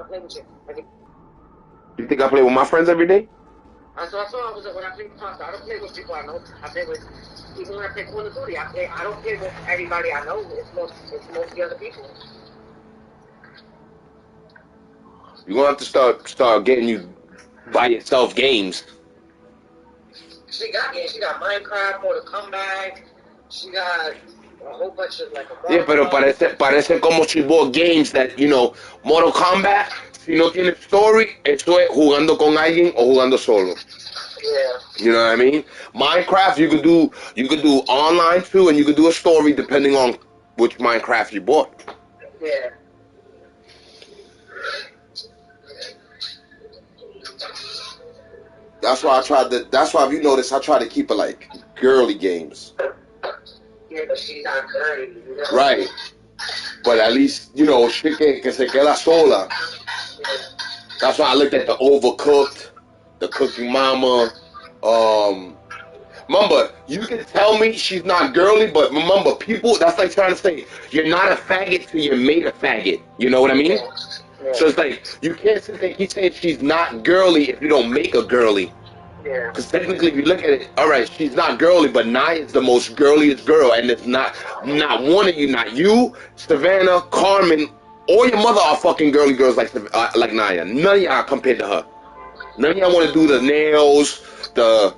play with you. You think I play with my friends every day? That's what I saw. When I play pasta, I don't play with people I know. I play with, even when I play Call of Duty, I don't play with everybody I know. It's mostly other people. You're gonna have to start getting you by yourself games. She got Minecraft, Mortal Kombat. She got a whole bunch of like. Yeah, pero parece como she bought games that, you know, Mortal Kombat, si no tiene story, eso es jugando con alguien o jugando solo. Yeah. You know what I mean? Minecraft, you could do online too, and you could do a story depending on which Minecraft you bought. Yeah. That's why if you notice, I try to keep it like girly games. Yeah, but she's not girly, you know? Right. But at least, you know, shit que se queda sola. That's why I looked at the Overcooked, the Cooking Mama. Remember, you can tell me she's not girly, but remember, people, that's like trying to say, you're not a faggot till you're made a faggot. You know what I mean? Yeah. So it's like, you can't sit there and keep saying she's not girly if you don't make her girly. Yeah. Because technically, if you look at it, all right, she's not girly, but Nia is the most girliest girl, and it's not one of you, not you, Savannah, Carmen, or your mother are fucking girly girls like Nia. None of y'all compared to her. None of y'all want to do the nails, the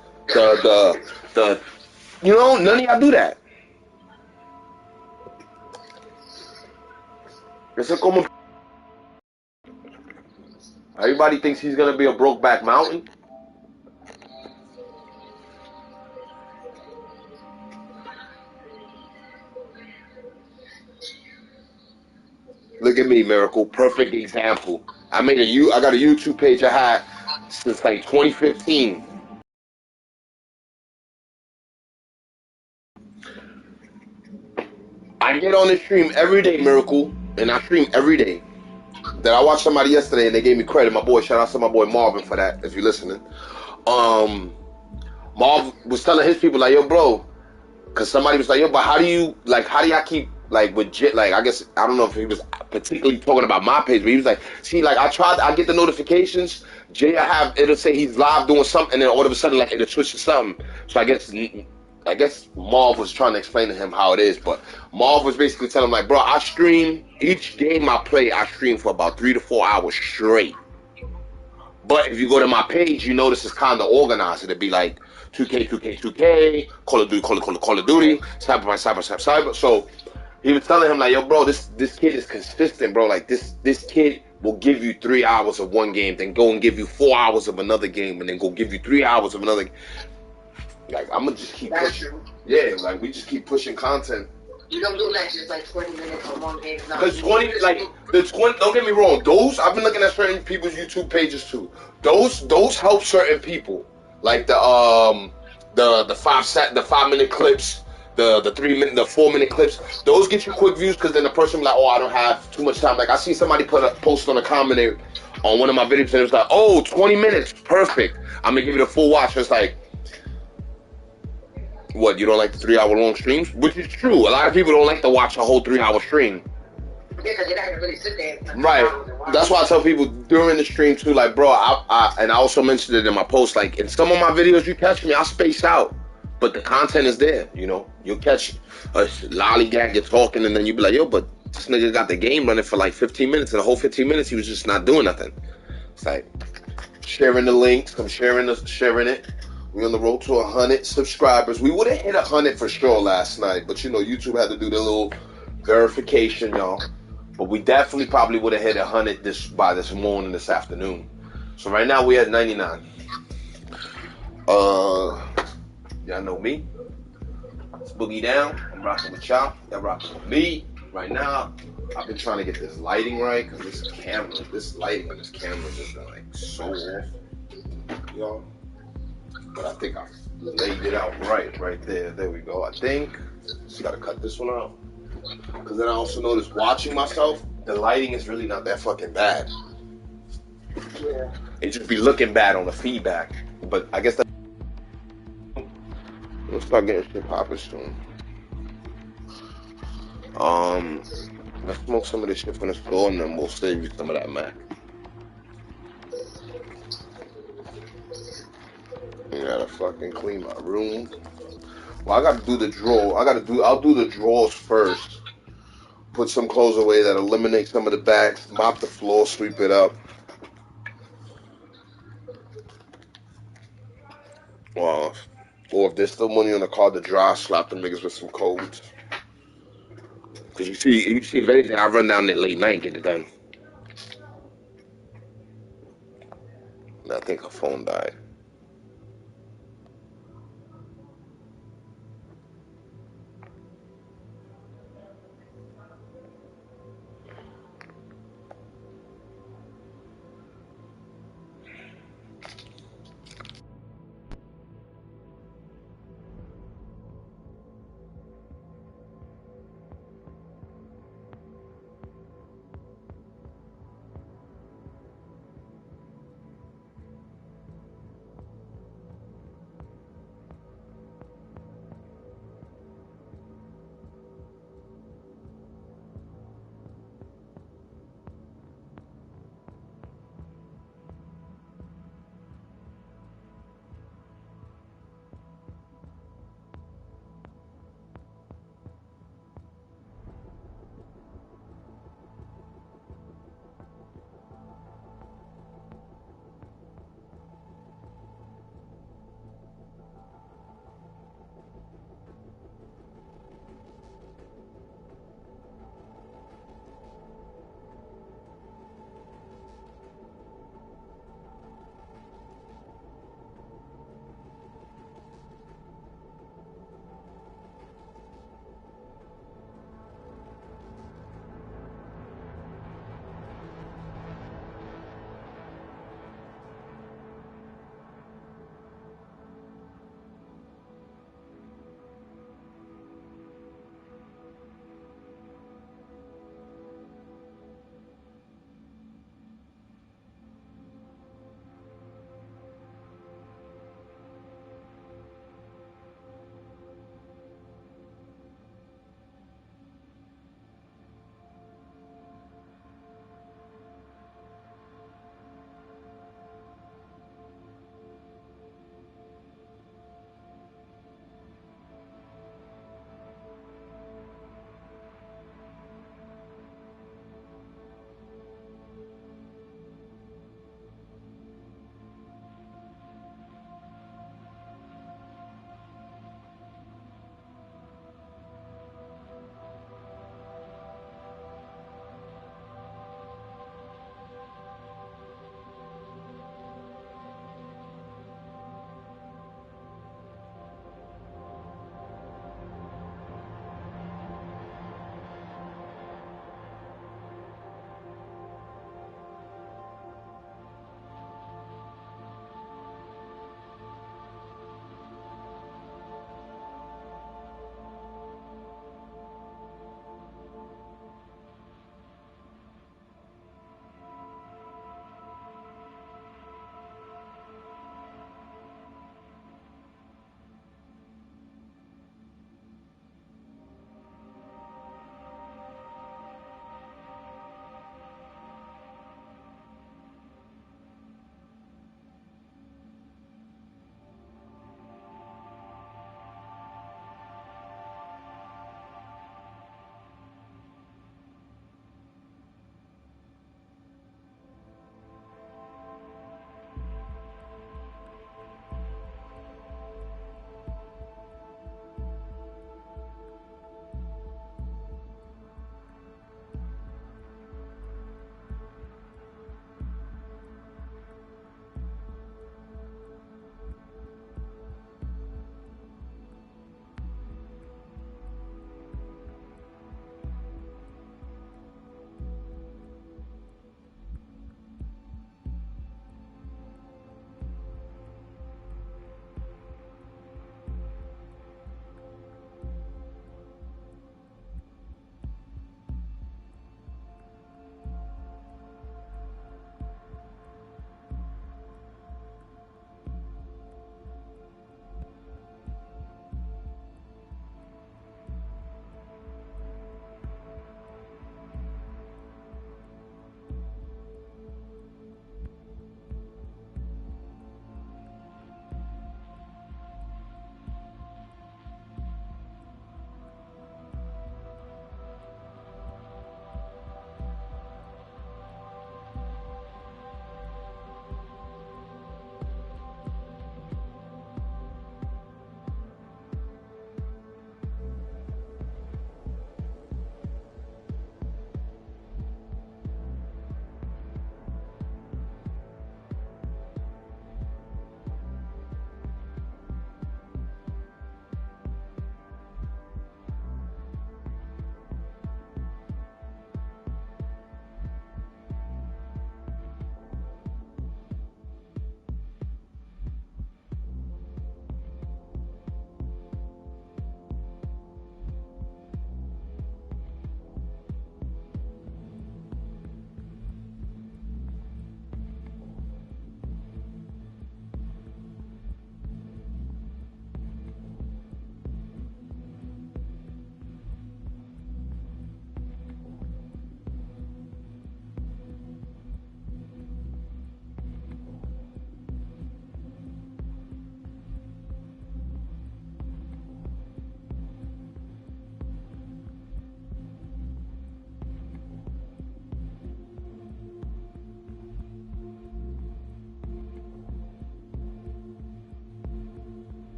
you know, none of y'all do that. It's como everybody thinks he's gonna be a Brokeback Mountain. Look at me, Miracle. Perfect example. I got a YouTube page I had since like 2015. I get on this stream every day, Miracle, and I stream every day. That I watched somebody yesterday and they gave me credit. My boy, shout out to my boy Marvin for that, if you're listening. Marv was telling his people like, yo, bro, because somebody was like, yo, but how do y'all keep like legit, like, I guess, I don't know if he was particularly talking about my page, but he was like, see, like, I get the notifications, it'll say he's live doing something, and then all of a sudden, like, it'll switch to something. So I guess Marv was trying to explain to him how it is, but Marv was basically telling him, like, bro, I stream, each game I play, I stream for about 3 to 4 hours straight. But if you go to my page, you notice it's kind of organized. It'd be like 2K, Call of Duty, Cyberpunk, So he was telling him like, yo, bro, this kid is consistent, bro. Like this kid will give you 3 hours of one game, then go and give you 4 hours of another game, and then go give you 3 hours of another. Like, I'm gonna just keep pushing. Yeah, like we just keep pushing content. You don't do like just like 20 minutes on one game. Because 20, like the 20. Don't get me wrong. Those I've been looking at certain people's YouTube pages too. Those help certain people. Like the 5-minute clips, the 3 minute, the 4-minute clips. Those get you quick views because then the person be like, oh, I don't have too much time. Like I see somebody put a post on a comment on one of my videos and it was like, oh, 20 minutes, perfect. I'm gonna give it a full watch. It's like, what, you don't like the 3-hour-long streams? Which is true. A lot of people don't like to watch a whole 3-hour stream. Yeah, because you're not gonna really sit there. Right. That's why I tell people during the stream too, like, bro, and I also mentioned it in my post, like, in some of my videos you catch me, I space out. But the content is there, you know. You'll catch a lollygag, you're talking, and then you be like, yo, but this nigga got the game running for like 15 minutes, and the whole 15 minutes he was just not doing nothing. It's like, sharing the links, sharing it. We on the road to 100 subscribers. We would have hit 100 for sure last night, but you know, YouTube had to do the little verification, y'all. But we definitely probably would have hit 100 by this morning, this afternoon. So right now we at 99. Y'all know me. It's Boogie Down. I'm rocking with y'all. Y'all rocking with me. Right now, I've been trying to get this lighting right because this lighting on this camera is just like so off, y'all. But I think I laid it out right there. There we go. I think just gotta cut this one out. Because then I also noticed watching myself, the lighting is really not that fucking bad. Yeah. It just be looking bad on the feedback. But I guess that. Let's start getting shit popping soon. Let's smoke some of this shit from the store and then we'll save you some of that Mac. gotta fucking clean my room. Well, I gotta do the drawer. I'll do the drawers first. Put some clothes away that eliminate some of the bags. Mop the floor, sweep it up. Or, or if there's still money on the car to dry, slap them niggas with some codes. Cause you see, if anything, I run down there late night and get it done. I think her phone died.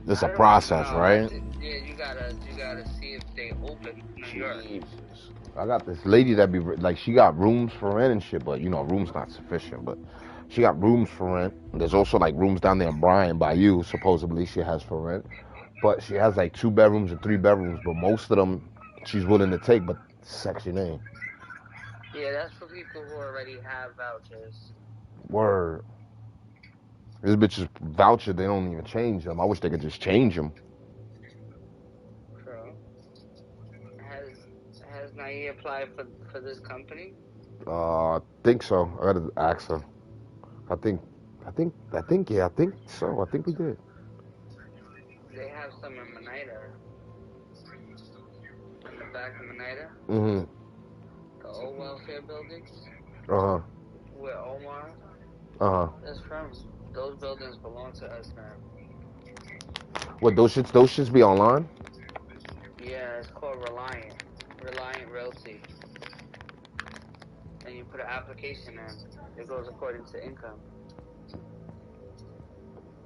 It's a process, right? Yeah, you gotta see if they open New York. Jesus. I got this lady that be like, she got rooms for rent and shit, but you know, rooms not sufficient, but she got rooms for rent. There's also like rooms down there in Bryan by you, supposedly she has for rent. But she has like 2 bedrooms and 3 bedrooms, but most of them she's willing to take, but Section 8. Yeah, that's for people who already have vouchers. Word. These bitches voucher, they don't even change them. I wish they could just change them. True. Has Nae applied for this company? I think so. I gotta ask her. I think yeah, I think so. I think we did. They have some in Monida. In the back of Monida. Mm-hmm. The old welfare buildings. Uh-huh. Where Omar. Uh-huh. That's from. Those buildings belong to us now. What, those shits be online? Yeah, it's called Reliant Realty. And you put an application in. It goes according to income.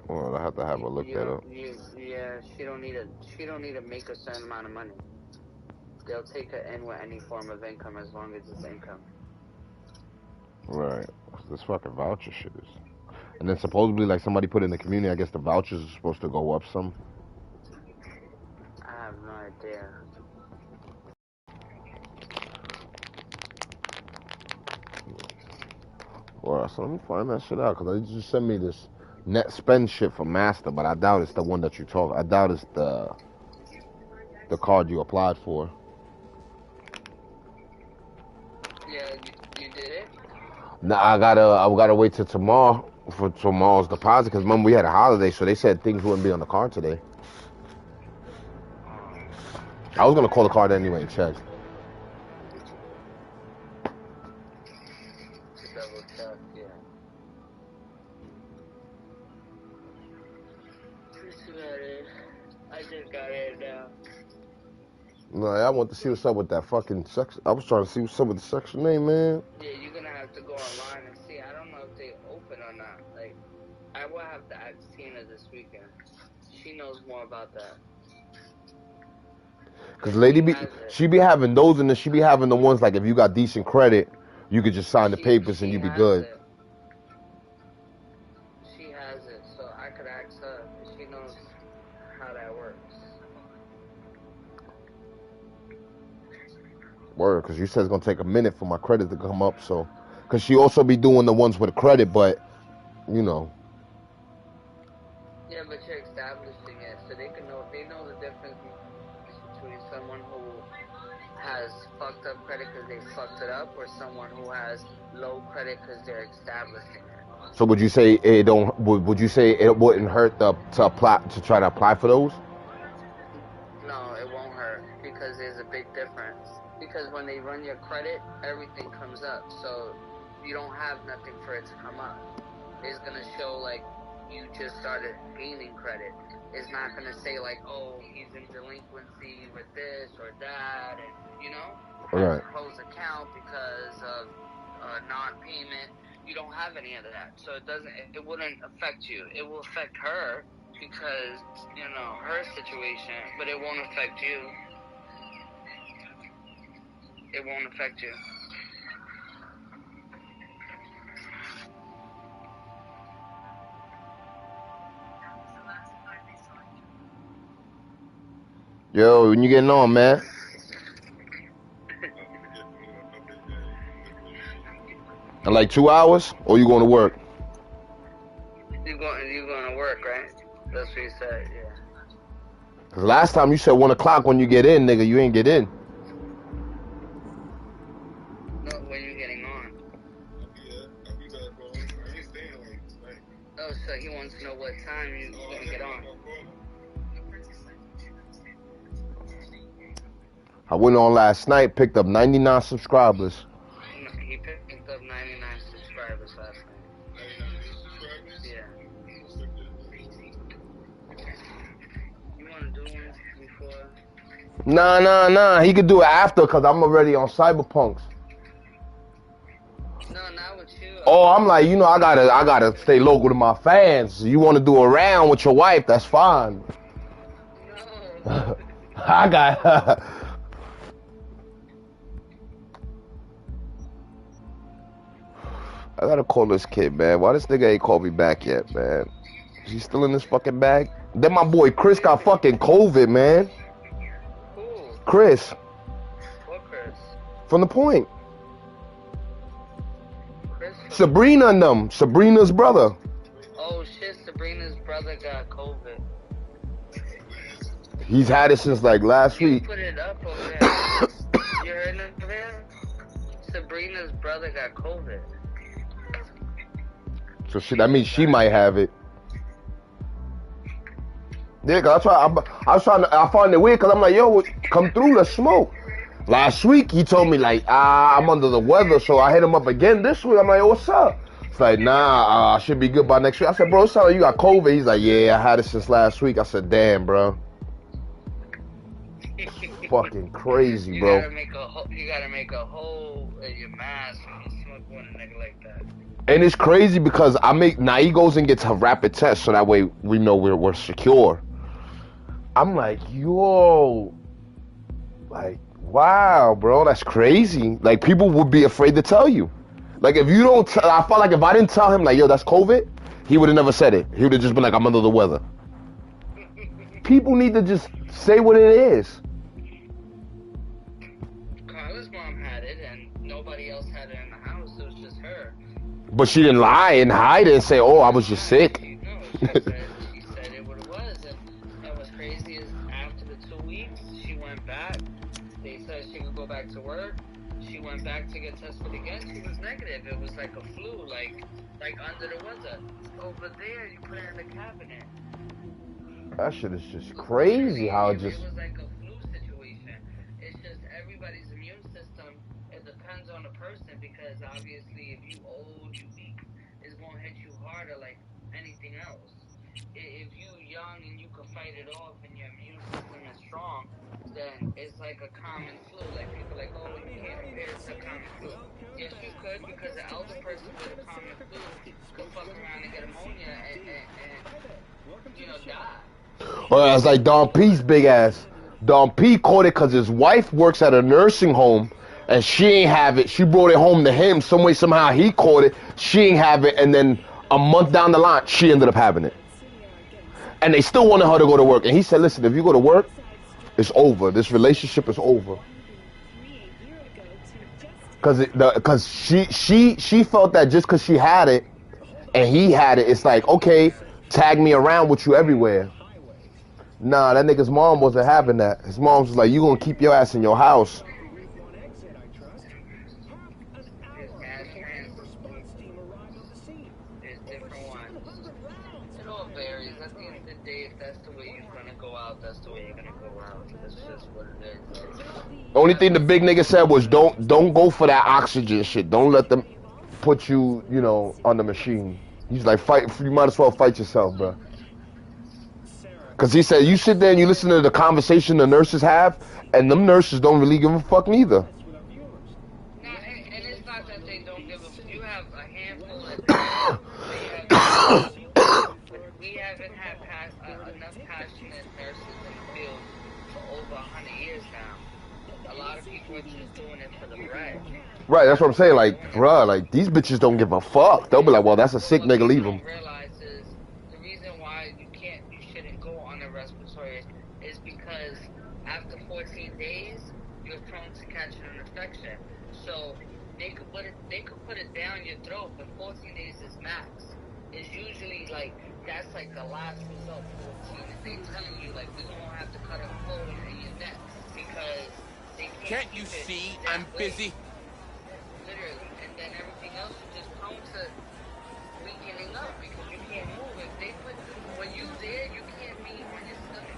Well, I have to have a look that up. Yeah, she don't need to make a certain amount of money. They'll take her in with any form of income as long as it's income. Right. This fucking voucher shit is. And then supposedly, like, somebody put in the community, I guess the vouchers are supposed to go up some. I have no idea. Well, so let me find that shit out, because they just sent me this net spend shit for Master, but I doubt it's the one that you talk. I doubt it's the card you applied for. Yeah, you did it? Nah, I gotta wait till tomorrow for tomorrow's deposit, because remember we had a holiday, so they said things wouldn't be on the card today. I was gonna call the card anyway and check. Double check, yeah. I just got it now. No, I want to see what's up with that fucking section. I was trying to see what's up with the Section 8, man. Yeah, you're gonna have to go online and see. I don't know if they open or not. Like, I will have to ask Tina this weekend. She knows more about that. Cause lady she be having those, and then she be having the ones like if you got decent credit, you could just sign the papers and you be good. She has it, so I could ask her. She knows how that works. Word, cause you said it's gonna take a minute for my credit to come up, so. Cause she also be doing the ones with credit, but, you know. Yeah, but you're establishing it, so they know the difference between someone who has fucked up credit because they fucked it up, or someone who has low credit because they're establishing it. So would you say it don't? Would you say it wouldn't hurt to try to apply for those? No, it won't hurt because there's a big difference. Because when they run your credit, everything comes up. So you don't have nothing for it to come up. It's gonna show like you just started gaining credit. It's not gonna say like, oh, he's in delinquency with this or that, and you know, right. Closed account because of non-payment. You don't have any of that, so it wouldn't affect you. It will affect her because you know her situation, but it won't affect you. It won't affect you. Yo, when you getting on, man? In like 2 hours, or you going to work? You going to work, right? That's what you said, yeah. Cause last time you said 1 o'clock when you get in, nigga. You ain't get in. No, when you getting on. Oh, so he wants to know what time you gonna get on. I went on last night, picked up 99 subscribers. No, he picked up 99 subscribers last night. 99 subscribers? Yeah. You wanna do one before? Nah. He could do it after, cause I'm already on Cyberpunks. No, not with you. Oh, I'm like, you know, I gotta stay local to my fans. You want to do a round with your wife? That's fine. No. I got. I gotta call this kid, man. Why this nigga ain't called me back yet, man? Is he still in this fucking bag? Then my boy Chris got fucking COVID, man. Who? Chris. What Chris? From The Point. Chris Sabrina and them. Sabrina's brother. Oh shit, Sabrina's brother got COVID. He's had it since like last week. You put it up over there. You heard it over there? Sabrina's brother got COVID. So shit, that means she might have it. Yeah, cause I find it weird, cause I'm like, yo, come through, let's smoke. Last week he told me like, I'm under the weather, so I hit him up again this week. I'm like, yo, what's up? It's like, nah, I should be good by next week. I said, bro, it's like you got COVID. He's like, yeah, I had it since last week. I said, damn, bro. Fucking crazy, bro. You gotta make a hole in your mask when you smoke one nigga like that. And it's crazy because he goes and gets a rapid test so that way we know we're secure. I'm like, yo, like, wow, bro, that's crazy. Like, people would be afraid to tell you. Like, if you don't I felt like if I didn't tell him, like, yo, that's COVID, he would have never said it. He would have just been like, I'm under the weather. People need to just say what it is. Carla's mom had it, and nobody else had it in the house. It was just her. But she didn't lie and hide it and say, oh, I was just sick. No, she said it what it was. And what's crazy is after the 2 weeks, she went back. They said she could go back to work. She went back to get tested again. She was negative. It was like a flu, like under the weather. Over there, you put it in the cabinet. That shit is just crazy how it just... It was like a flu situation. It's just everybody's immune system, it depends on the person, because obviously if you old, you weak, it's going to hit you harder like anything else. If you young and you can fight it off and your immune system is strong, then it's like a common flu. Like people like, oh, you can't compare it to a common flu. Yes, you could, because the elder person with a common flu could fuck around and get pneumonia and you know, die. Well, it's like Don P's big ass. Don P caught it because his wife works at a nursing home and she ain't have it. She brought it home to him. Some way, somehow he caught it. She ain't have it. And then a month down the line, she ended up having it. And they still wanted her to go to work. And he said, listen, if you go to work, it's over. This relationship is over. Because she felt that just because she had it and he had it, it's like, okay, tag me around with you everywhere. Nah, that nigga's mom wasn't having that. His mom was like, you gonna keep your ass in your house. There's different ones. It all varies. At the end of the day, if that's the way you're gonna go out, that's the way you're gonna go out. That's just what it is. Only thing the big nigga said was don't go for that oxygen shit. Don't let them put you, you know, on the machine. He's like, you might as well fight yourself, bro. Because he said, you sit there and you listen to the conversation the nurses have, and them nurses don't really give a fuck neither. No, and it's not that they don't give a fuck. You have a handful of we haven't had enough passionate nurses in the field for over 100 years now. A lot of people are just doing it for the bread. Right, that's what I'm saying. Like, bruh, like, these bitches don't give a fuck. They'll be like, well, that's a sick nigga, leave him. Is because after 14 days, you're prone to catching an infection. So they could put it down your throat, but 14 days is max. It's usually like that's like the last result. 14 is they telling you like we're gonna have to cut a hole in your neck because they can't you see I'm busy? Literally, and then everything else is just prone to weakening up because you can't move. If they put when you there, you can't be on your stomach.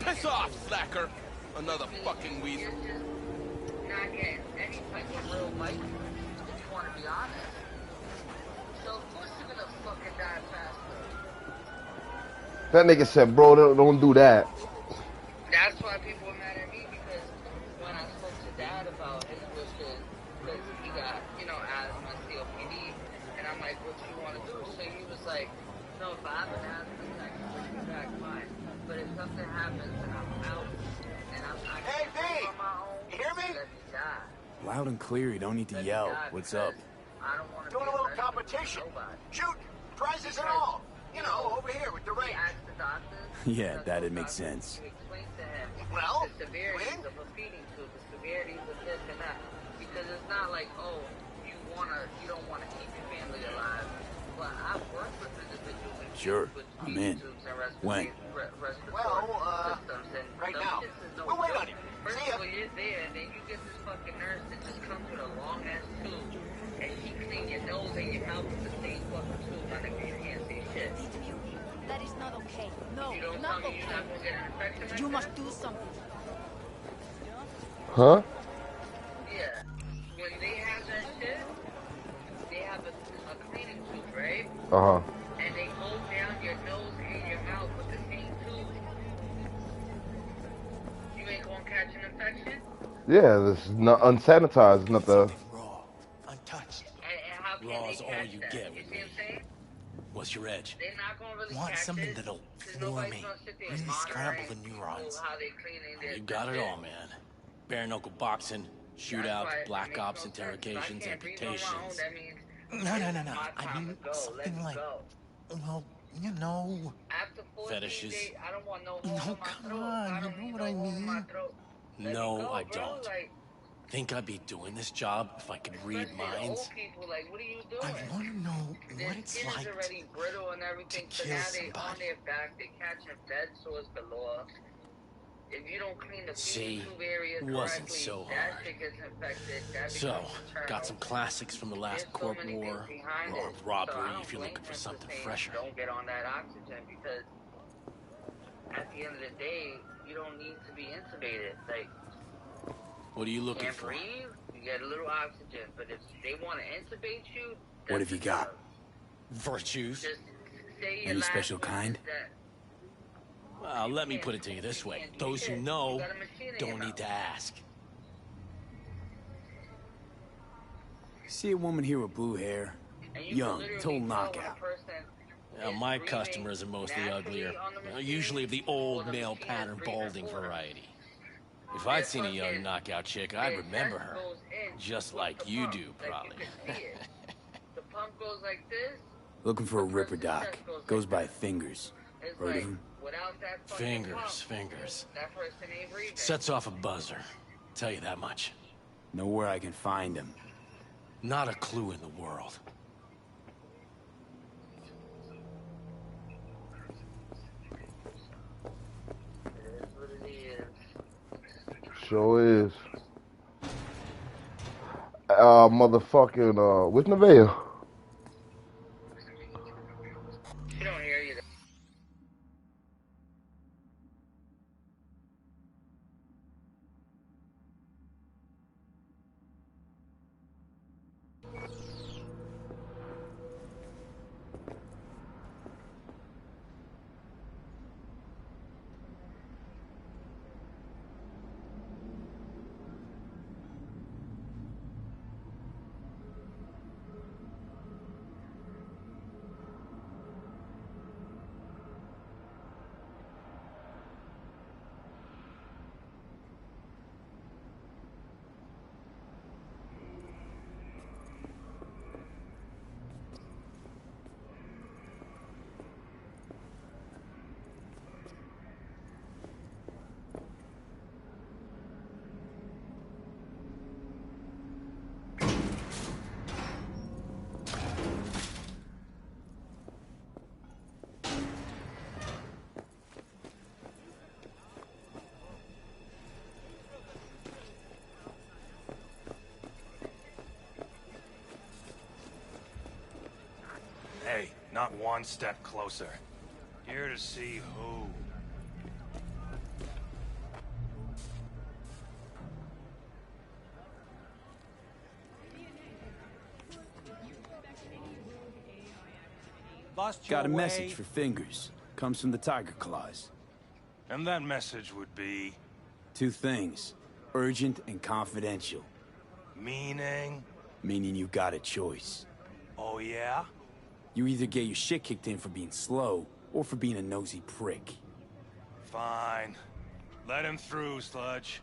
Piss off, slacker! Another fucking weasel. Not getting any type of real life, if you want to be honest. So of course you're gonna fucking die faster. That nigga said, bro, don't do that. That's why people are mad at me, because when I spoke to Dad him, like, what you want to do. So he was like, no, if I have an asthma attack, I'll bring you back, fine. But if something happens and I'm out, and I'm not on my own, you hear me? let me die. Loud and clear, you don't need to yell. What's up? I don't want to Doing a little competition. Shoot, prizes and all. You know, over here with the range. Yeah, that'd make sense. Well, the severities of a feeding tube, the severities of this and that. Because it's not like, oh, you don't wanna keep your family alive. But I've worked with individuals Sure, with I'm feeding in. tubes and When? respiratory systems, and right some now. shit is no We'll wait joke. on you. First See ya. of all, you're there, and then you get this fucking nurse that just comes with a long ass tube, and she clean your nose and your mouth with the same fucking tube. I think you can't see shit. That is not okay. No, You don't not tell me you're not okay. gonna get an infection like You that? must do something. Huh? Yeah. When they have that shit, they have a cleaning tube, right? Uh huh. And they go down your nose and your mouth with the same tube. You ain't gonna catch an infection? Yeah, this is not unsanitized, not the. Something raw, untouched. And how can Raw's they all catch you that? get You with see what I'm saying? What's your edge? They're not gonna really Want catch something it, that'll 'cause floor nobody's me, gonna sit there and really monitor scramble and the neurons. know how they cleaning their You got it shit. all, man. Bare knuckle boxing, That's shootouts, why it black makes ops, no sense. interrogations, If I can't breathe on my own, amputations. that means No. it's my I time mean to go. something Let's like, go. well, you know, After 14 fetishes. days, I don't want no hole No, in my come throat. on, I you don't know need what no I hole in my mean. throat. Let No, me go, I bro. don't. Like, Think I'd be doing this job if I could read especially the minds? old people, like, what are you doing? I want to know Their what it's skin like is already brittle and everything, so kill now they on somebody. their back, they catching bed sores galore. If you don't clean the feeding See, tube area wasn't correctly, so that hard. shit gets infected. That So, becomes maternal. got some classics from the last There's so Corp many War, things behind or it. armed So I robbery don't if you're blame looking for him something saying fresher. don't get on that oxygen, because at the end of the day, you don't need to be intubated. Like, What are you looking can't for? breathe, you get a little oxygen. But if they want to intubate you, What that's have you the got? drug. Virtues? Just say your Any last special words kind? that Well, let me put it to you this way. Those who know don't need to ask. See a woman here with blue hair? and you Young, can literally total tell when a knockout. person Now, is my breathing customers are mostly naturally uglier. on the machine, Usually of the or old the male machine is pattern breathing balding for them. variety. If I'd seen a young knockout chick, I'd Their remember chest her. goes in Just with like the you pump. do, Like, probably. you can see it. The pump goes like this. Looking for a The ripper, person's Doc. chest goes Goes like by that. fingers. It's Heard like, of him? without that fucking Fingers, pump, fingers. that person ain't breathing. Sets off a buzzer. Tell you that much. Know where I can find him. Not a clue in the world. It is what it is. Sure is. Motherfucking, where's Nevaeh? She don't hear you. Hey, not one step closer. Here to see who. Lost Got a your way. message for Fingers. Comes from the Tiger Claws. And that message would be... Two things. Urgent and confidential. meaning... Meaning you got a choice. Oh, yeah? You either get your shit kicked in for being slow, or for being a nosy prick. Fine. Let him through, Sludge.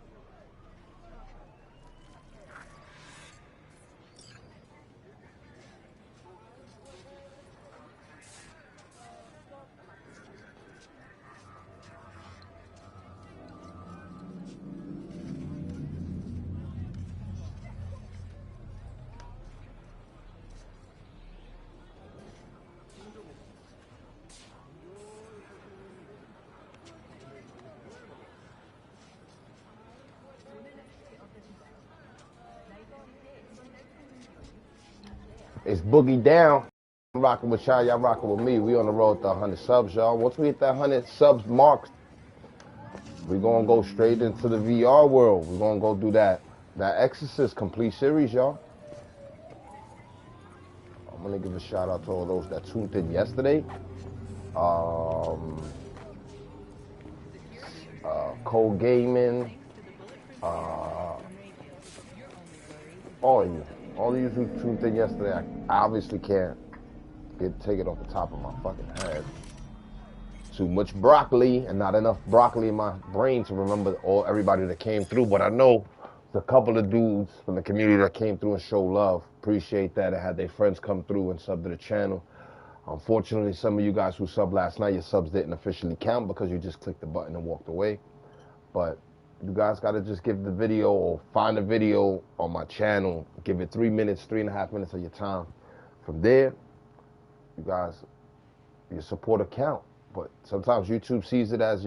It's Boogie Down. I'm rocking with y'all rocking with me. We on the road to 100 subs, y'all. Once we hit that 100 subs mark, we gonna go straight into the VR world. We're gonna go do that Exorcist complete series, y'all. I'm gonna give a shout out to all those that tuned in yesterday. Cold Gaming, all of you. All of you who tuned in yesterday, I obviously can't take it off the top of my fucking head. Too much broccoli and not enough broccoli in my brain to remember everybody that came through. But I know the couple of dudes from the community that came through and showed love. Appreciate that. I had their friends come through and sub to the channel. Unfortunately, some of you guys who subbed last night, your subs didn't officially count because you just clicked the button and walked away. But you guys got to just give the video or find a video on my channel. Give it 3 minutes, 3.5 minutes of your time. From there, you guys, your support account. But sometimes YouTube sees it as,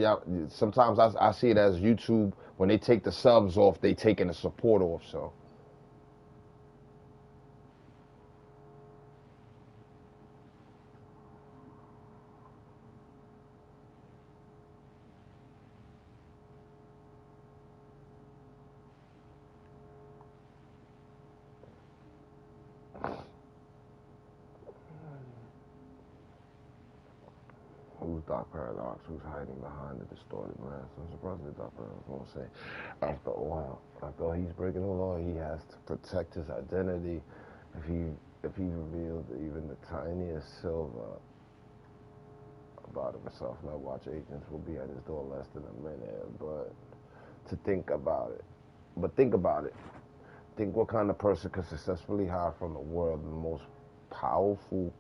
sometimes I see it as YouTube, when they take the subs off, they taking the support off, so. Who's Doc Paradox? Who's hiding behind the distorted mask? I'm surprised that Doc Paradox won't say. After a while, after he's breaking the law, he has to protect his identity. If he revealed even the tiniest silver about himself, now watch agents will be at his door less than a minute. But to think about it, think what kind of person could successfully hide from the world the most powerful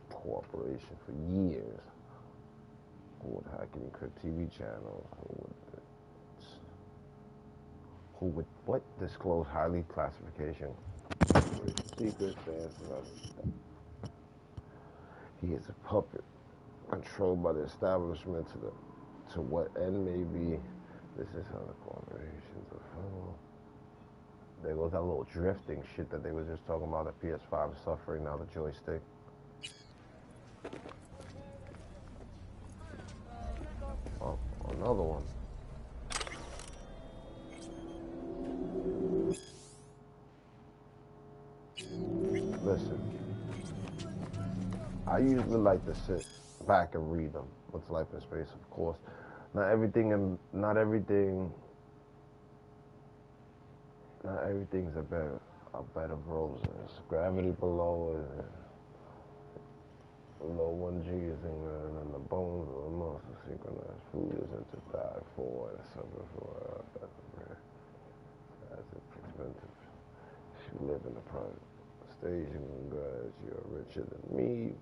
corporation for years. Who would hack and encrypt TV channels? Who would what? Disclose highly classification secrets? He is a puppet controlled by the establishment to what end may be. This is how the corporations are. There goes that little drifting shit that they were just talking about. The PS5 is suffering now. The joystick. Oh, another one. Listen, I usually like to sit back and read them. What's Life in Space, of course. Not everything's a bed of roses. Gravity below is low 1G is England, and the bones of the most synchronized food isn't to die for, and suffer for as it's expensive. If you live in the private stage, and guys, you're richer than me.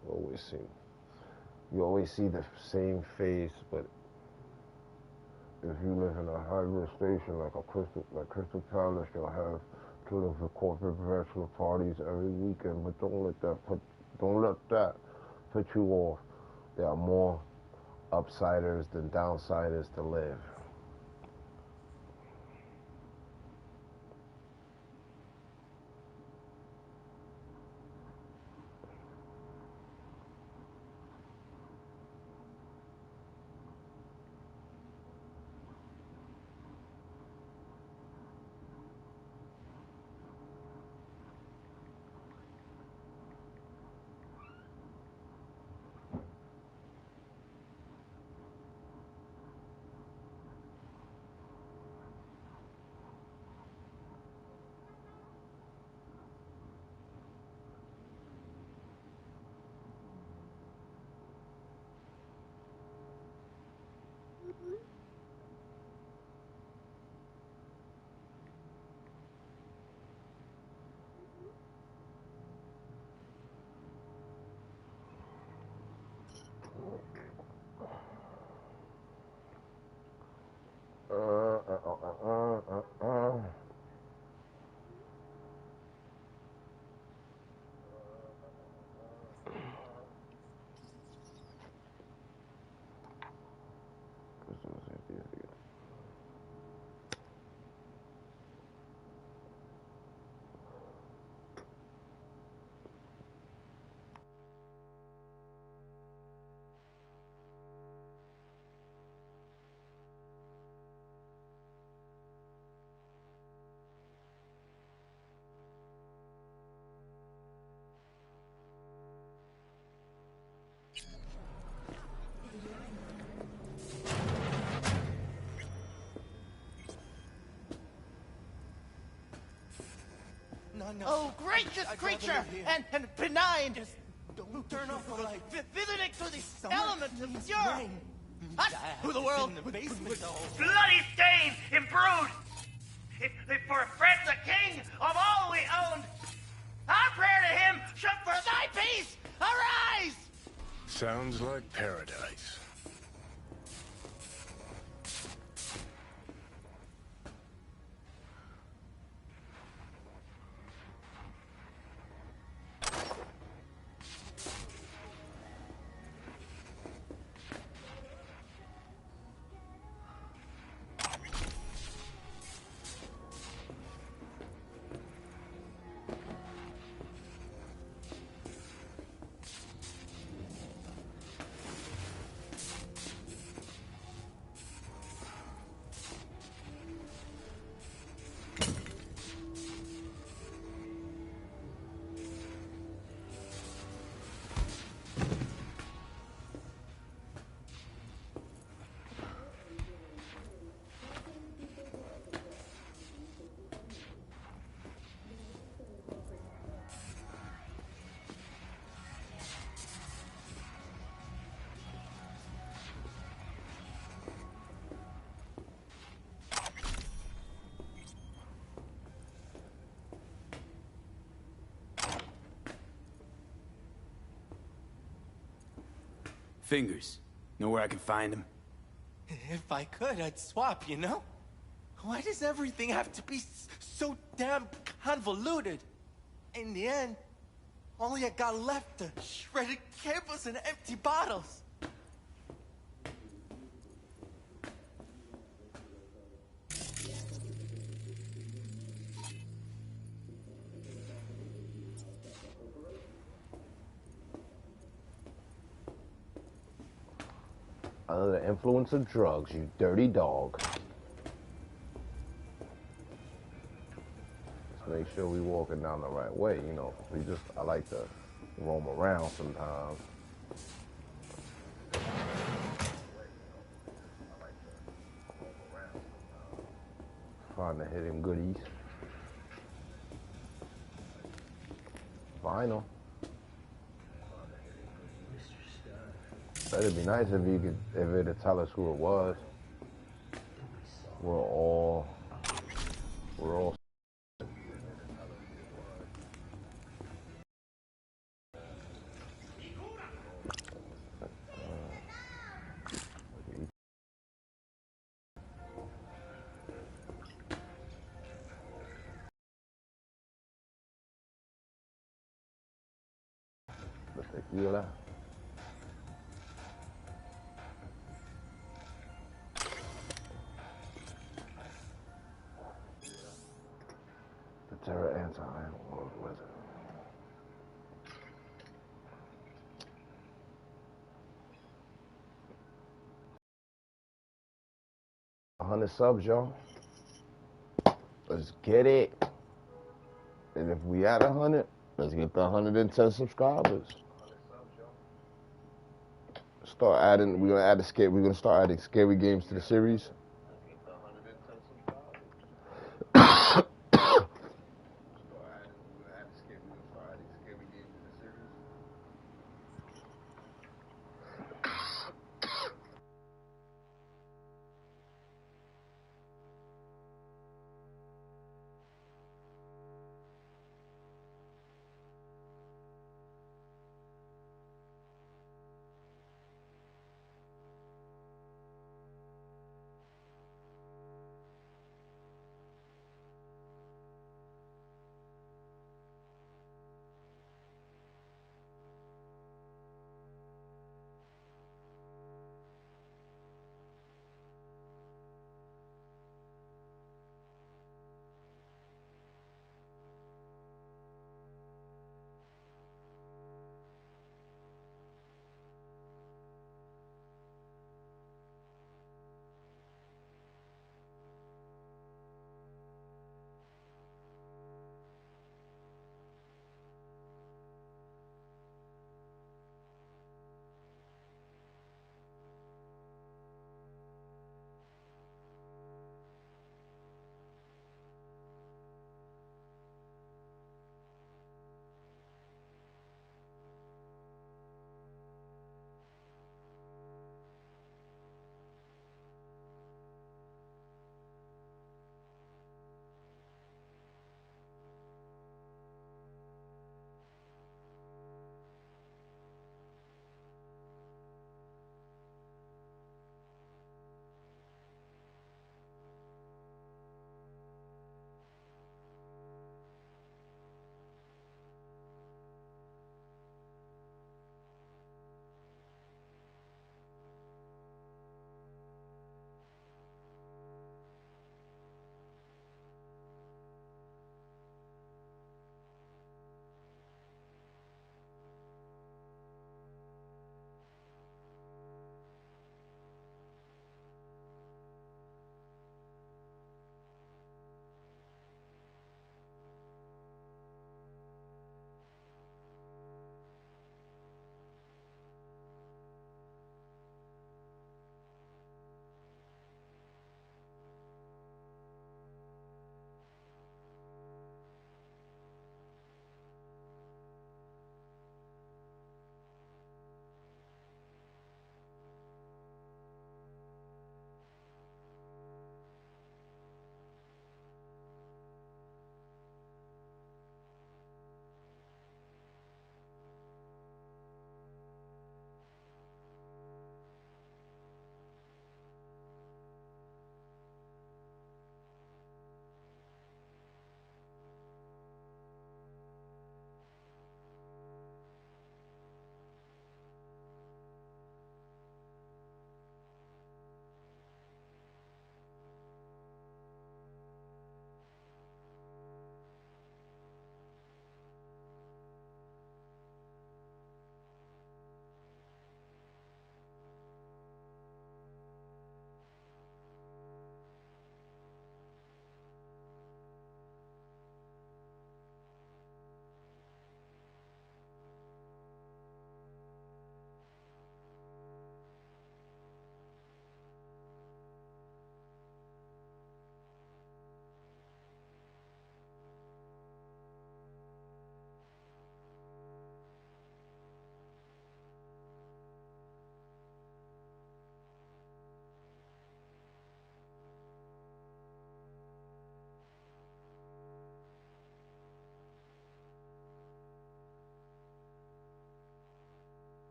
You always see the same face, but if you live in a hybrid station like Crystal Palace, you'll have to live for corporate bachelor parties every weekend. But don't let that put you off. There are more upsiders than downsiders to live. Oh, gracious creature and benign. Who turn off the light, visiting to the element of pure. Us, who the world bloody stain imbrued. If for France the king of all we owned, our prayer to him should for thy peace arise. Sounds like paradise. Fingers. Know where I can find them? If I could, I'd swap, you know? Why does everything have to be so damn convoluted? In the end, all I got left are shredded cables and empty bottles. Under the influence of drugs, you dirty dog. Let's make sure we walking down the right way, you know. I like to roam around sometimes. Find the hidden goodies. Vinyl. It'd be nice if it'd tell us who it was. We're all. The tequila. Terra anti-world wizard. $100 subs, y'all. Let's get it. And if we at 100, let's get the 110 subscribers. Start adding. We're gonna add the scary. We're gonna start adding scary games to the series.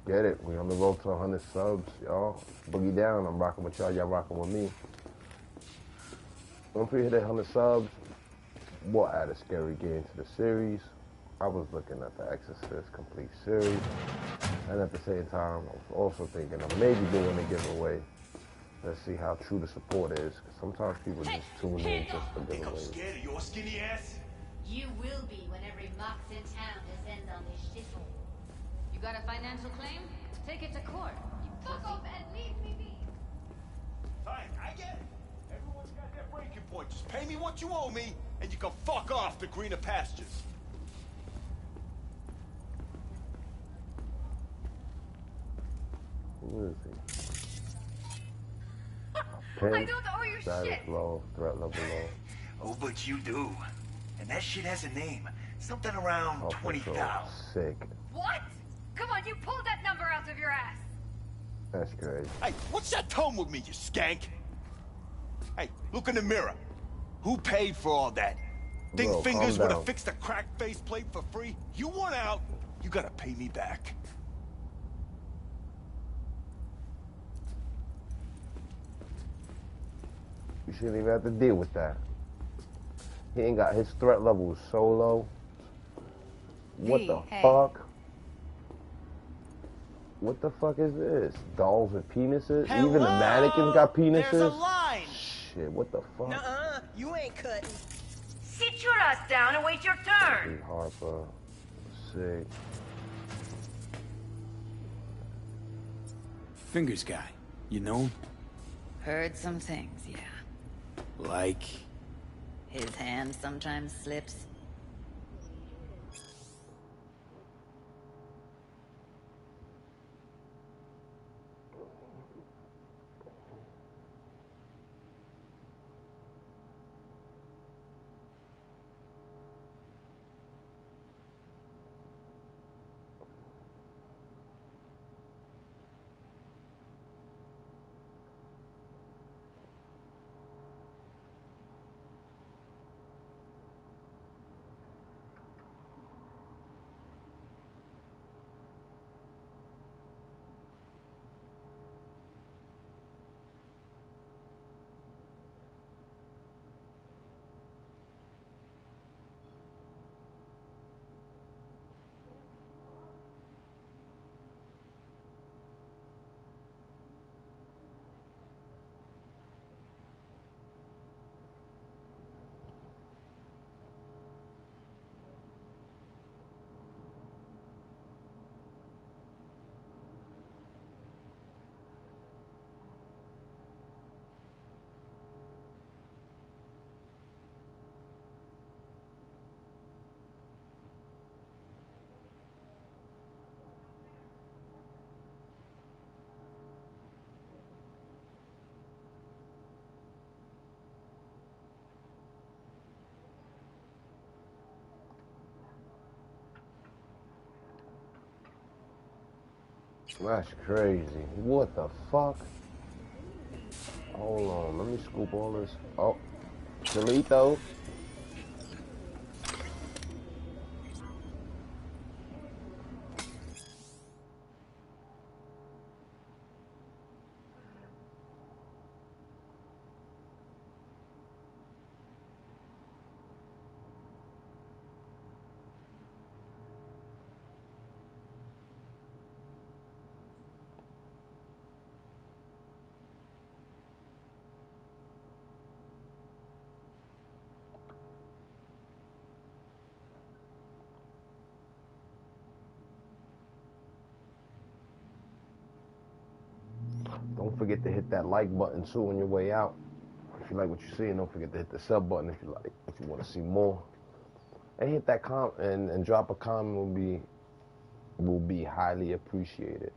get it. We on the road to 100 subs, y'all. Boogie down. I'm rocking with y'all. Y'all rocking with me. Once we hit 100 subs, we'll add a scary game to the series. I was looking at the Exorcist complete series, and at the same time, I was also thinking of maybe doing a giveaway. Let's see how true the support is. Cause sometimes people just tune in just for giveaways. I'm scared of your skinny ass. You will be when every mox in town descends on this shithole. You got a financial claim? Take it to court, you pussy. Fuck off and leave me be. Fine, I get it. Everyone's got their breaking point. Just pay me what you owe me, and you can fuck off to greener pastures. Who is he? I don't owe you shit. Low, threat level low. Oh, but you do. And that shit has a name. Something around 20,000. Sick. What? Come on, you pulled that number out of your ass. That's crazy. Hey, what's that tone with me, you skank? Hey, look in the mirror. Who paid for all that? Think Bro, fingers would have fixed a cracked faceplate for free? You want out, you gotta pay me back. You shouldn't even have to deal with that. He ain't got his threat level so low. What the fuck? What the fuck is this? Dolls with penises? Hello? Even the mannequins got penises? There's a line. Shit, what the fuck? Nuh-uh, you ain't cutting. Sit your ass down and wait your turn. Big Harper. Sick. Fingers guy. You know him? Heard some things, yeah. Like? His hand sometimes slips. That's crazy. What the fuck? Hold on, let me scoop all this. Oh, Chalito. Don't forget to hit that like button too on your way out. If you like what you see, and don't forget to hit the sub button if you want to see more. And hit that comment and drop a comment will be highly appreciated.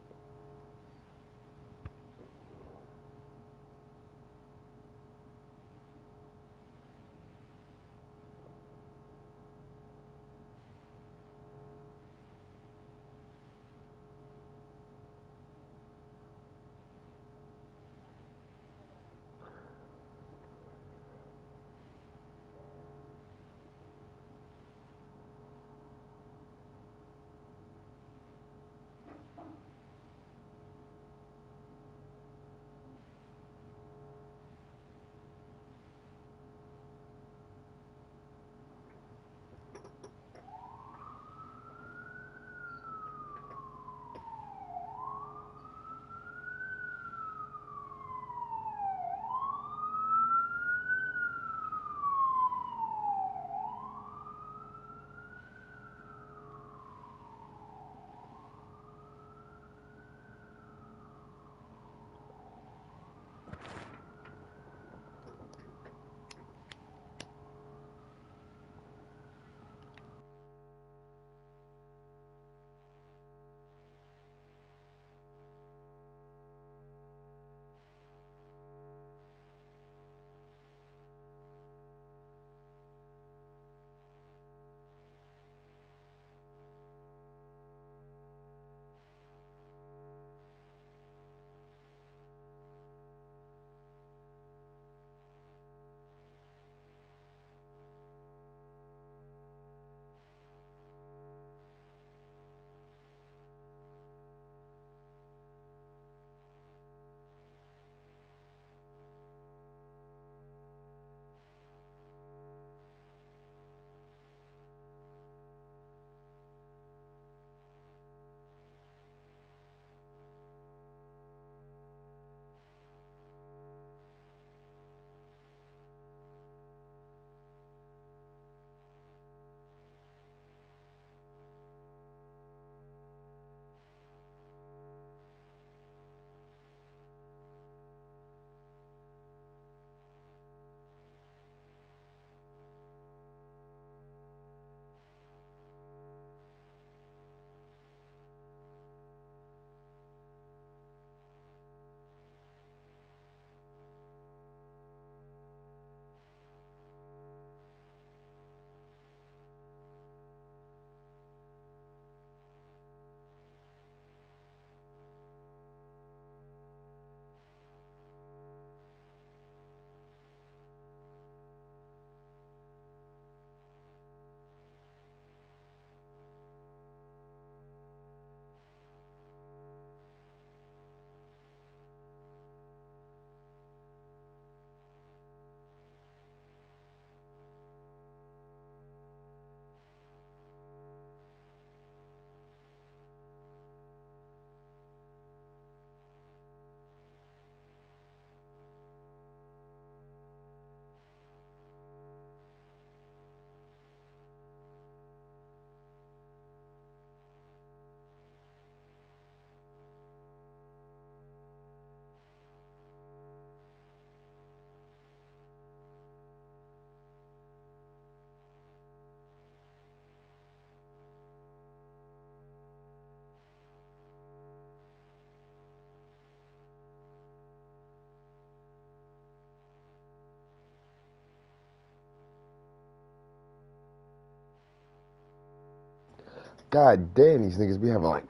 God damn, these niggas be having like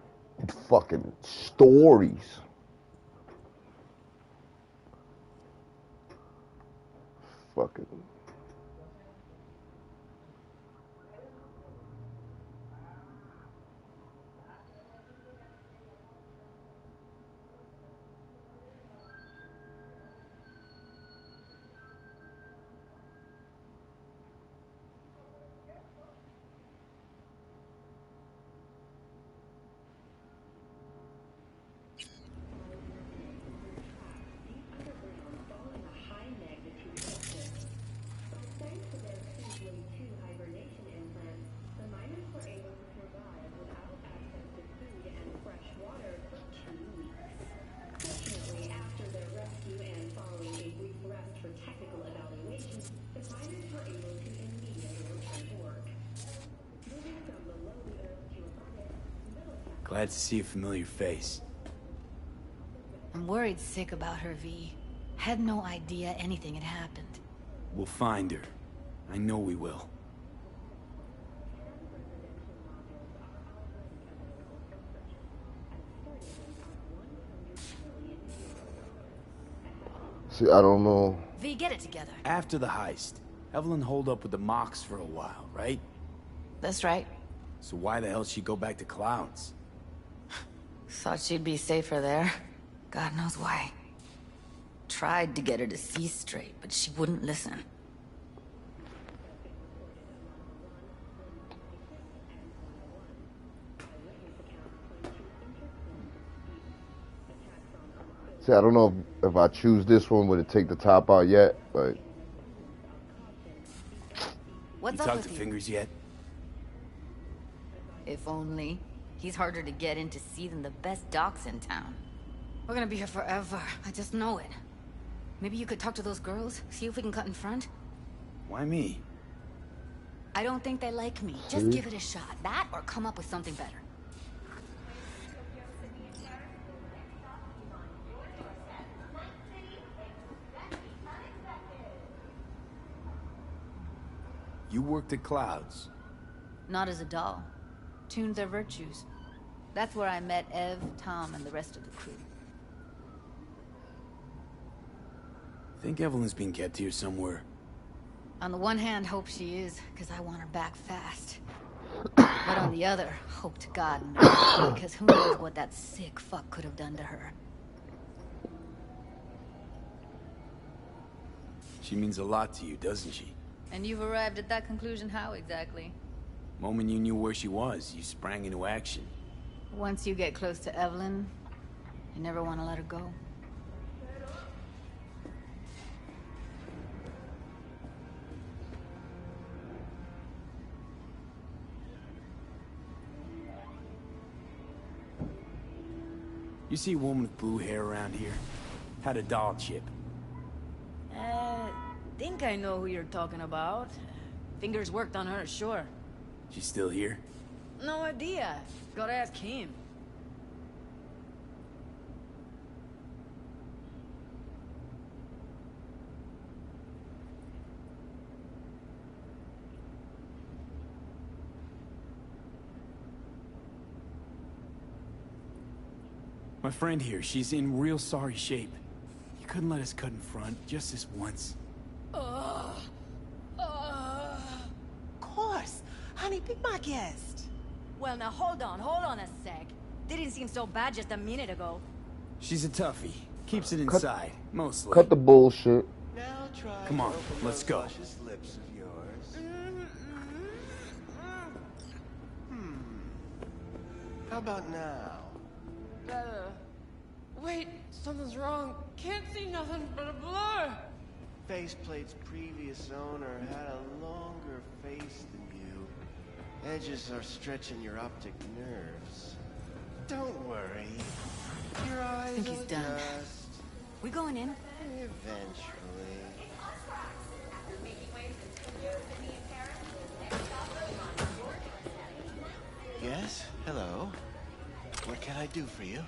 fucking stories. Fucking. Glad to see a familiar face. I'm worried sick about her, V. Had no idea anything had happened. We'll find her. I know we will. See, I don't know. V, get it together. After the heist, Evelyn holed up with the Mox for a while, right? That's right. So why the hell she go back to Clouds? Thought she'd be safer there. God knows why. Tried to get her to see straight, but she wouldn't listen. See, I don't know if I choose this one, would it take the top out yet? But What's you up talked with to you? Fingers yet? If only. He's harder to get in to see than the best docs in town. We're gonna be here forever. I just know it. Maybe you could talk to those girls, see if we can cut in front? Why me? I don't think they like me. Just give it a shot. That or come up with something better. You worked at Clouds. Not as a doll. Tuned their virtues. That's where I met Ev, Tom, and the rest of the crew. Think Evelyn's being kept here somewhere. On the one hand, hope she is, because I want her back fast. But on the other, hope to God no, because who knows what that sick fuck could have done to her. She means a lot to you, doesn't she? And you've arrived at that conclusion how exactly? Moment you knew where she was, you sprang into action. Once you get close to Evelyn, you never want to let her go. You see a woman with blue hair around here? Had a doll chip. Think I know who you're talking about. Fingers worked on her, sure. She's still here? No idea. Gotta ask him. My friend here, she's in real sorry shape. You couldn't let us cut in front, just this once. Of course. Honey, be my guest. Well, now hold on a sec. Didn't seem so bad just a minute ago. She's a toughie. Keeps it inside, mostly. cut the bullshit. Now try Come on, to open let's those go. luscious lips of yours. How about now? Better. Wait, something's wrong. Can't see nothing but a blur. Faceplate's previous owner had a longer face than you. Edges are stretching your optic nerves. Don't worry. Your eyes I think he's will done. adjust. We going in? Eventually. Yes? Hello? What can I do for you?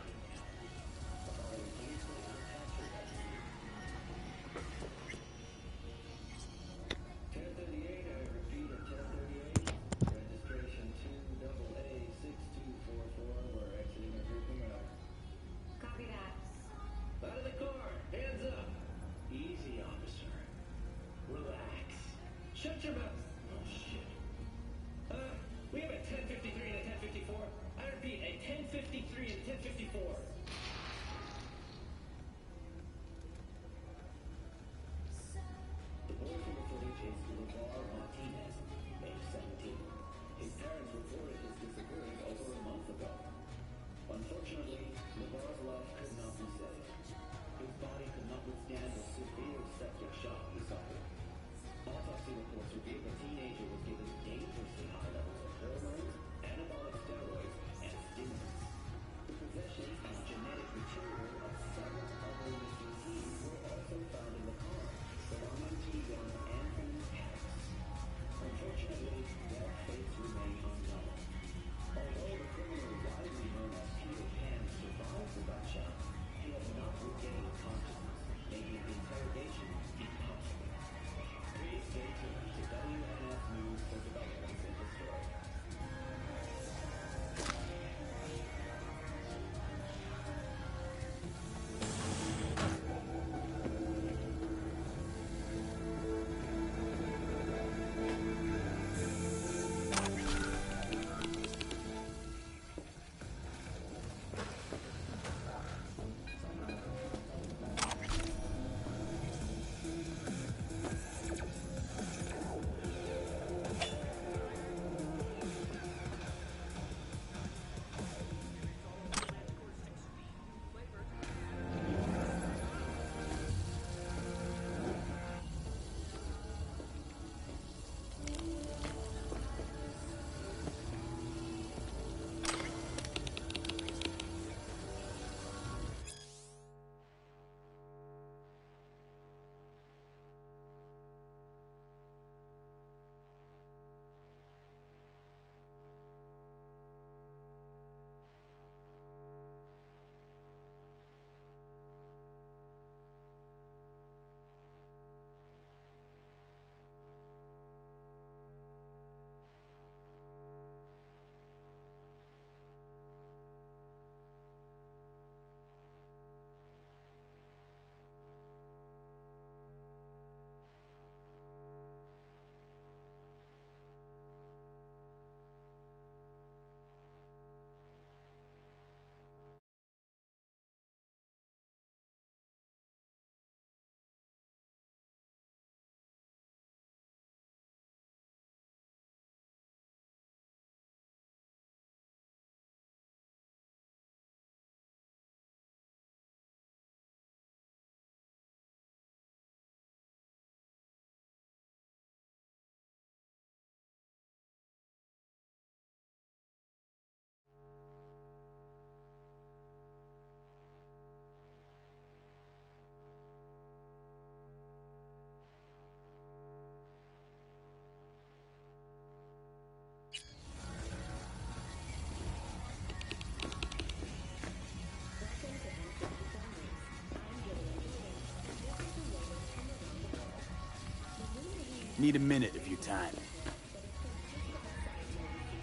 Need a minute of your time.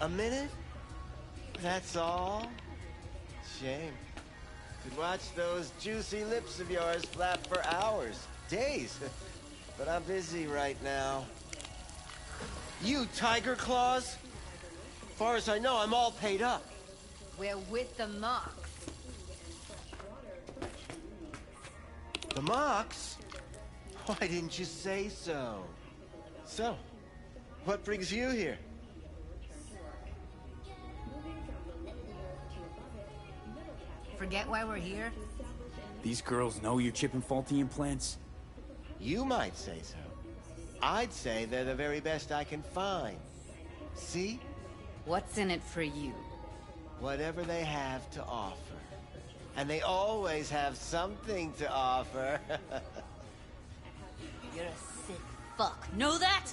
A minute? That's all? Shame. Could watch those juicy lips of yours flap for hours, days. But I'm busy right now. You Tiger Claws? Far as I know, I'm all paid up. We're with the Mox. The Mox? Why didn't you say so? So, what brings you here? Forget why we're here? These girls know you're chipping faulty implants? You might say so. I'd say they're the very best I can find. See? What's in it for you? Whatever they have to offer. And they always have something to offer. You're a sick fuck. Know that?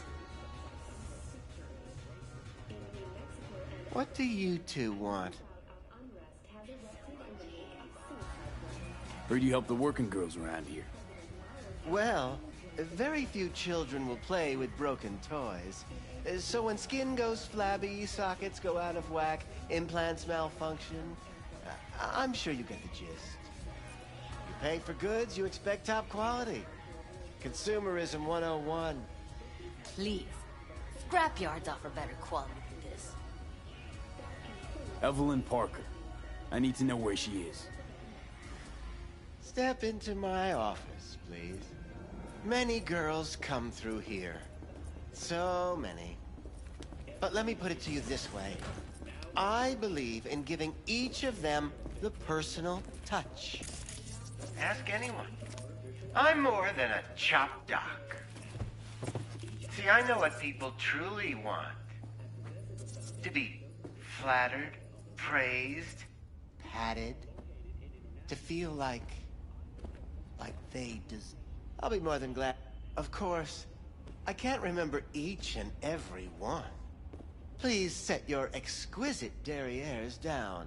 What do you two want? Heard you help the working girls around here. Well, very few children will play with broken toys. So when skin goes flabby, sockets go out of whack, implants malfunction, I'm sure you get the gist. You pay for goods, you expect top quality. Consumerism 101. Please. Scrapyards offer better quality than this. Evelyn Parker. I need to know where she is. Step into my office, please. Many girls come through here. So many. But let me put it to you this way. I believe in giving each of them the personal touch. Ask anyone. I'm more than a chop doc. See, I know what people truly want. To be flattered, praised, patted. To feel like they deserve. I'll be more than glad. Of course, I can't remember each and every one. Please set your exquisite derrieres down.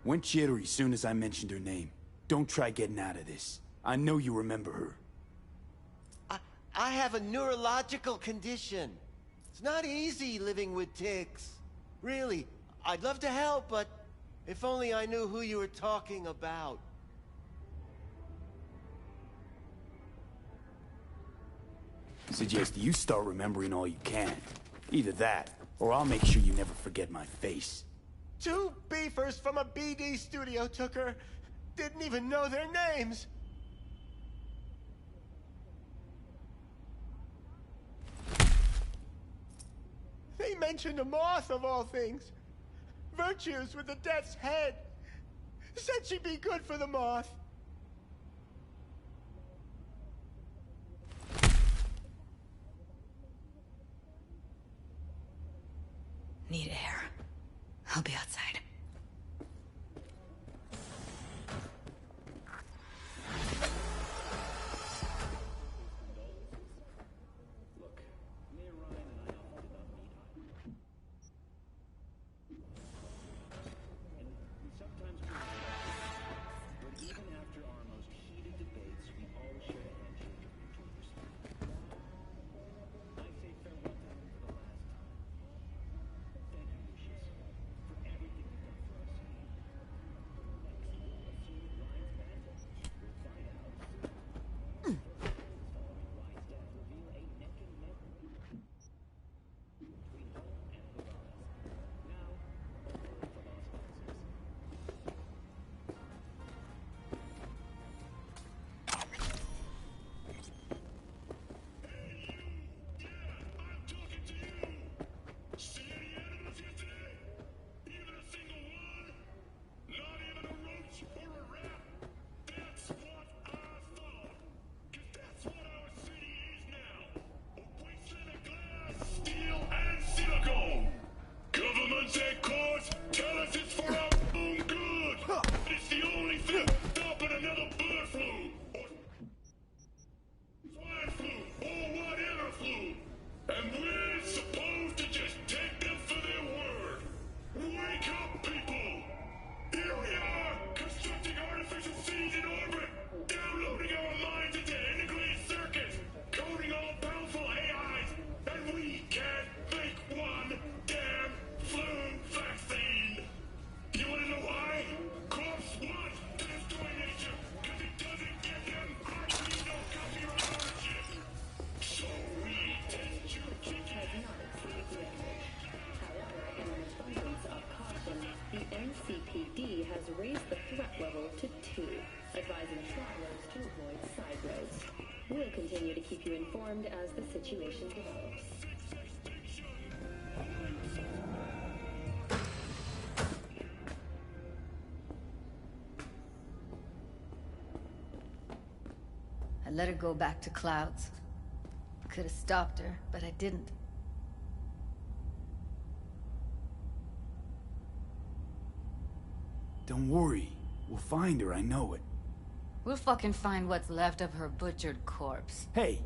Went jittery soon as I mentioned her name. Don't try getting out of this. I know you remember her. I have a neurological condition. It's not easy living with tics. Really, I'd love to help, but if only I knew who you were talking about. Suggest you start remembering all you can. Either that, or I'll make sure you never forget my face. 2 beefers from a BD studio took her. Didn't even know their names. They mentioned a moth of all things. Virtues with the death's head. Said she'd be good for the moth. Need air. I'll be outside. LSPD has raised the threat level to 2, advising travelers to avoid side roads. We'll continue to keep you informed as the situation develops. I let her go back to Clouds. Could have stopped her, but I didn't. Don't worry. We'll find her, I know it. We'll fucking find what's left of her butchered corpse. Hey,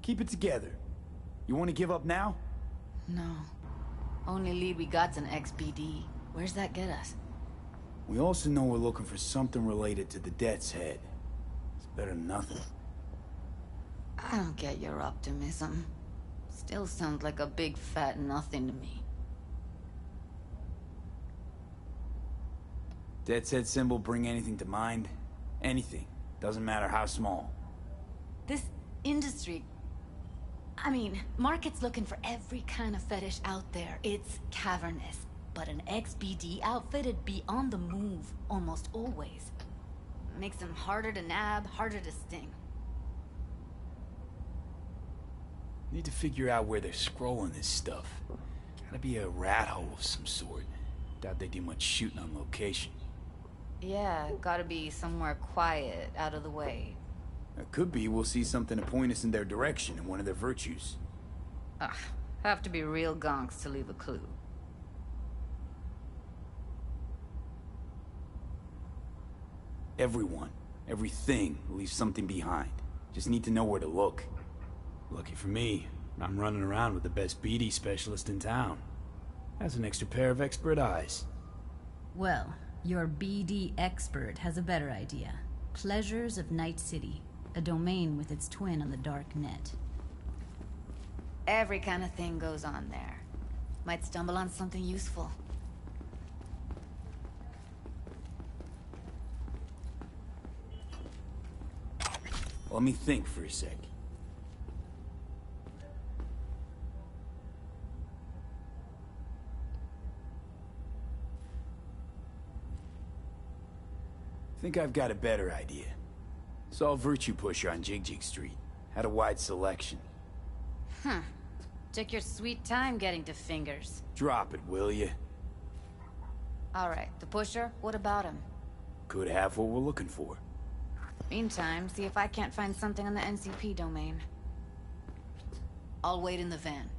keep it together. You want to give up now? No. Only lead we got's an XBD. Where's that get us? We also know we're looking for something related to the Death's Head. It's better than nothing. I don't get your optimism. Still sounds like a big fat nothing to me. Death's Head symbol bring anything to mind? Anything. Doesn't matter how small. This industry... I mean, market's looking for every kind of fetish out there. It's cavernous. But an XBD outfit'd be on the move, almost always. Makes them harder to nab, harder to sting. Need to figure out where they're scrolling this stuff. Gotta be a rat hole of some sort. Doubt they do much shooting on location. Yeah, gotta be somewhere quiet, out of the way. It could be we'll see something to point us in their direction in one of their virtues. Have to be real gonks to leave a clue. Everyone, everything leaves something behind. Just need to know where to look. Lucky for me, I'm running around with the best BD specialist in town. Has an extra pair of expert eyes. Well, your BD expert has a better idea. Pleasures of Night City, a domain with its twin on the dark net. Every kind of thing goes on there. Might stumble on something useful. Let me think for a sec. Think I've got a better idea. Saw a Virtue Pusher on Jig Street. Had a wide selection. Took your sweet time getting to fingers. Drop it, will you? Alright, the pusher, what about him? Could have what we're looking for. Meantime, see if I can't find something on the NCP domain. I'll wait in the van.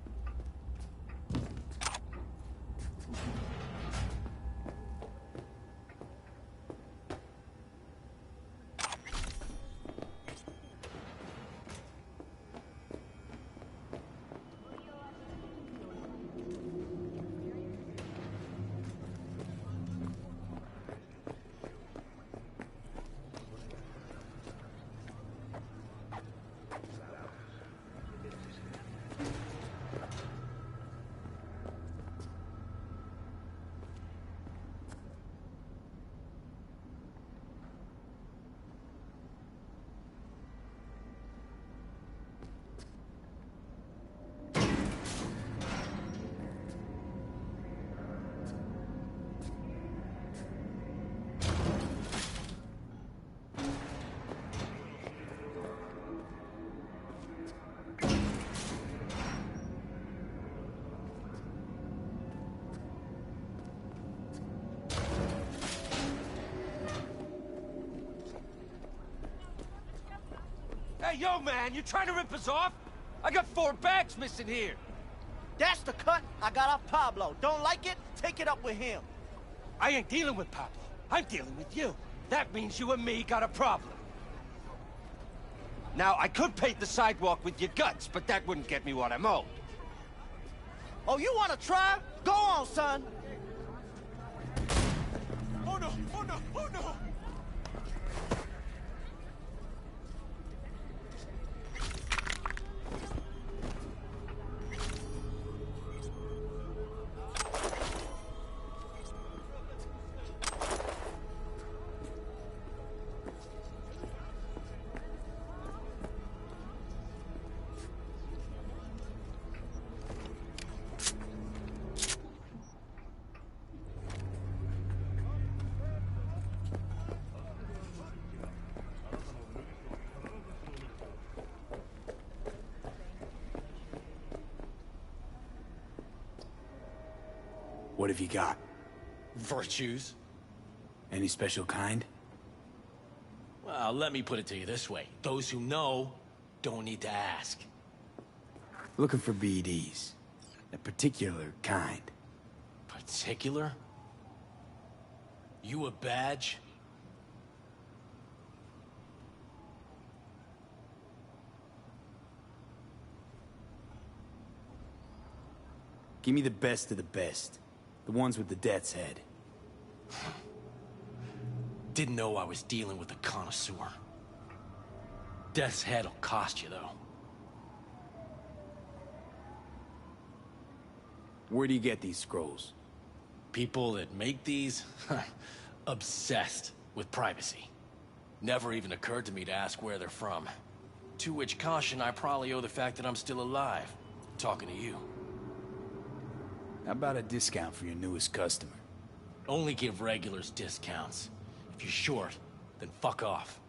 Hey, yo, man, you trying to rip us off? I got 4 bags missing here. That's the cut I got off Pablo. Don't like it? Take it up with him. I ain't dealing with Pablo. I'm dealing with you. That means you and me got a problem. Now, I could paint the sidewalk with your guts, but that wouldn't get me what I'm owed. Oh, you want to try? Go on, son. Oh, no! Oh, no! Oh, no! What have you got? Virtues? Any special kind? Well, let me put it to you this way. Those who know don't need to ask. Looking for BDs. A particular kind. Particular? You a badge? Give me the best of the best. The ones with the death's head. Didn't know I was dealing with a connoisseur. Death's head'll cost you, though. Where do you get these scrolls? People that make these, obsessed with privacy. Never even occurred to me to ask where they're from. To which caution I probably owe the fact that I'm still alive, talking to you. How about a discount for your newest customer? Only give regulars discounts. If you're short, then fuck off.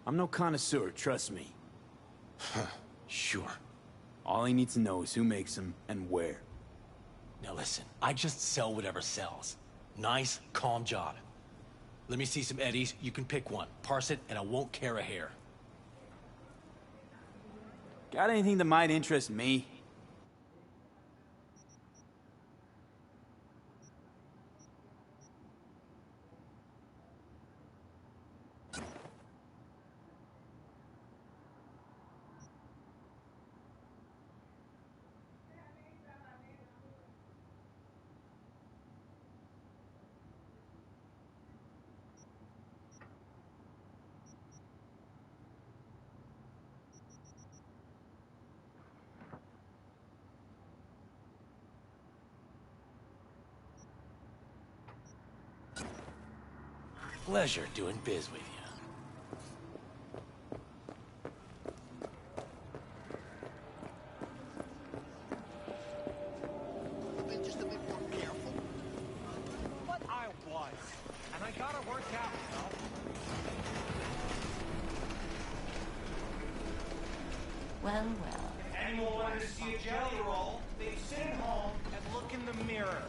I'm no connoisseur, trust me. Sure. All he needs to know is who makes them and where. Now listen, I just sell whatever sells. Nice, calm job. Let me see some eddies, you can pick one. Parse it, and I won't care a hair. Got anything that might interest me? Pleasure doing biz with you. Just a bit more careful. But I was. And I gotta work out, you know? Well, well. If anyone wanted to see a jelly roll, they'd sit at home and look in the mirror.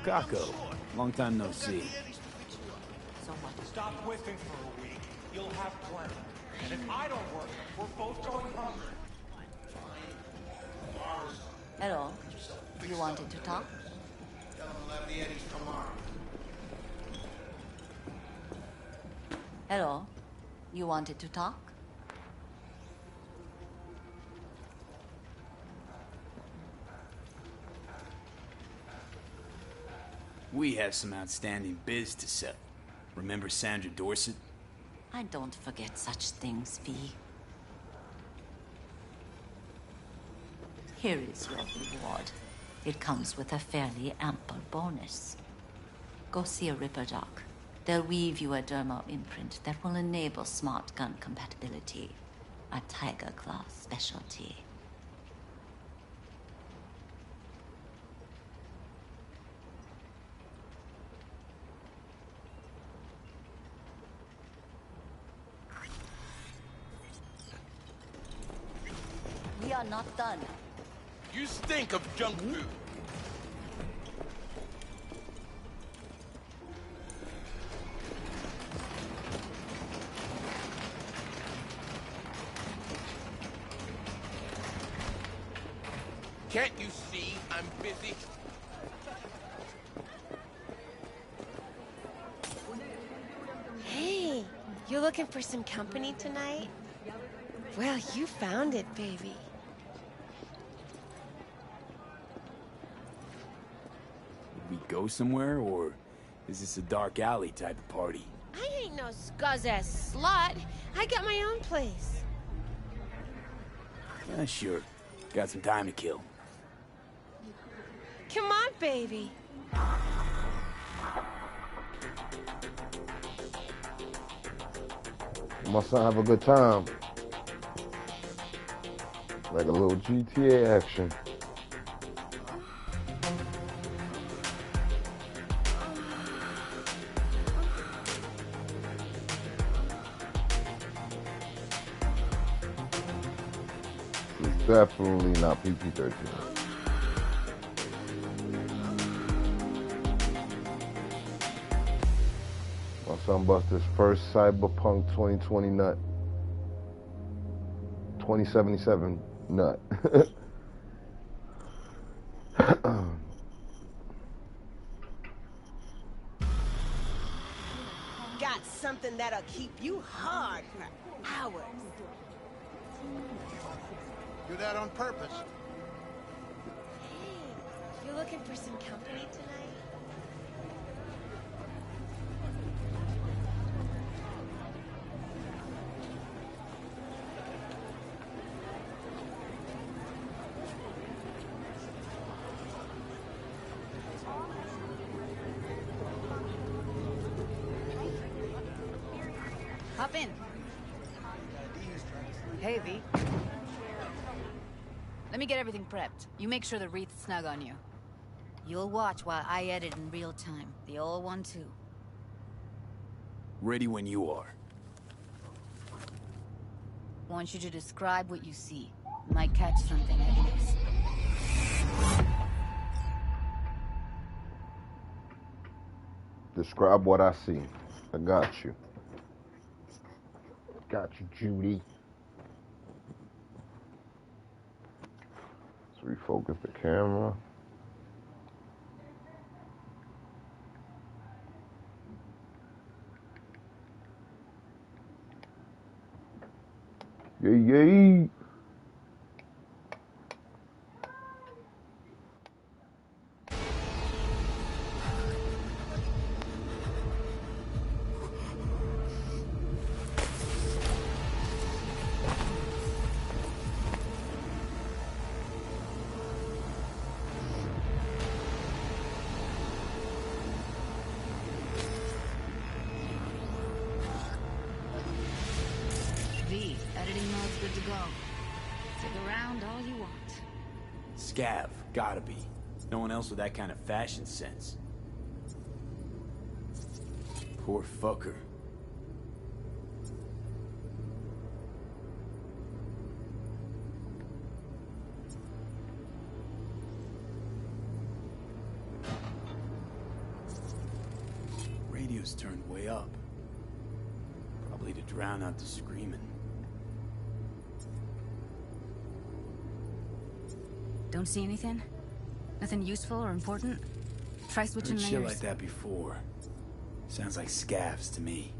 Kako, long time no see. So what? Stop whiffing for a week. You'll have plenty. And if I don't work, we're both going hungry. Hello. You wanted to talk? Tell them we'll have the Eddies tomorrow. Hello. You wanted to talk? We have some outstanding biz to settle. Remember Sandra Dorset? I don't forget such things, V. Here is your reward. It comes with a fairly ample bonus. Go see a Ripper Doc. They'll weave you a dermal imprint that will enable smart gun compatibility. A Tiger Claw specialty. We are not done. You stink of junk food. Can't you see I'm busy? Hey, you looking for some company tonight? Well, you found it, baby. Did we go somewhere, or is this a dark alley type of party? I ain't no scuzz-ass slut. I got my own place. Sure. Got some time to kill. Come on, baby. My son have a good time. Like a little GTA action. It's definitely not PG-13. My son bust his first Cyberpunk 2020 nut. 2077 nut. Got something that'll keep you hard for hours. Do that on purpose. Hey, you looking for some company tonight? Hop in. Hey, V. Let me get everything prepped. You make sure the wreath's snug on you. You'll watch while I edit in real time. The old one, too. Ready when you are. Want you to describe what you see. Might catch something I miss. Describe what I see. I got you. Got you, Judy. Let's refocus the camera. Yay. V, editing mode's good to go. Stick around all you want. Scav, gotta be. No one else with that kind of fashion sense. Poor fucker. Radio's turned way up. Probably to drown out the screaming. Don't see anything? Nothing useful or important? Try switching Heard layers. shit like that before. Sounds like scavs to me.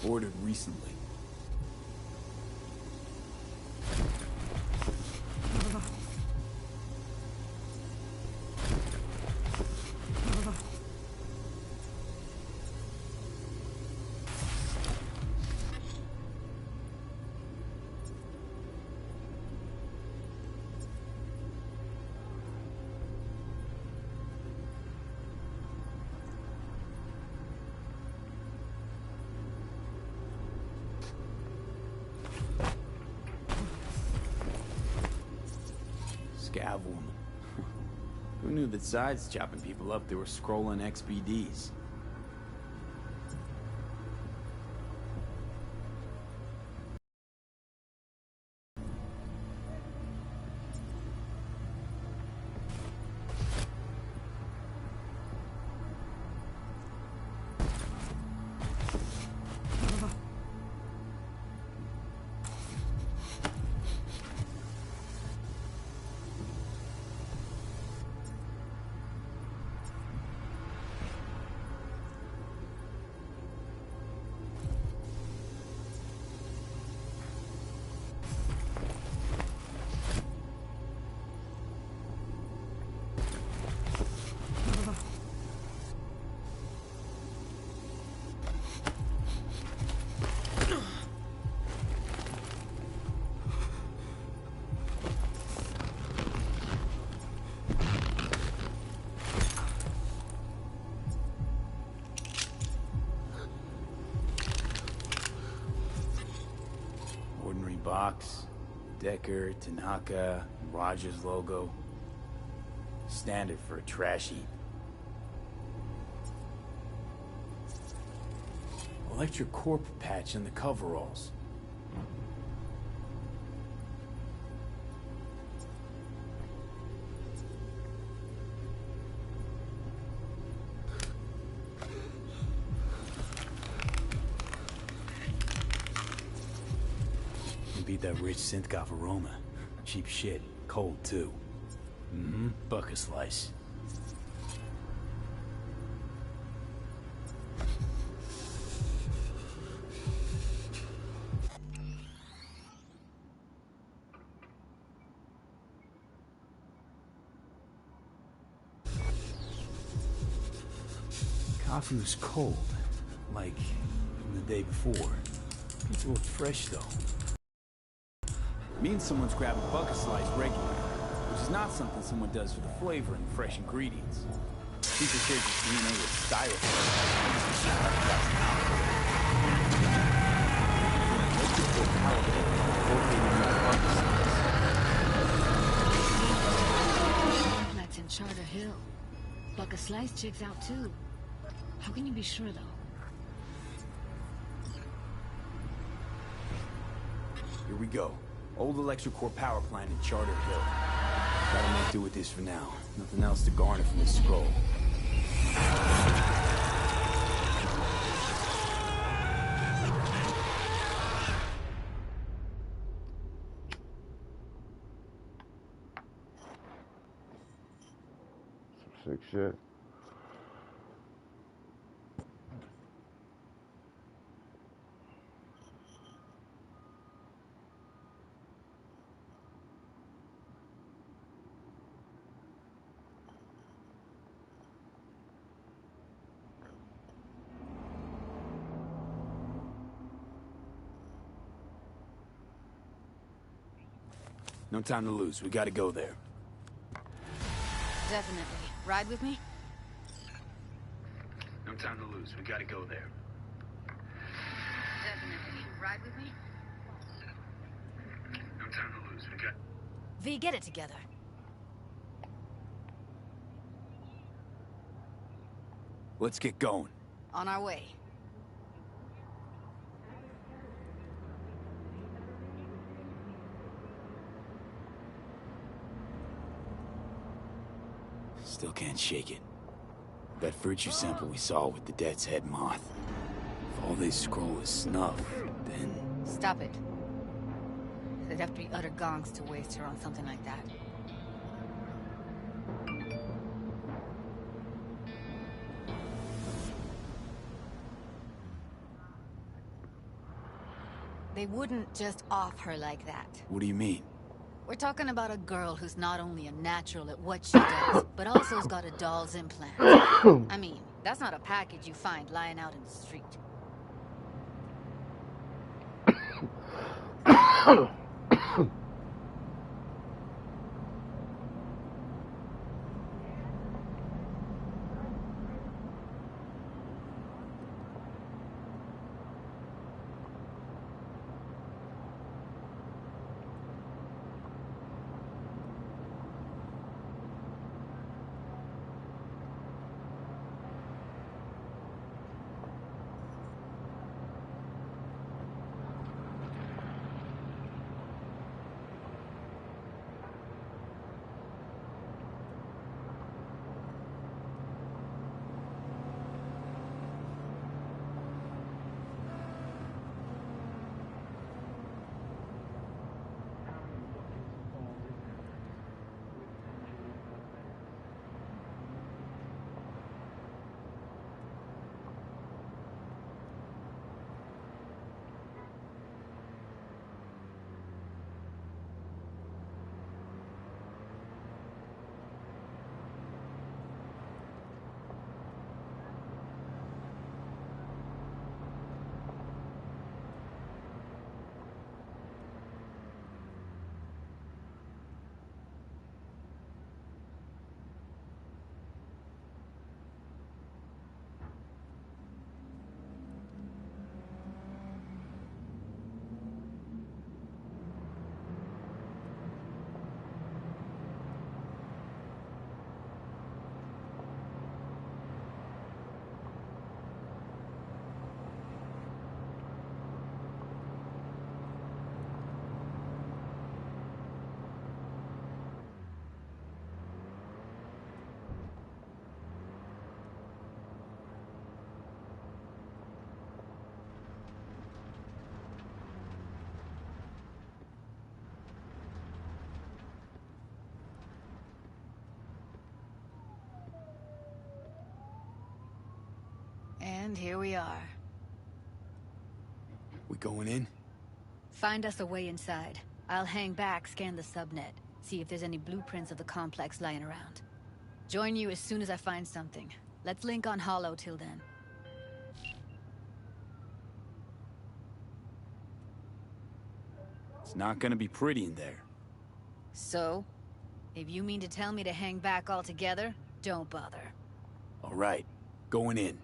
Ordered recently. Scav woman. Who knew that besides chopping people up, they were scrolling XBDs? box. Decker, Tanaka, Rogers logo. Standard for a trash heap. Electric Corp patch in the coveralls. Beat that rich synth-goth aroma. Cheap shit. Cold, too. Mm-hmm. Buck a slice. Coffee was cold. Like from the day before. Pizza looked fresh, though. Means someone's grabbing bucket slice regularly, which is not something someone does for the flavor and fresh ingredients. People shared this DNA with styrofoam. That's in Charter Hill. Bucket Slice checks out too. How can you be sure though? Here we go. Old electric-core power plant in Charter Hill. Gotta make do with this for now. Nothing else to garner from this scroll. Some sick shit. No time to lose. We gotta go there. Definitely. Ride with me? No time to lose. We gotta go there. Definitely. Ride with me? No time to lose. We got... V, get it together. Let's get going. On our way. Still can't shake it. That virtue sample we saw with the Death's Head moth. If all they scroll is snuff, then... Stop it. They'd have to be utter gonks to waste her on something like that. They wouldn't just off her like that. What do you mean? We're talking about a girl who's not only a natural at what she does, but also has got a doll's implant. I mean, that's not a package you find lying out in the street. And here we are. We going in? Find us a way inside. I'll hang back, scan the subnet, see if there's any blueprints of the complex lying around. Join you as soon as I find something. Let's link on Hollow till then. It's not gonna be pretty in there. So? If you mean to tell me to hang back altogether, don't bother. All right, going in.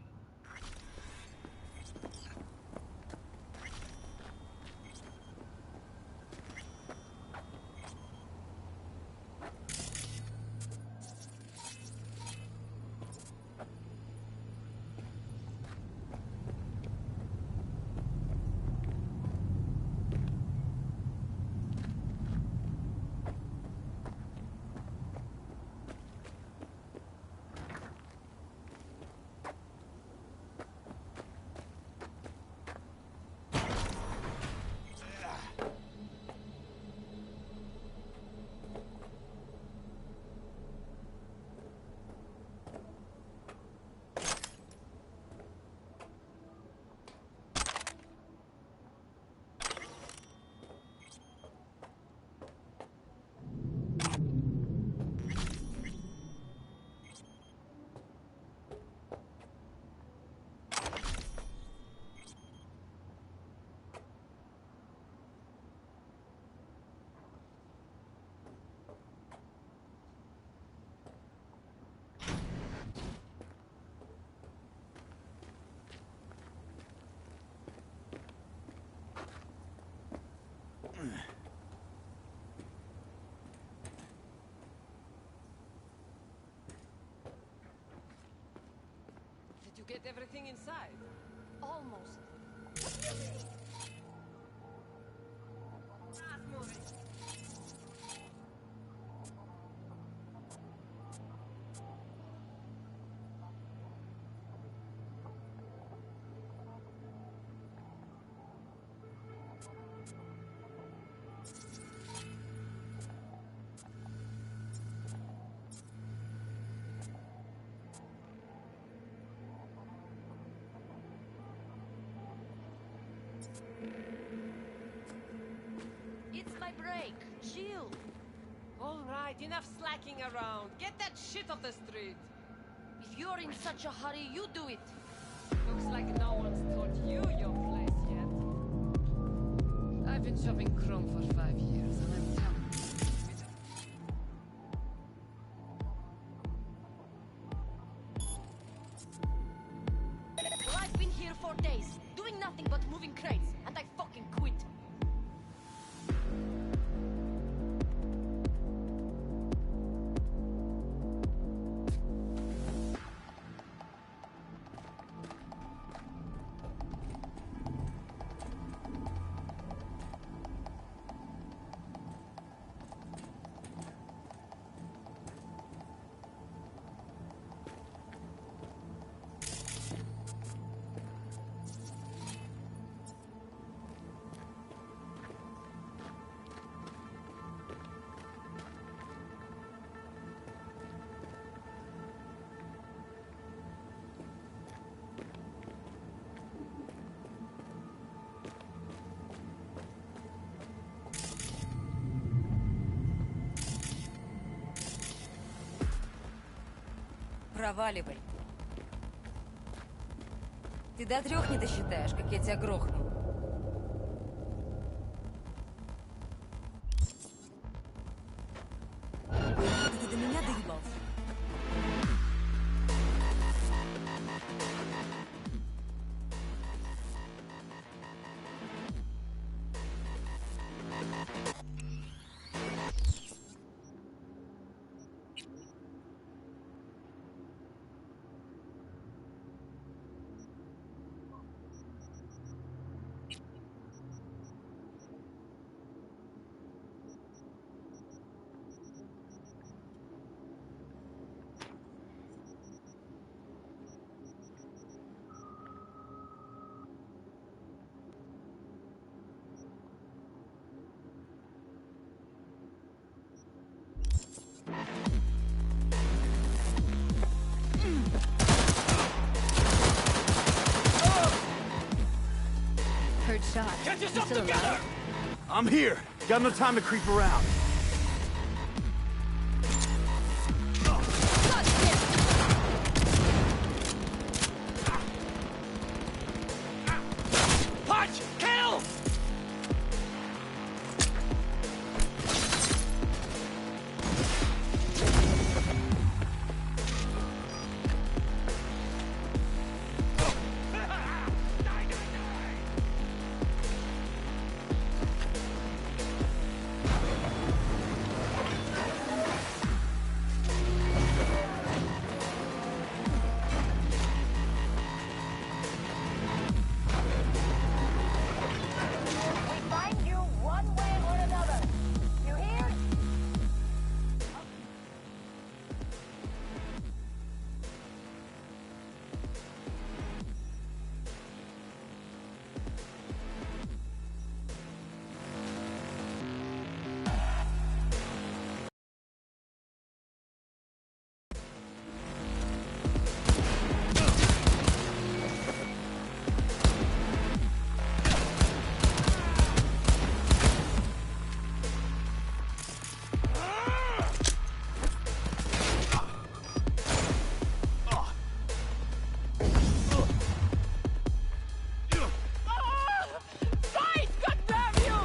Did you get everything inside? Almost. It's my break. Chill. All right, enough slacking around. Get that shit off the street. If you're in such a hurry, you do it. Looks like no one's taught you your place yet. I've been shopping chrome for 5 years, and I'm telling you. Well, I've been here for days, doing nothing but moving crates, and I fucking quit. Проваливай. Ты до 3 не досчитаешь, как я тебя грохну. Ты до меня доебался? God. Get You yourself still together! alive? I'm here. Got no time to creep around. Punch! Kill! We find you one way or another. You hear? Fight! Goddamn you!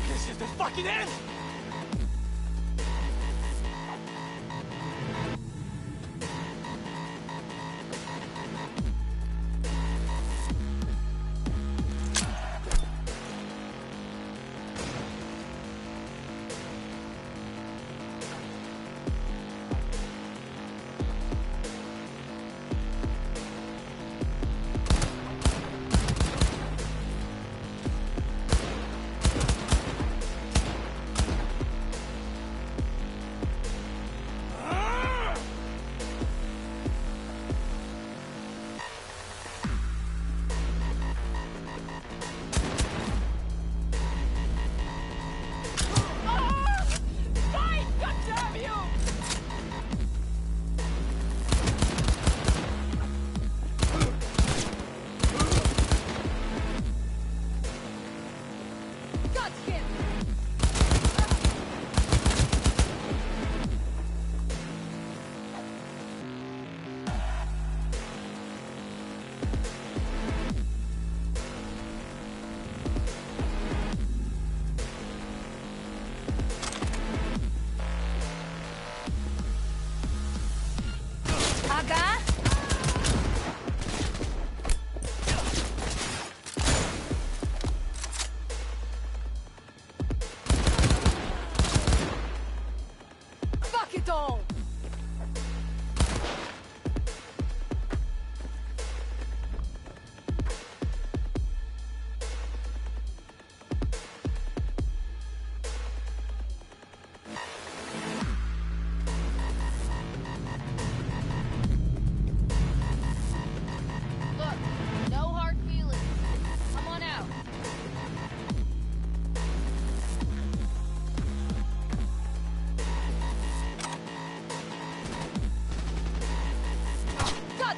This is the fucking end!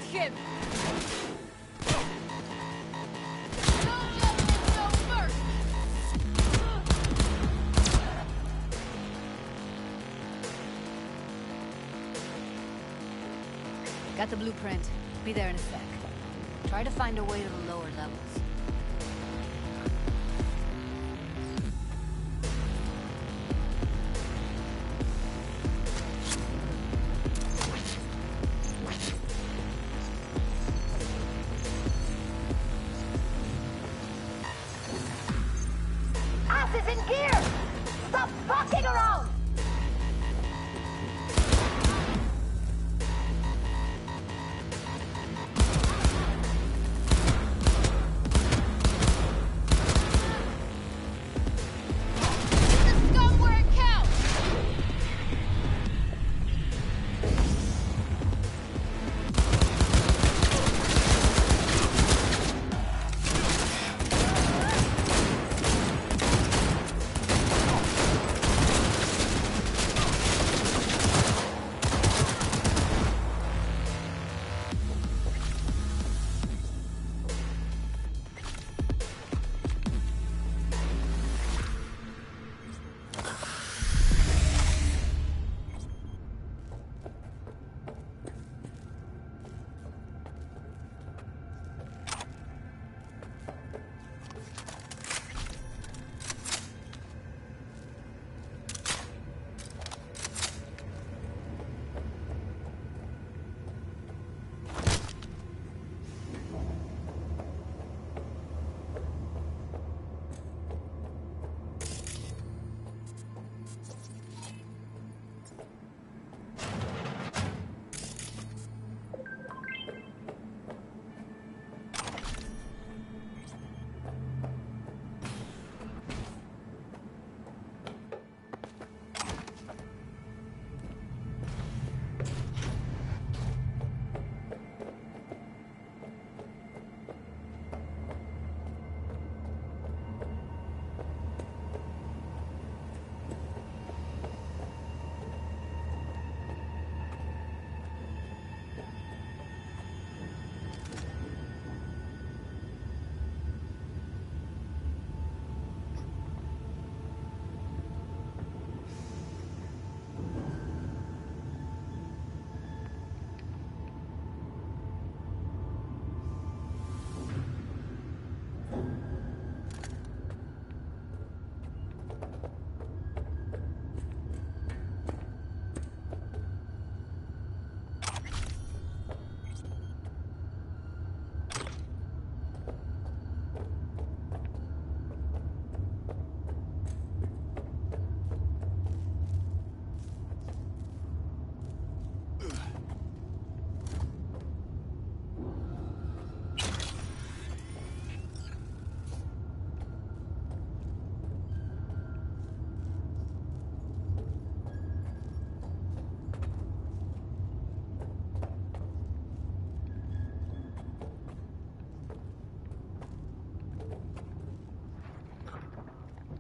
him! Got the blueprint. Be there in a sec. Try to find a way to the lower levels. Ass is in gear! Stop fucking around!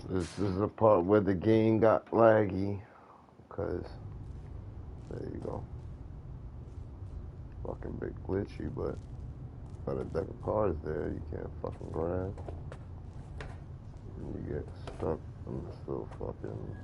This is the part where the game got laggy, because there you go. Fucking bit glitchy, but got a deck of cards there you can't fucking grab. And you get stuck and still fucking.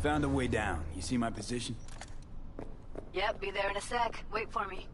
Found a way down. You see my position? Yep, be there in a sec. Wait for me.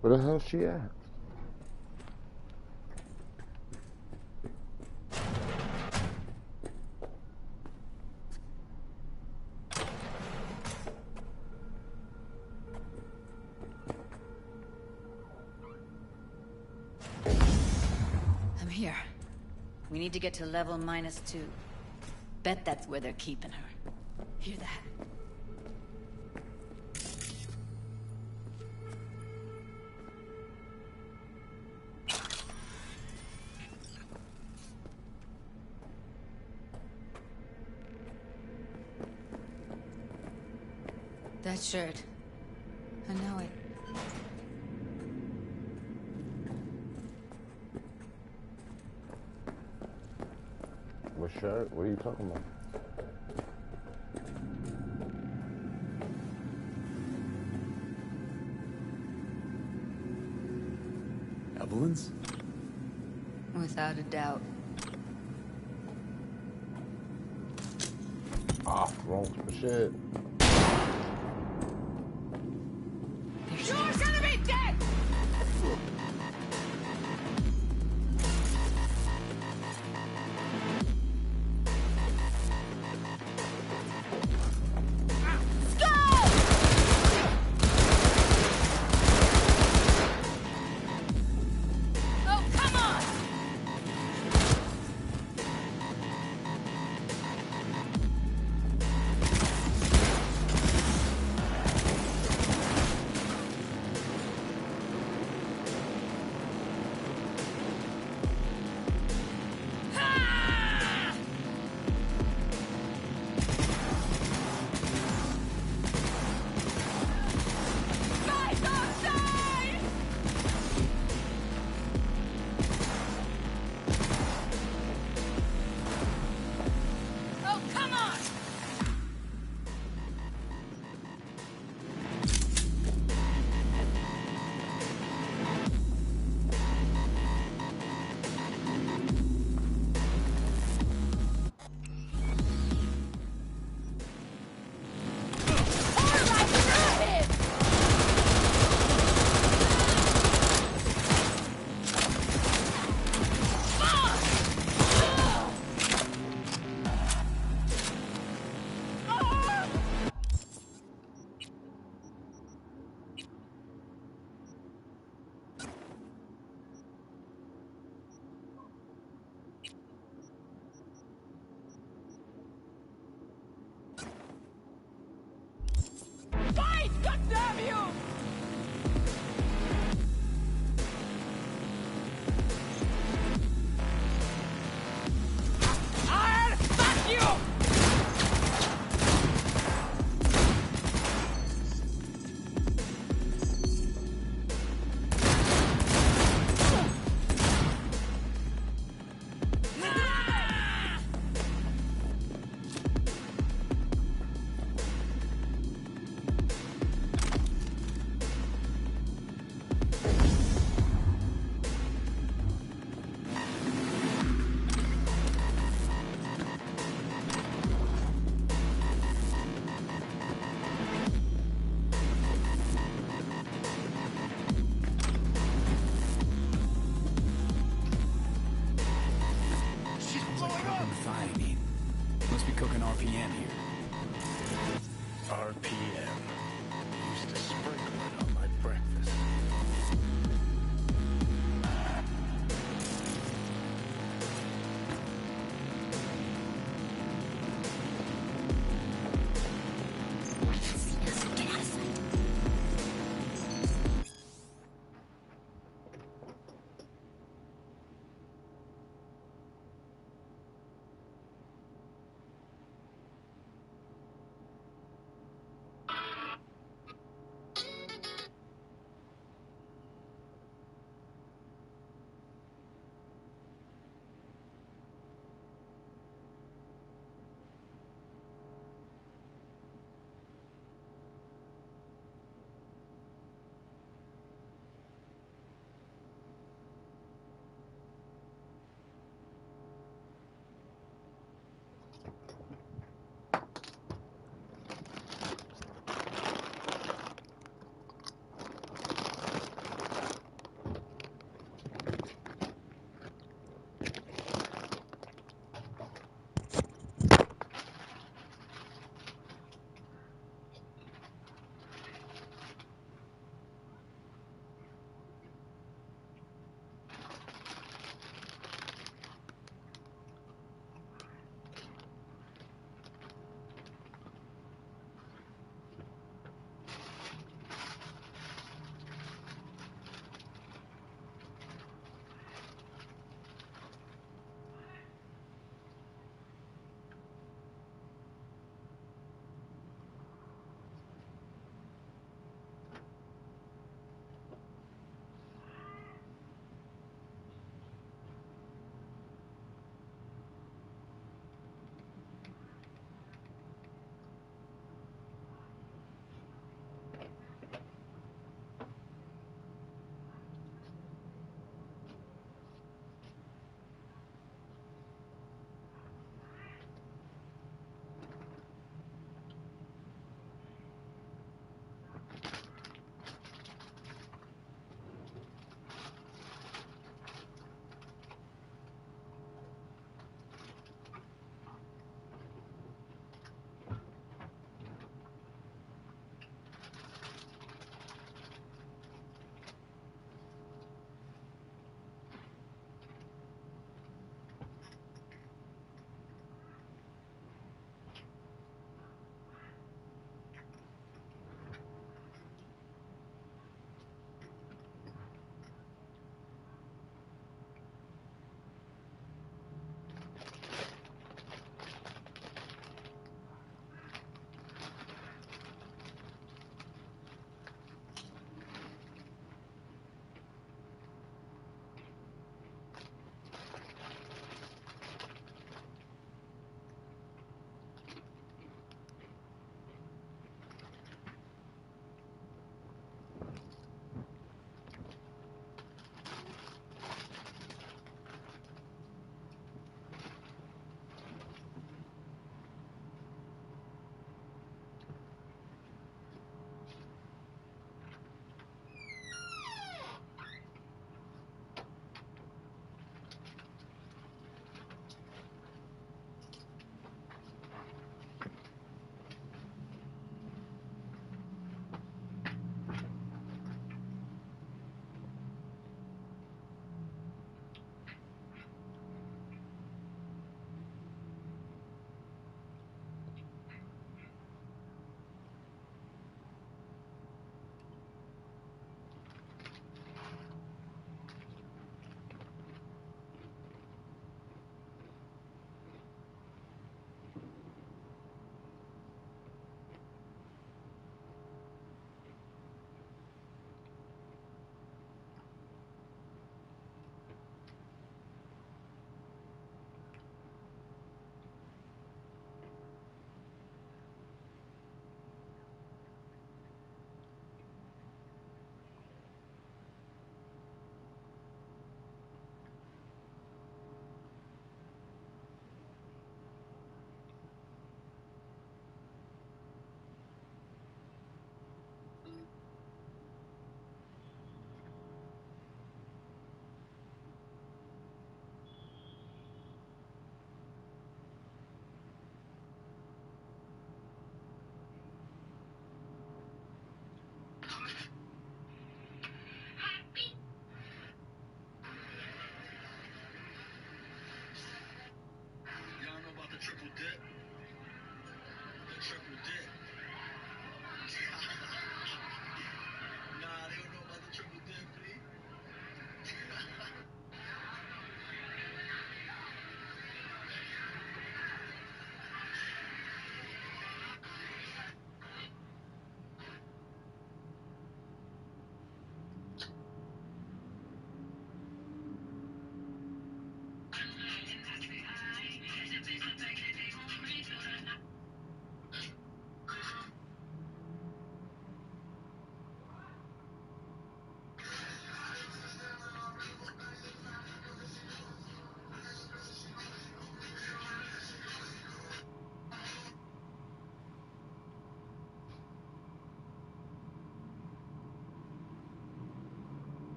Where the hell's she at? I'm here. We need to get to level -2. Bet that's where they're keeping her. Hear that? That shirt. I know it. What shirt? What are you talking about? Evelyn's? Without a doubt. Ah, wrong shit. You're gonna be dead! Oh, come on! Oh, come on! Fight! God damn you! I'll fuck you! Methionine. Must be cooking RPM here. RPM. Used to sprinkle it on my breakfast.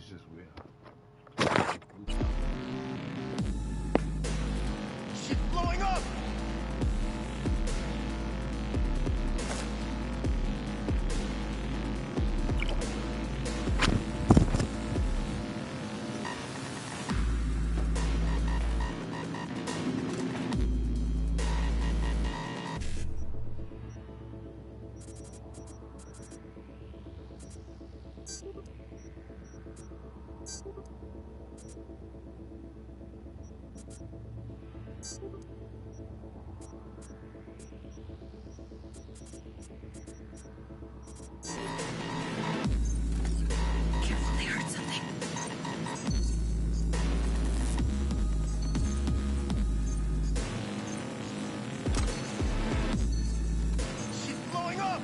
It's just weird. Shit's blowing up! Careful, they heard something. Shit's blowing up!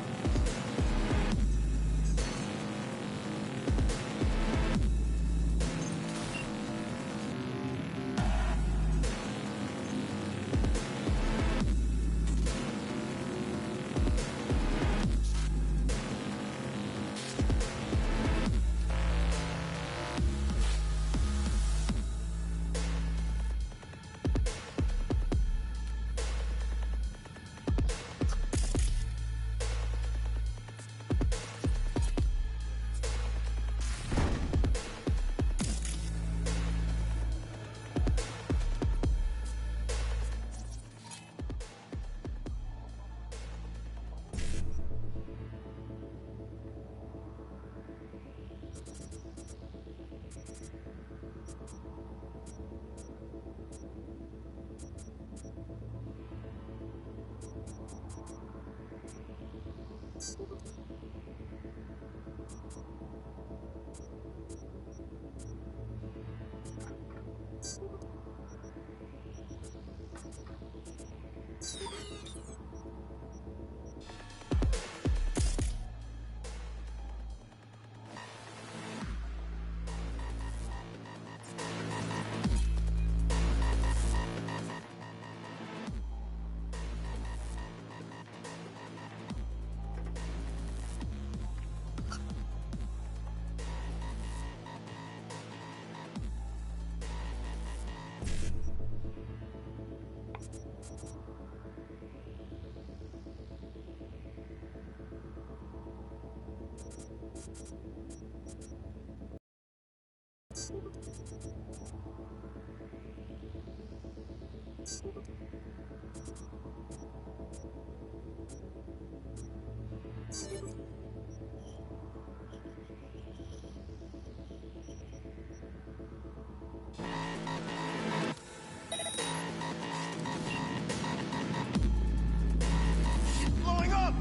Shit's blowing up!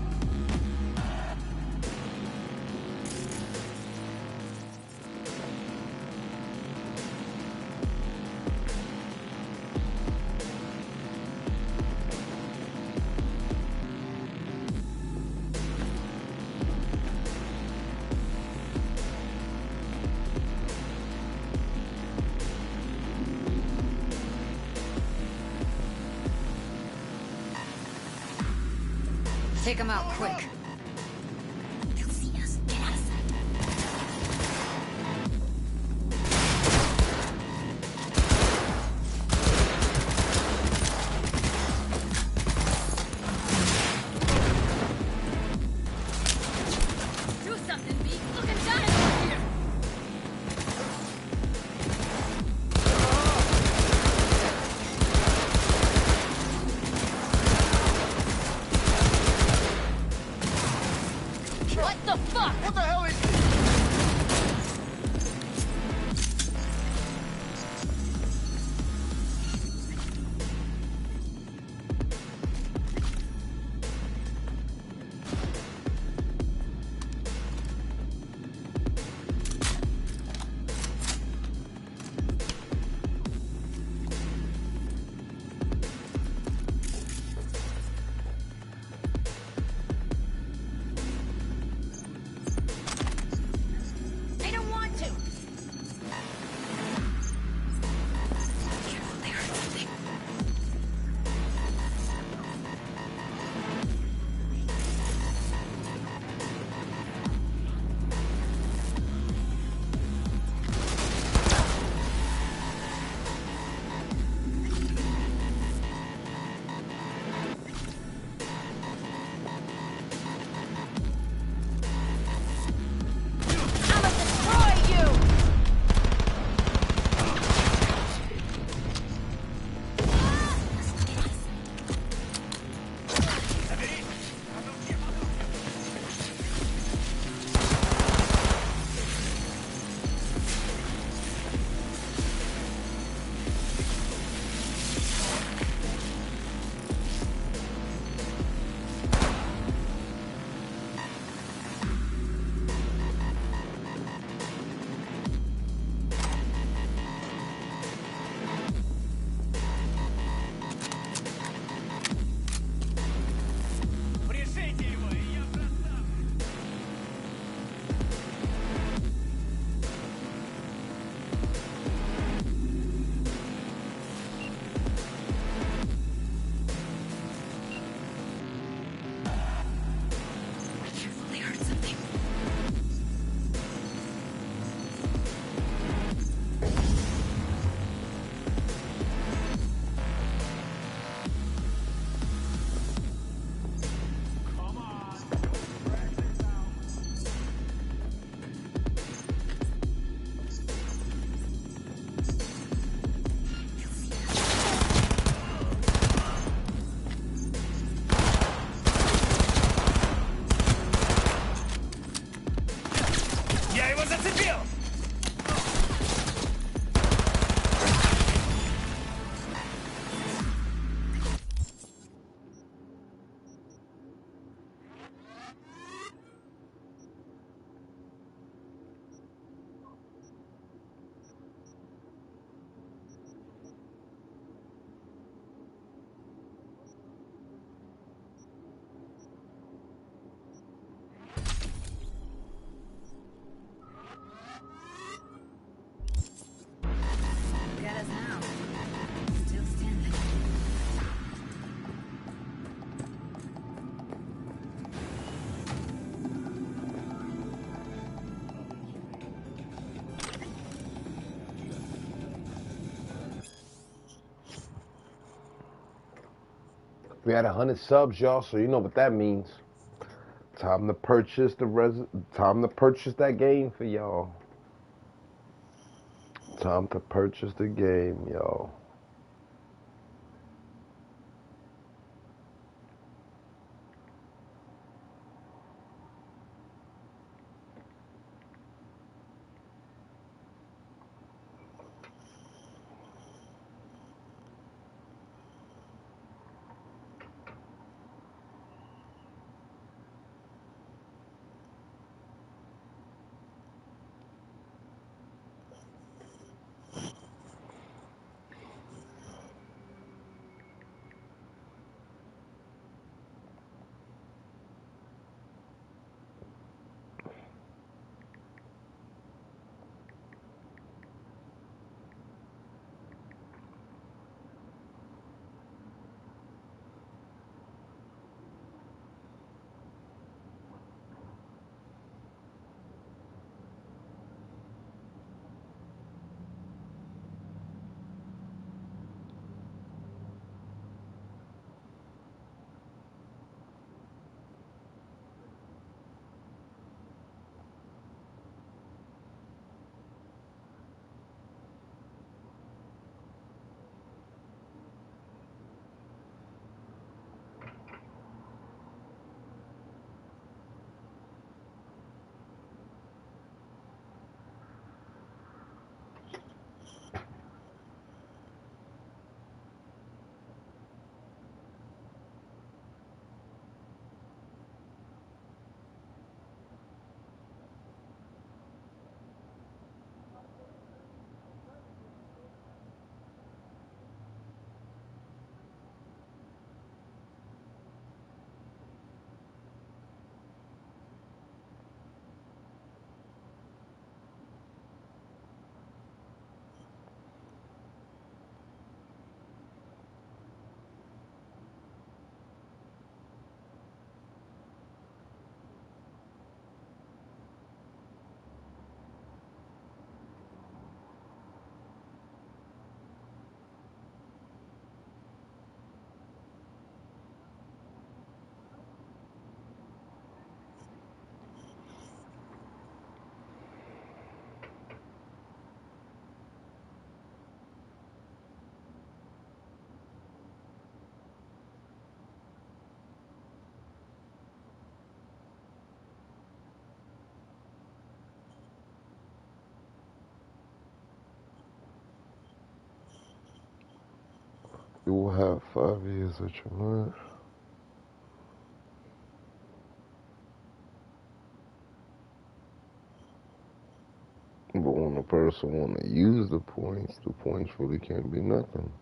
Take him out, quick. They'll see us. Get out of sight. Do something, B. Looking dynamite here. We had 100 subs, y'all, so you know what that means. Time to purchase time to purchase that game for y'all. Time to purchase the game, y'all. You will have 5 years at your mind. But when a person want to use the points really can't be nothing.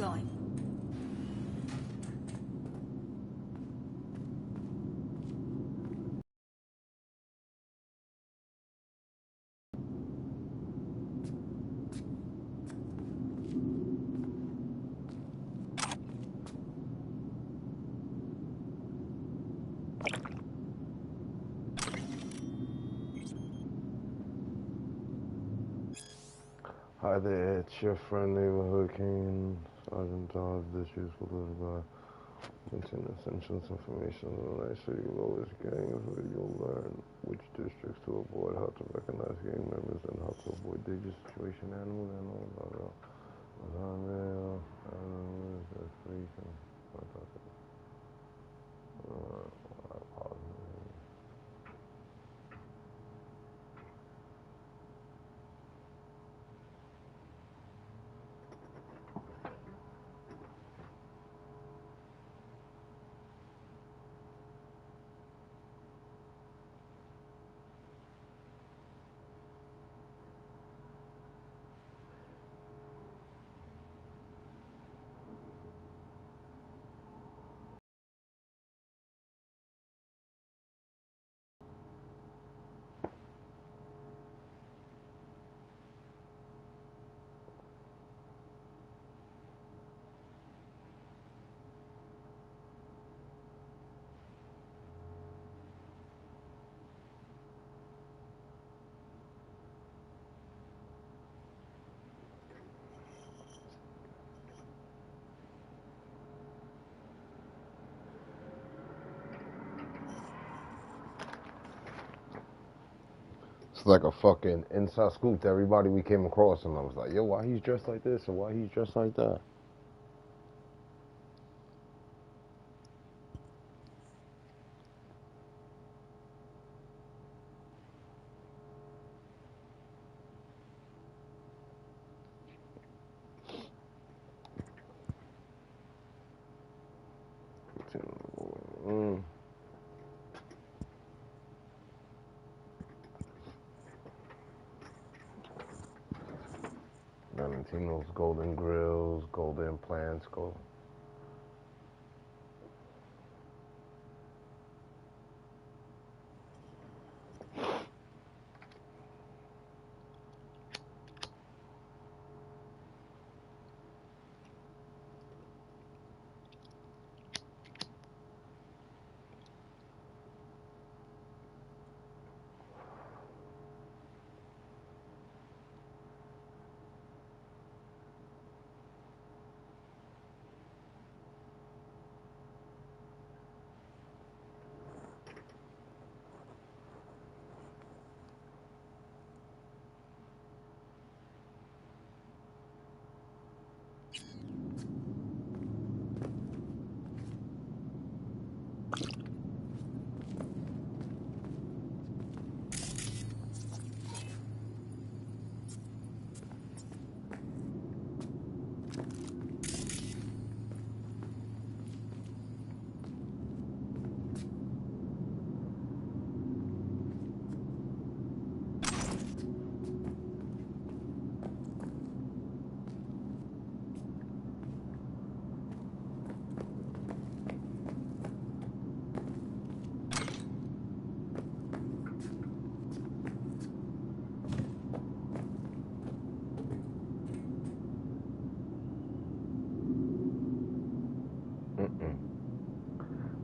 going. Hi there, it's your friend Neighborhood King. Sergeant Dodge, this useful little guy. Contain essential information on the night city lowest gangs where you'll learn which districts to avoid, how to recognize gang members, and how to avoid dangerous situation animals and all that. It's like a fucking inside scoop to everybody we came across, and I was like, yo, why he's dressed like this and why he's dressed like that? Valentino's Golden Grills, Golden Plants, Gold.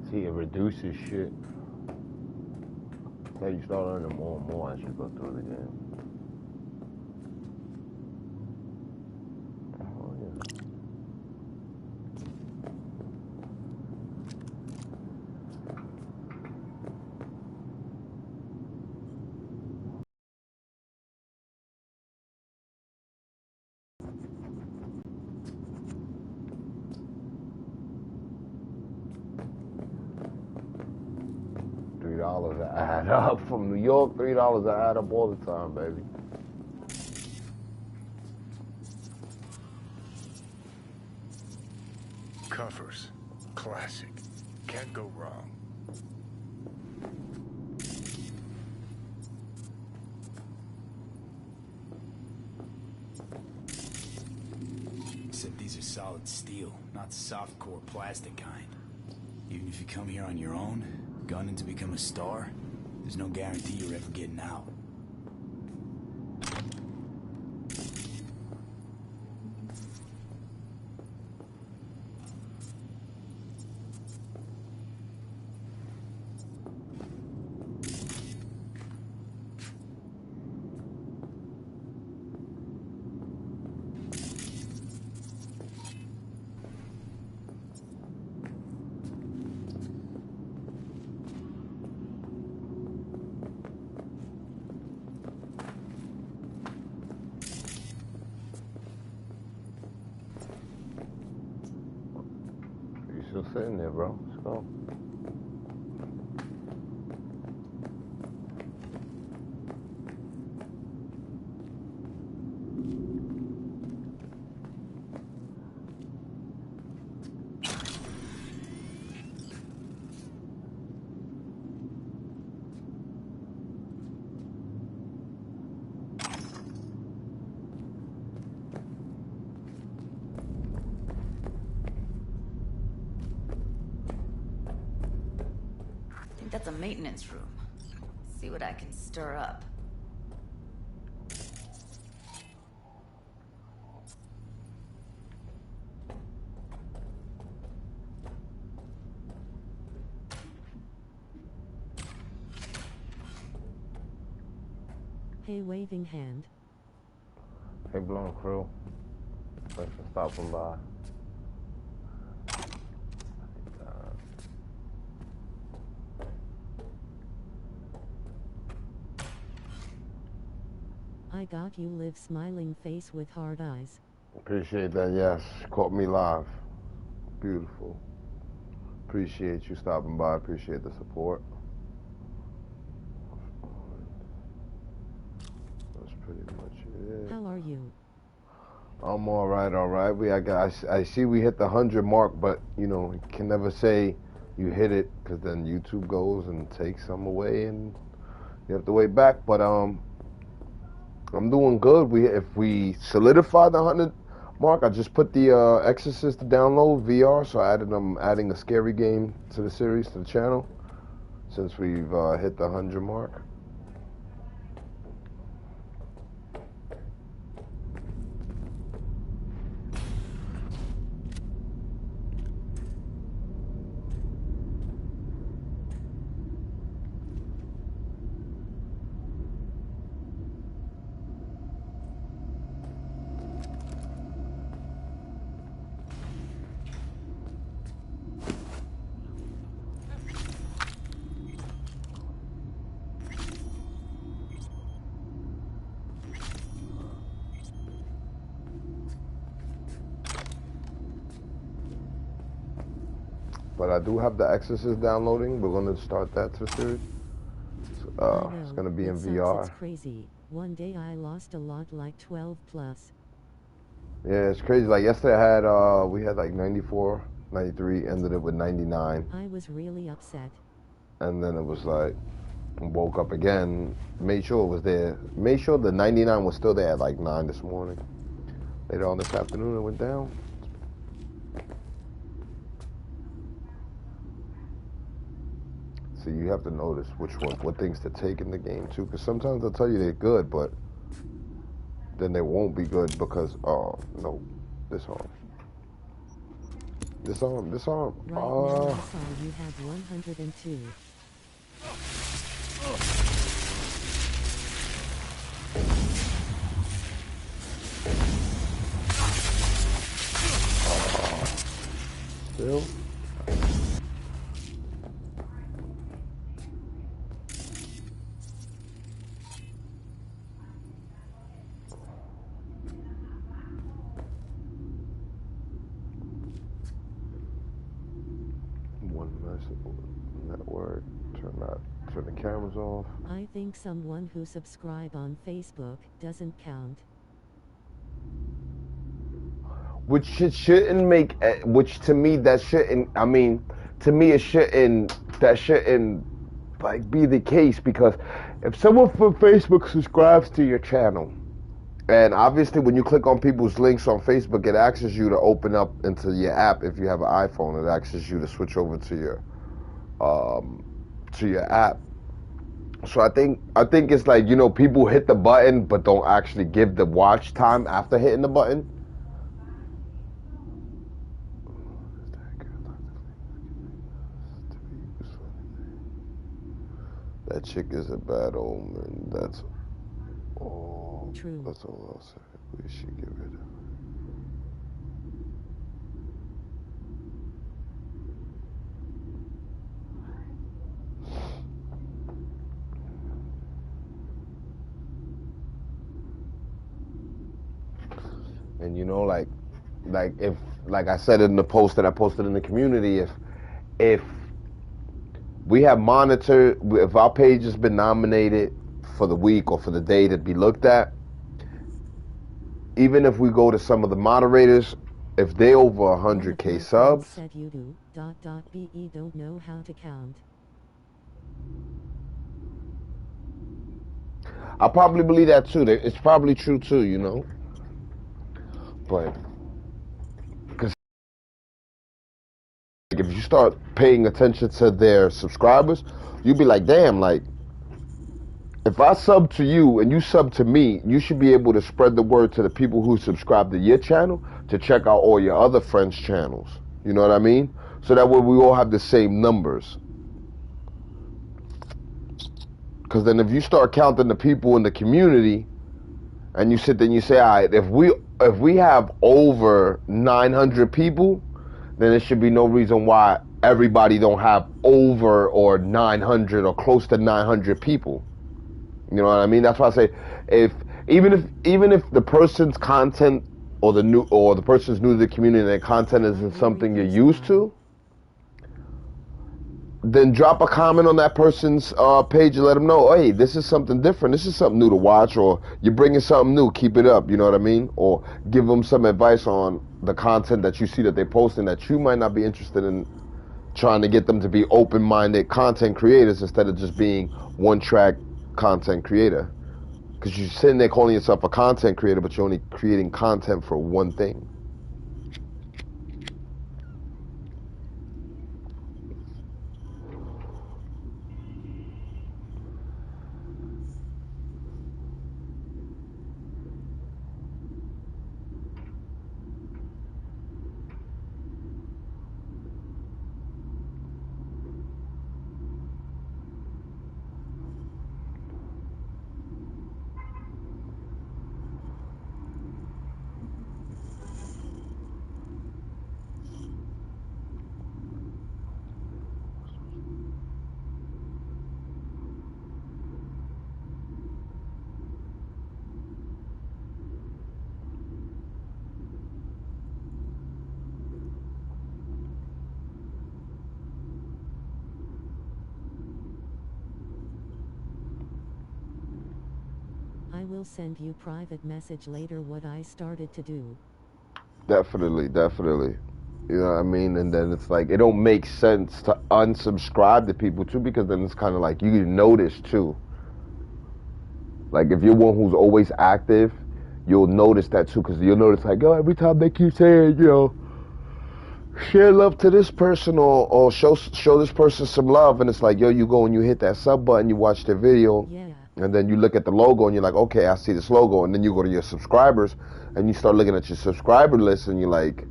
See, it reduces shit. So you start learning more and more as you go through the game. Oh, yeah. $3 to add up. From New York, $3 to add up all the time, baby. Covers. Classic. Can't go wrong. Except these are solid steel, not softcore plastic kind. Even if you come here on your own, gunning to become a star, there's no guarantee you're ever getting out. Still sitting there, bro. Let's go. I think that's a maintenance room. See what I can stir up. Hey, waving hand. Hey, Blown Crew. Thanks for stopping by. I got you, live smiling face with hard eyes. Appreciate that, yes. Caught me live. Beautiful. Appreciate you stopping by. Appreciate the support. That's pretty much it. How are you? I'm all right. I see we hit the 100 mark, but you know, you can never say you hit it because then YouTube goes and takes some away, and you have to wait back. But I'm doing good. If we solidify the 100 mark, I just put the Exorcist to download VR, so I'm adding a scary game to the series, to the channel, since we've hit the 100 mark. But I do have the Exorcist downloading. We're going to start that to the series. It's going to be in VR. It's crazy. One day I lost a lot, like 12 plus. Yeah, it's crazy. Like yesterday we had like 94, 93, ended it with 99. I was really upset. And then it was like, woke up again, made sure it was there. Made sure the 99 was still there at like 9 this morning. Later on this afternoon it went down. So you have to notice what things to take in the game too, because sometimes they'll tell you they're good, but then they won't be good because, oh, no, this arm. Right now I saw you have 102. Still? Network, turn the cameras off. I think someone who subscribe on Facebook doesn't count. Which shouldn't make, which to me that shouldn't, I mean, to me it shouldn't, that shouldn't like be the case, because if someone from Facebook subscribes to your channel And obviously, when you click on people's links on Facebook, it asks you to open up into your app. If you have an iPhone, it asks you to switch over to your app. So I think it's like, you know, people hit the button but don't actually give the watch time after hitting the button. That chick is a bad omen. That's all. True. That's all I'll say. We should get rid of her. And you know, like if, like I said in the post that I posted in the community, if we have monitored, if our page has been nominated for the week or for the day to be looked at, even if we go to some of the moderators, if they over 100K subs, said you do. .be don't know how to count. I probably believe that too. It's probably true too, you know. But because if you start paying attention to their subscribers, you'll be like, damn, like if I sub to you and you sub to me, you should be able to spread the word to the people who subscribe to your channel to check out all your other friends' channels. You know what I mean? So that way we all have the same numbers. Because then if you start counting the people in the community and you sit there and you say, all right, if we have over 900 people, then there should be no reason why everybody don't have over or 900 or close to 900 people. You know what I mean? That's why I say, even if the person's content or the person's new to the community and their content isn't something you're used to, then drop a comment on that person's page and let them know, hey, this is something different. This is something new to watch, or you're bringing something new. Keep it up. You know what I mean? Or give them some advice on the content that you see that they're posting that you might not be interested in, trying to get them to be open-minded content creators instead of just being one-track content creator. Because you're sitting there calling yourself a content creator, but you're only creating content for one thing. I will send you private message later what I started to do. Definitely. You know what I mean? And then it's like, it don't make sense to unsubscribe to people too, because then it's kind of like you notice too. Like if you're one who's always active, you'll notice that too, because you'll notice like, oh, every time they keep saying, you know, share love to this person or show this person some love, and it's like, yo, you go and you hit that sub button, you watch their video, and then you look at the logo and you're like, okay, I see this logo, and then you go to your subscribers and you start looking at your subscriber list and you're like,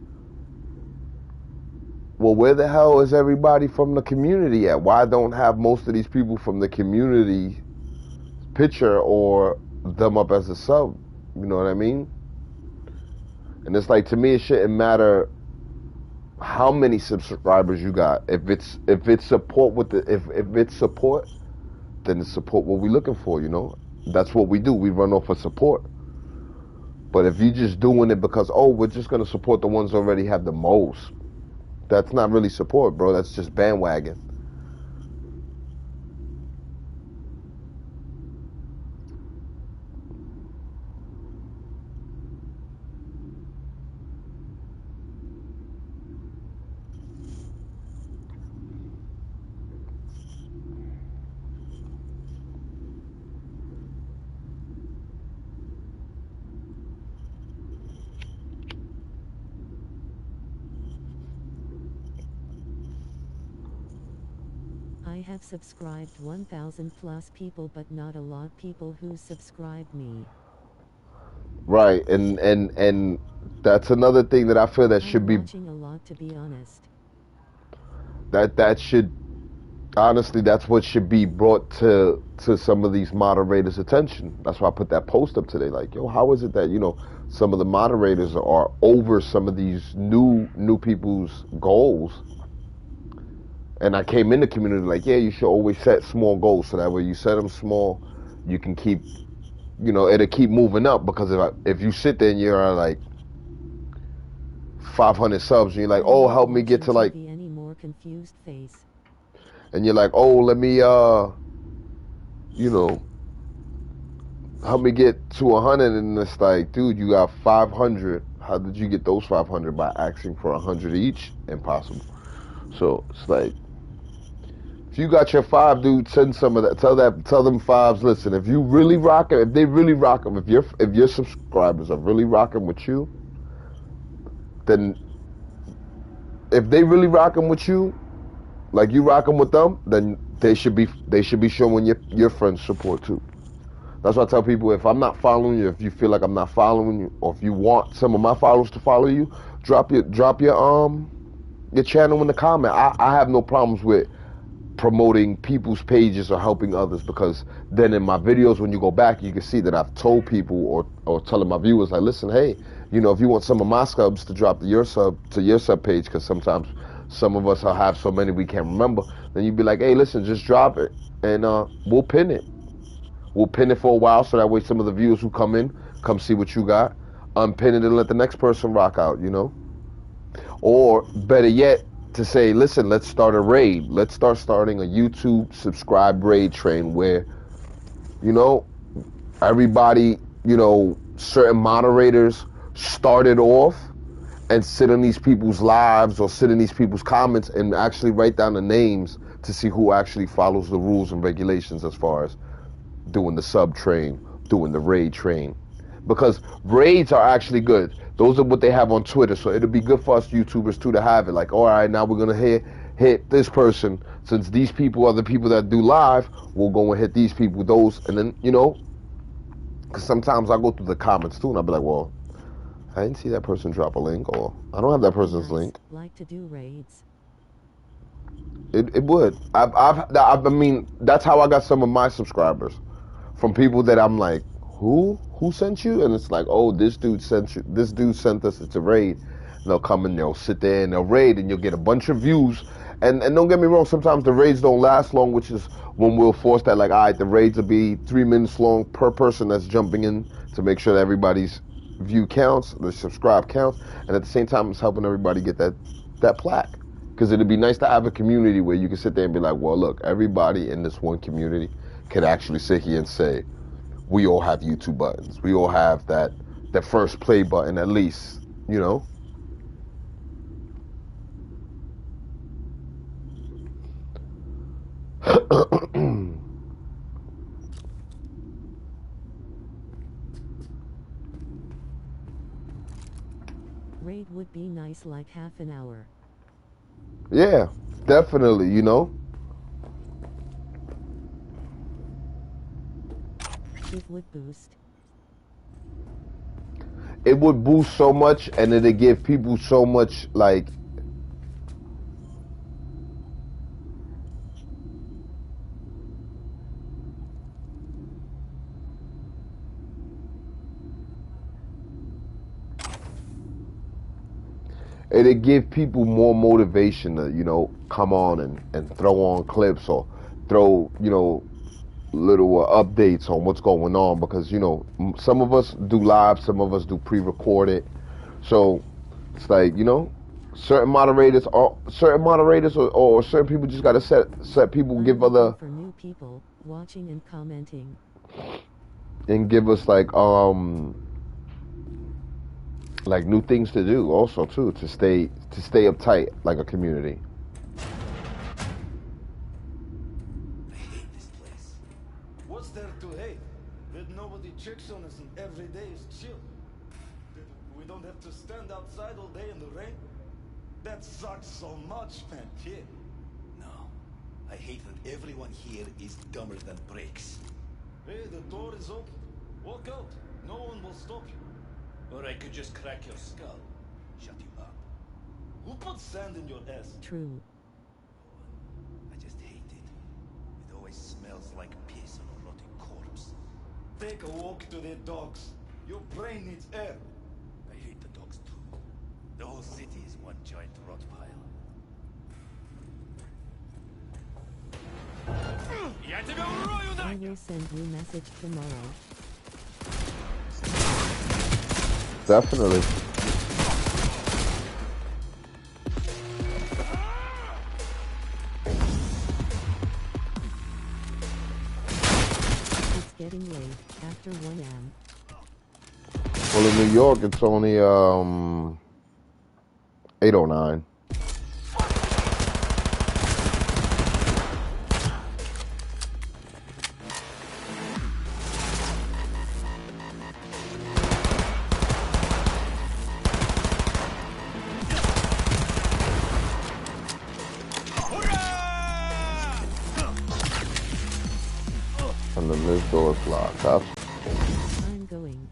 well, where the hell is everybody from the community at? Why don't have most of these people from the community picture or them up as a sub? You know what I mean? And it's like, to me, it shouldn't matter how many subscribers you got. If it's support with the if it's support, then it's support what we're looking for, you know? That's what we do. We run off of support. But if you're just doing it because, oh, we're just gonna support the ones who already have the most, that's not really support, bro. That's just bandwagon. I have subscribed 1,000 plus people, but not a lot of people who subscribe me. Right, and that's another thing that I feel that should be watching a lot, to be honest. That should honestly, that's what should be brought to some of these moderators' attention. That's why I put that post up today. Like, yo, how is it that, you know, some of the moderators are over some of these new people's goals? And I came in the community like, yeah, you should always set small goals, so that way you set them small, you can keep, you know, it'll keep moving up. Because if you sit there and you're like 500 subs and you're like, oh, help me get to like, any more confused face. and you're like, oh, let me you know, help me get to 100, and it's like, dude, you got 500. How did you get those 500? By asking for 100 each? Impossible. So it's like, if you got your 5, dude, send some of that. Tell them 5s. Listen, if you really rock it, if they really rock them, if your subscribers are really rocking with you, then if they really rocking with you, like you rocking with them, then they should be showing your friends support too. That's why I tell people, if I'm not following you, if you feel like I'm not following you, or if you want some of my followers to follow you, drop your channel in the comment. I have no problems with promoting people's pages or helping others, because then in my videos, when you go back, you can see that I've told people or telling my viewers, like, listen, hey, you know, if you want some of my subs to drop to your sub page, because sometimes some of us will have so many we can't remember, then you'd be like, hey, listen, just drop it, and we'll pin it. We'll pin it for a while, so that way some of the viewers who come in, come see what you got, unpin it and let the next person rock out, you know? Or better yet, to say, listen, let's start a raid. Let's starting a YouTube subscribe raid train where, you know, everybody, you know, certain moderators started off and sit in these people's lives or sit in these people's comments and actually write down the names to see who actually follows the rules and regulations as far as doing the sub train, doing the raid train. Because raids are actually good. Those are what they have on Twitter, so it'll be good for us YouTubers too to have it. Like, all right, now we're gonna hit this person. Since these people are the people that do live, we'll go and hit these people, those, and then, you know, because sometimes I go through the comments too, and I'll be like, well, I didn't see that person drop a link, or I don't have that person's link. Like to do raids. It would. I mean, that's how I got some of my subscribers, from people that I'm like, who sent you? And it's like, oh, this dude sent you. This dude sent us. It's a raid. And they'll come and they'll sit there and they'll raid, and you'll get a bunch of views. And don't get me wrong, sometimes the raids don't last long, which is when we'll force that, like, all right, the raids will be 3 minutes long per person that's jumping in to make sure that everybody's view counts, the subscribe counts, and at the same time, it's helping everybody get that plaque. Because it'd be nice to have a community where you can sit there and be like, well, look, everybody in this one community can actually sit here and say, we all have YouTube buttons. We all have that first play button at least, you know? Raid would be nice, like half an hour. Yeah, definitely, you know? It would boost. It would boost so much, and it'd give people so much, like, it'd give people more motivation to, you know, come on and throw on clips or throw, you know, little updates on what's going on, because, you know, some of us do live, some of us do pre-recorded, so it's like, you know, certain moderators or certain people just gotta set people, give other for new people watching and commenting, and give us like new things to do also too, to stay uptight like a community. What's there to hate? That nobody checks on us and every day is chill. That we don't have to stand outside all day in the rain. That sucks so much, man. Yeah. No. I hate that everyone here is dumber than bricks. Hey, the door is open. Walk out. No one will stop you. Or I could just crack your skull. Shut you up. Who put sand in your ass? True. I just hate it. It always smells like piss on a rotting corpse. Take a walk to the dogs. Your brain needs air. I hate the dogs too. The whole city is one giant rot pile. I will send you message tomorrow. Definitely. It's getting late, after 1 a.m. Well, in New York, it's only 8:09. And then this door is locked up. I'm going.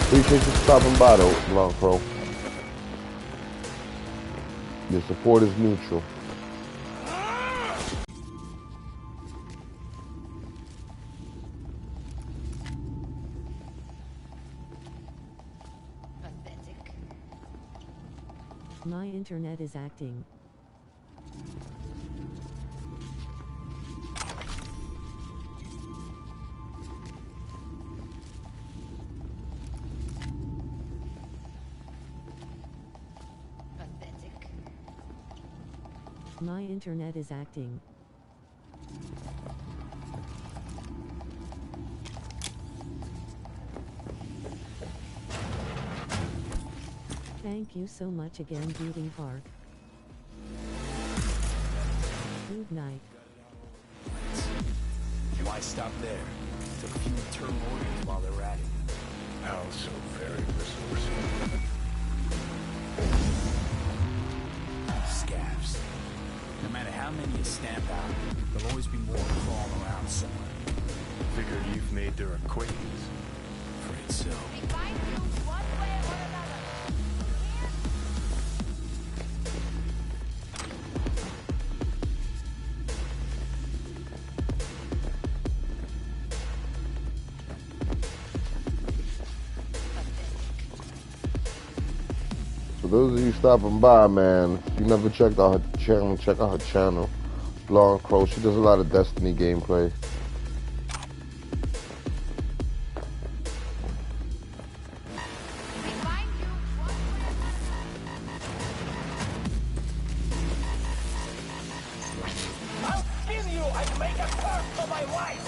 Appreciate you stopping by though, Long Pro. Your support is mutual. Pathetic. My internet is acting. Pathetic. My internet is acting. Thank you so much again, Beating Heart. Good night. Why stop there? Took a few turmoils while they're at it. How so very resourceful. Scabs. No matter how many you stamp out, there'll always be more crawling around somewhere. Figured you've made their acquaintance. Afraid so. We find you one way or another. For those of you stopping by, man, if you never checked out her channel, check out her channel. Long Crow, she does a lot of Destiny gameplay. I'll skin you and make a curse for my wife!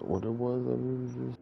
what it was that we was just.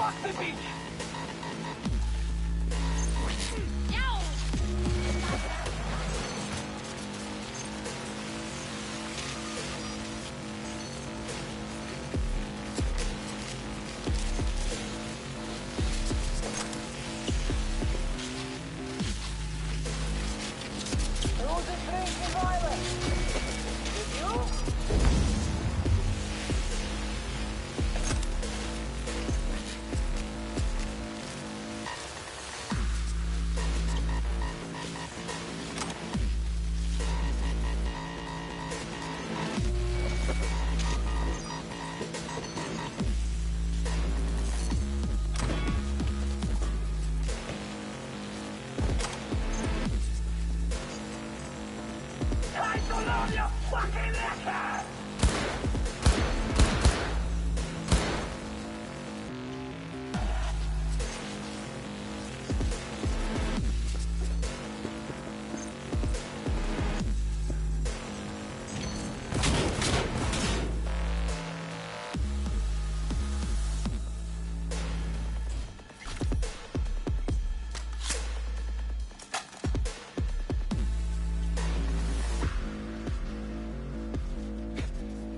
Fuck the beach! Who's this crazy violence? Did you?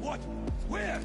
What? Where?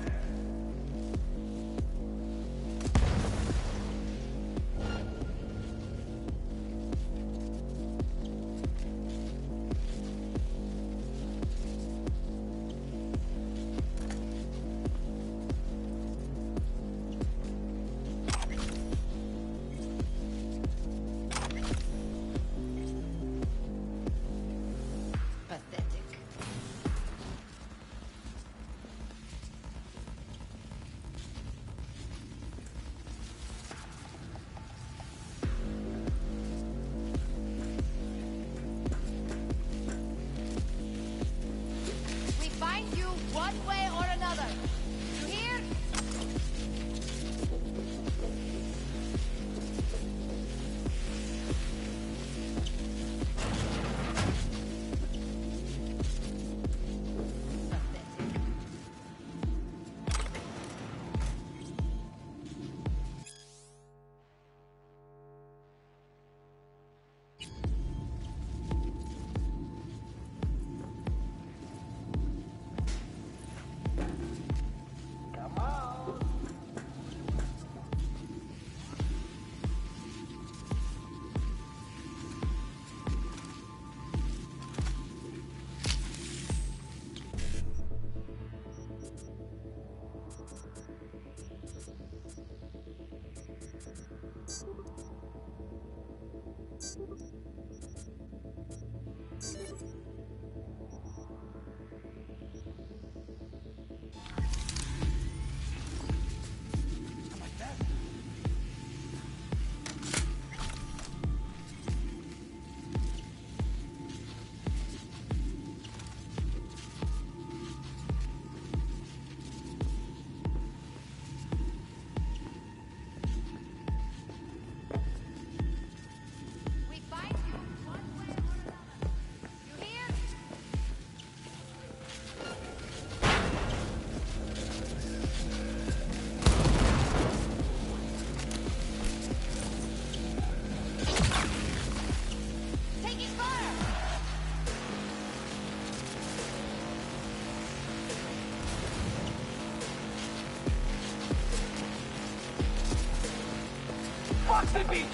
the beach!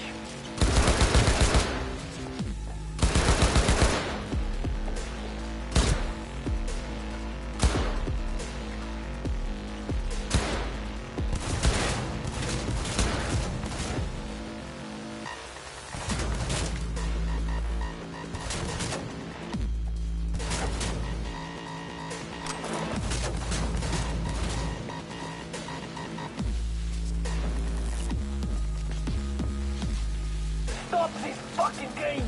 Stop this fucking game!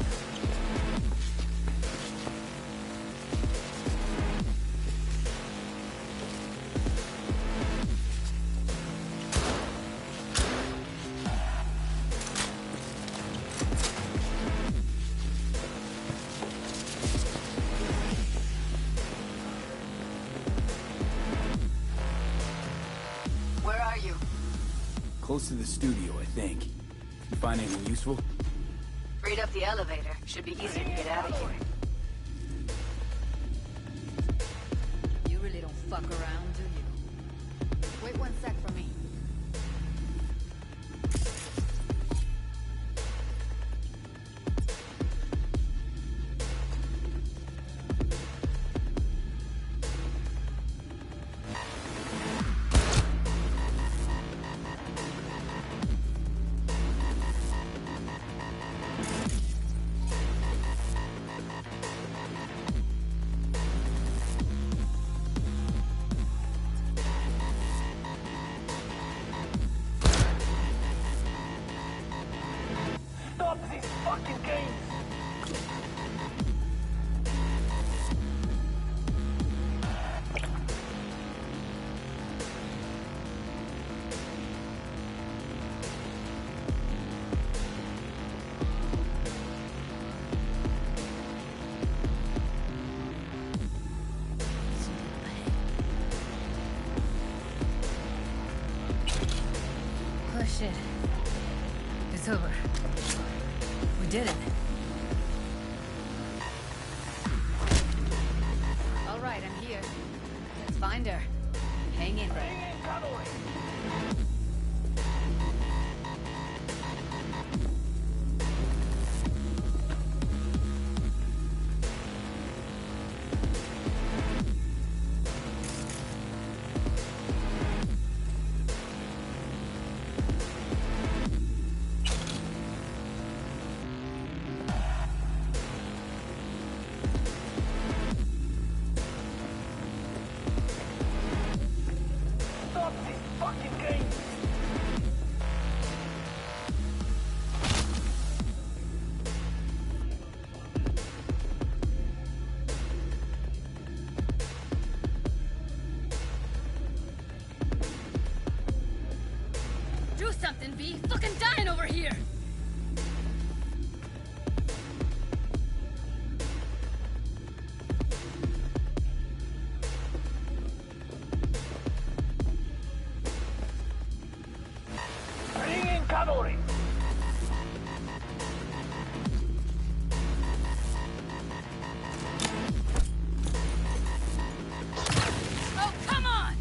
Where are you? Close to the studio, I think. You find anything useful? Freed up the elevator. Should be easier to get out of here. You really don't fuck around, do you? Wait one sec for me. Stop this fucking game! Oh shit. It's over. We did it. All right, I'm here. Let's find her. Hang in there. Stop this fucking game! Do something, V! Fucking dying over here! Bring in cavalry! Oh, come on!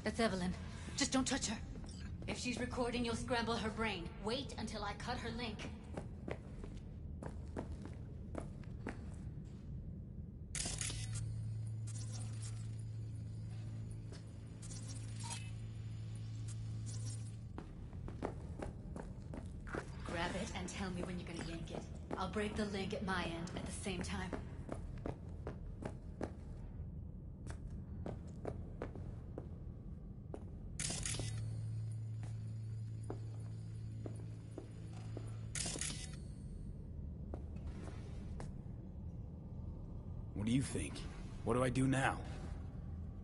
That's Evelyn. Just don't touch her. If she's recording, you'll scramble her brain. Wait until I cut her link. Grab it and tell me when you're gonna yank it. I'll break the link at my end at the same time. What do you think? What do I do now?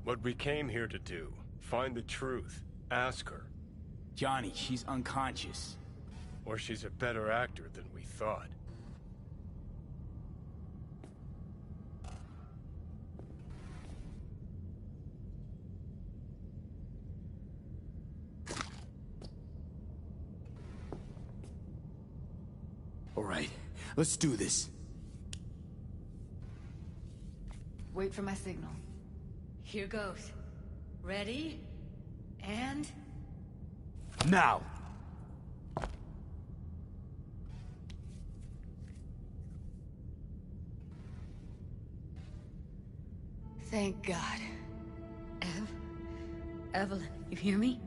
What we came here to do. Find the truth. Ask her. Johnny, she's unconscious. Or she's a better actor than we thought. All right, let's do this. Wait for my signal. Here goes. Ready? And... now! Thank God. Evelyn, you hear me?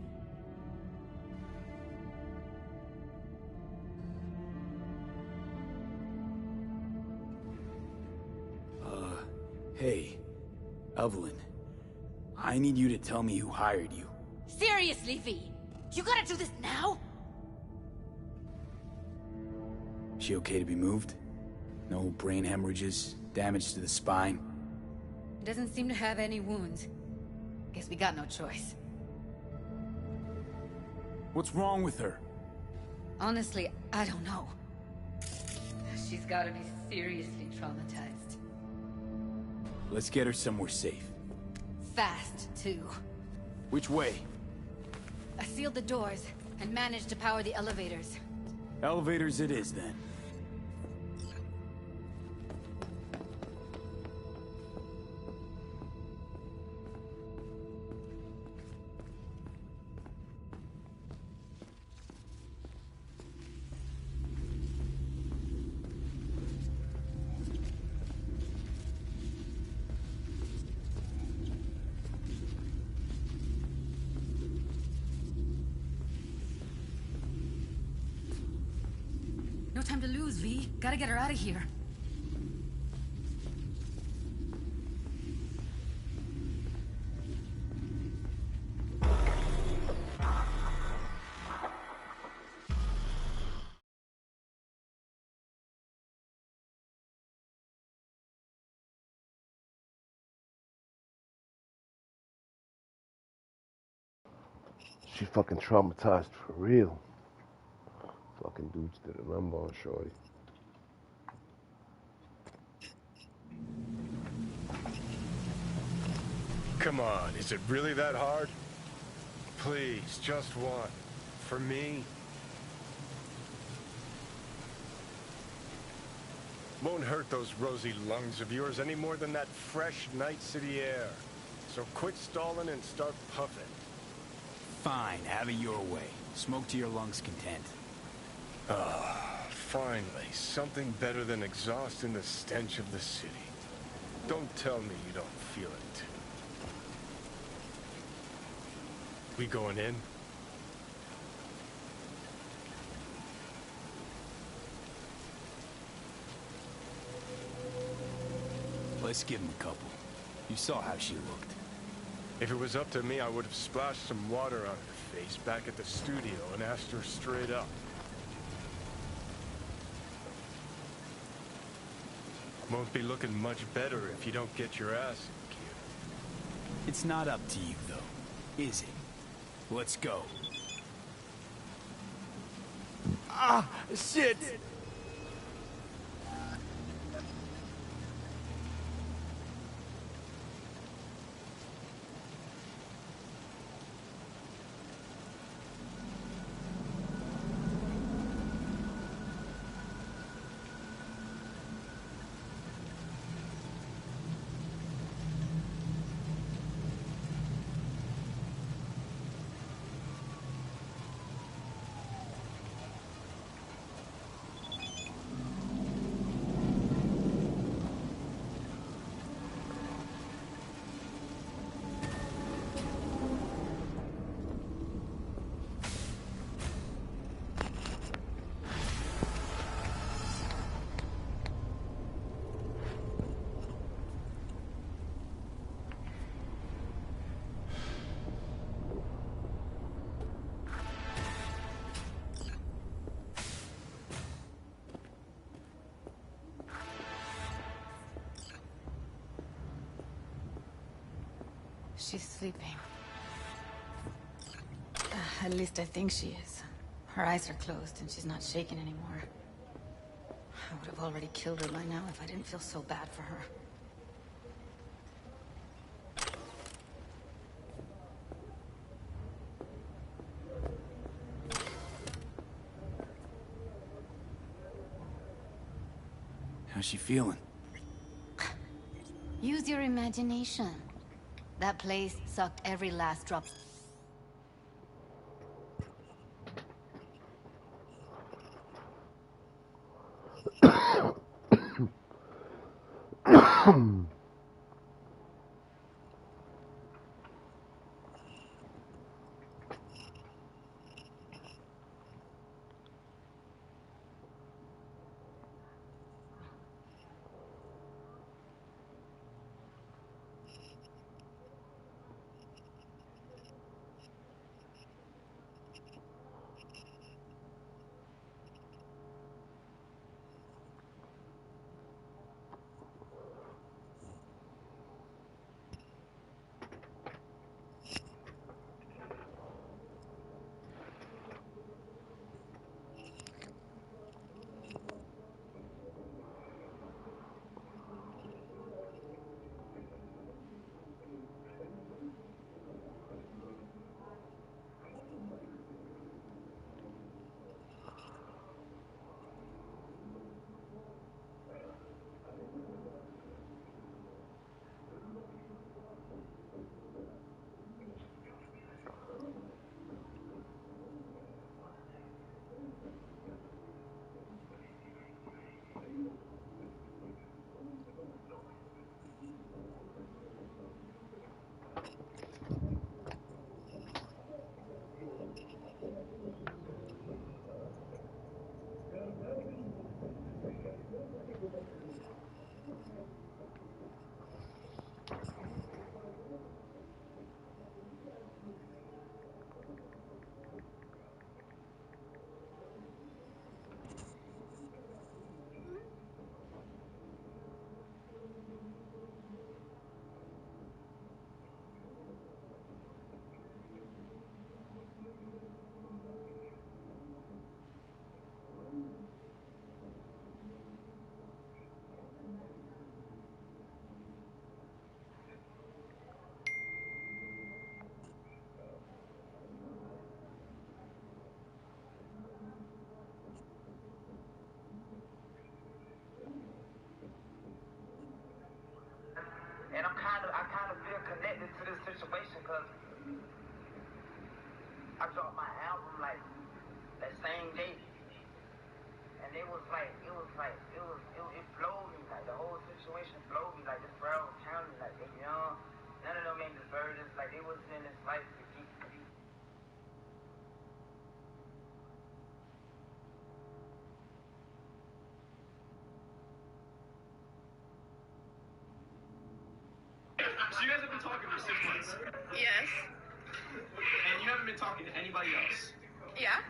Hey, Evelyn. I need you to tell me who hired you. Seriously, V? You gotta do this now? She okay to be moved? No brain hemorrhages, damage to the spine? Doesn't seem to have any wounds. Guess we got no choice. What's wrong with her? Honestly, I don't know. She's gotta be seriously traumatized. Let's get her somewhere safe. Fast, too. Which way? I sealed the doors and managed to power the elevators. Elevators it is, then. No time to lose, V. Gotta get her out of here. She fucking traumatized for real. Fucking dudes did a number on shorty. Come on, is it really that hard? Please, just one. For me. Won't hurt those rosy lungs of yours any more than that fresh night city air. So quit stalling and start puffing. Fine, have it your way. Smoke to your lungs' content. Ah, finally, something better than exhaust in the stench of the city. Don't tell me you don't feel it, too. We going in? Let's give him a couple. You saw how she looked. If it was up to me, I would have splashed some water on her face back at the studio and asked her straight up. Won't be looking much better if you don't get your ass in gear. It's not up to you, though, is it? Let's go. Ah, shit! She's sleeping. At least I think she is. Her eyes are closed and she's not shaking anymore. I would have already killed her by now if I didn't feel so bad for her. How's she feeling? Use your imagination. That place sucked every last drop. And I kind of feel connected to this situation because I dropped my album like that same day, and it flowed me, like the whole situation flowed me, like this Broward County, like they young, none of them ain't deserved this, like they wasn't in this life to keep. So you guys have been talking for 6 months? Yes. And you haven't been talking to anybody else? Yeah?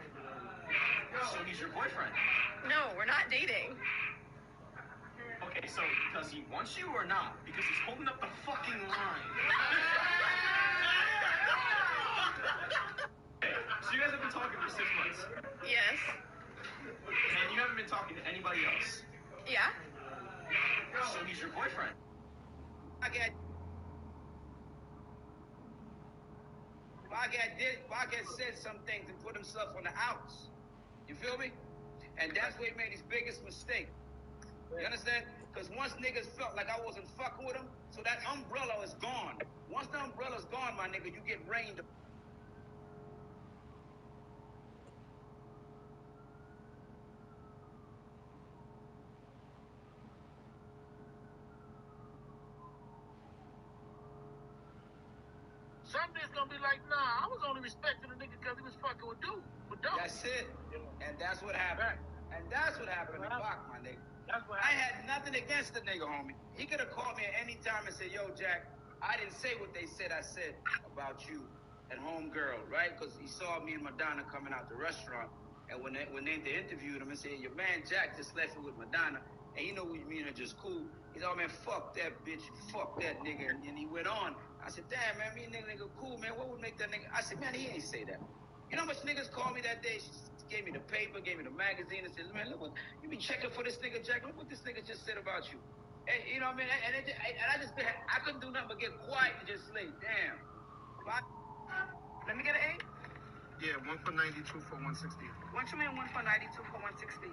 So he's your boyfriend? No, we're not dating. Okay, so does he want you or not? Because he's holding up the fucking line. Okay, so you guys have been talking for 6 months? Yes. And you haven't been talking to anybody else? Yeah? So he's your boyfriend? Wildcat said some things and put himself on the outs. You feel me? And that's where he made his biggest mistake. You understand? Because once niggas felt like I wasn't fucking with them, so that umbrella is gone. Once the umbrella's gone, my nigga, you get rained. Somebody's gonna be like, nah, I was only respecting the nigga because he was fucking with dude. With dog. That's it. And that's what happened. And that's what happened to Bach, my nigga. I had nothing against the nigga, homie. He could have called me at any time and said, yo, Jack, I didn't say what they said I said about you and homegirl, right? Because he saw me and Madonna coming out the restaurant. And when they interviewed him and said, your man Jack just left it with Madonna, and you know we mean are just cool. He said, oh man, fuck that bitch, fuck that nigga. And he went on. I said, damn, man, me and nigga cool, man. What would make that nigga? I said, man, he ain't say that. You know how much niggas called me that day? She gave me the paper, gave me the magazine, and said, man, look what, you be checking for this nigga, Jack. Look what this nigga just said about you. And, you know what I mean? I couldn't do nothing but get quiet and just lay. Damn. Let me get an 8? Yeah, 1 for 92 for 160. What you mean 1 for 92 for 160?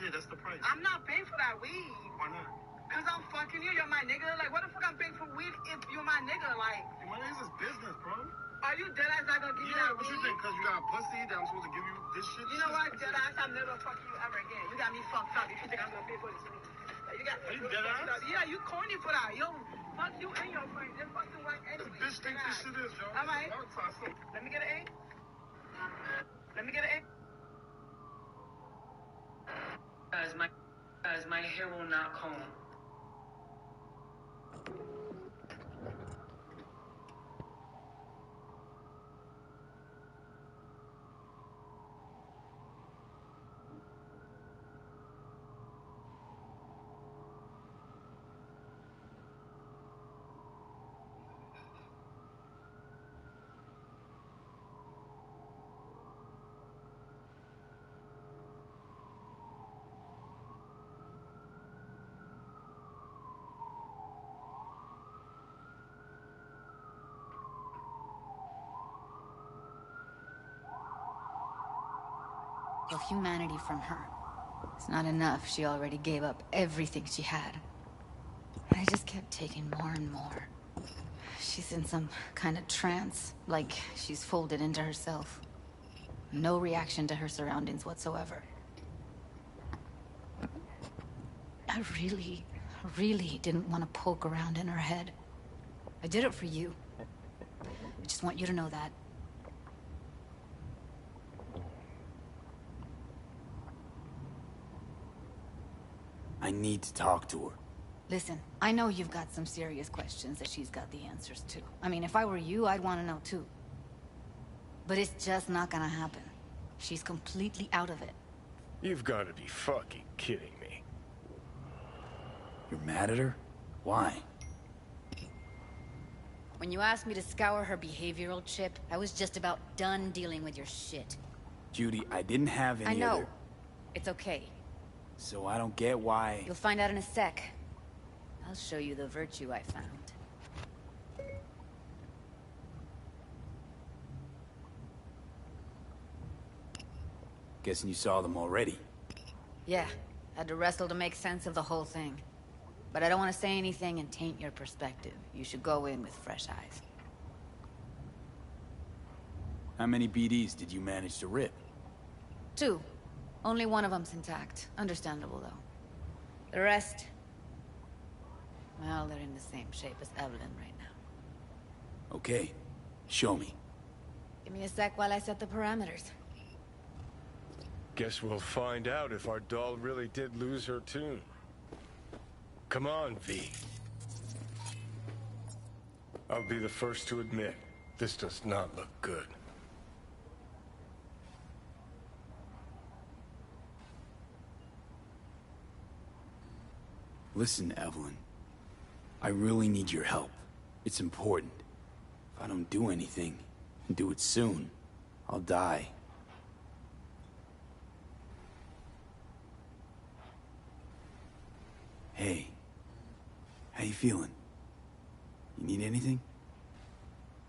Yeah, that's the price. I'm not paying for that weed. Why not? Cause I'm fucking you. You're my nigga. Like, what the fuck I'm paying for weed if you're my nigga? Like, My nigga's is business, bro. are you dead ass not gonna give me that What weed? you think? Cause you got a pussy that I'm supposed to give you this shit? You know what? Dead ass, I'm never fucking you ever again. You got me fucked up if you think I'm gonna pay for this weed. Like, you got me Are you fucked dead ass? up. Yeah, you corny for that. Yo, fuck you and your friends. Just fucking work anyway. This bitch think this shit is, yo. Alright. Let me get an 8. Let me get an 8. Guys, my hair will not comb. Of humanity from her. It's not enough. She already gave up everything she had. I just kept taking more and more. She's in some kind of trance, like she's folded into herself. No reaction to her surroundings whatsoever. I really didn't want to poke around in her head. I did it for you. I just want you to know that. I need to talk to her. Listen, I know you've got some serious questions that she's got the answers to. I mean, if I were you, I'd want to know too. But it's just not gonna happen. She's completely out of it. You've got to be fucking kidding me. You're mad at her? Why? When you asked me to scour her behavioral chip, I was just about done dealing with your shit. Judy, I didn't have any I know. other... It's okay. So I don't get why... You'll find out in a sec. I'll show you the virtue I found. Guessing you saw them already. Yeah, had to wrestle to make sense of the whole thing. But I don't want to say anything and taint your perspective. You should go in with fresh eyes. How many BDs did you manage to rip? 2. Only one of them's intact. Understandable, though. The rest... well, they're in the same shape as Evelyn right now. Okay. Show me. Give me a sec while I set the parameters. Guess we'll find out if our doll really did lose her tune. Come on, V. I'll be the first to admit, this does not look good. Listen, Evelyn. I really need your help. It's important. If I don't do anything, and do it soon, I'll die. Hey. How you feeling? You need anything?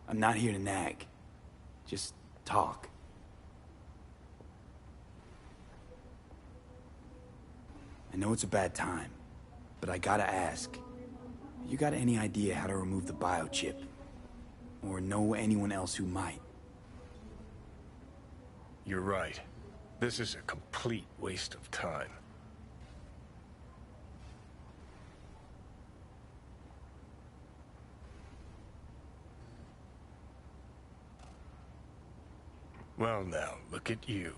I'm not here to nag. Just talk. I know it's a bad time, but I gotta ask. You got any idea how to remove the biochip? Or know anyone else who might? You're right. This is a complete waste of time. Well now, look at you.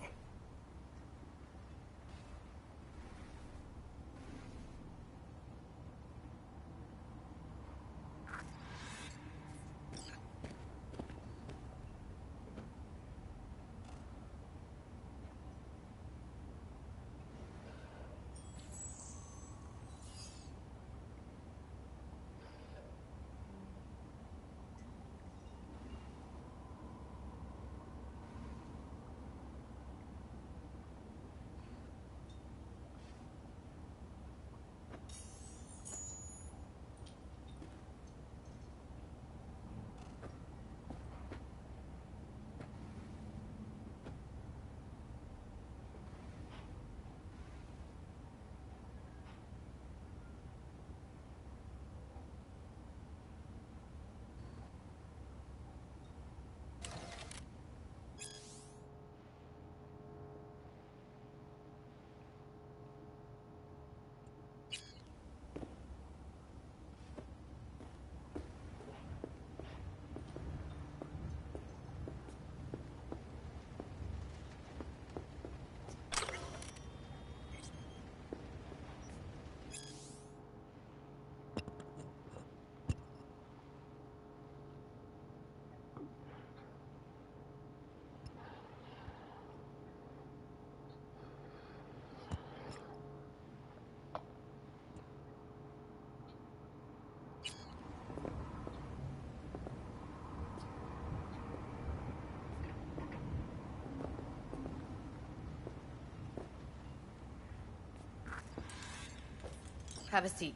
Have a seat.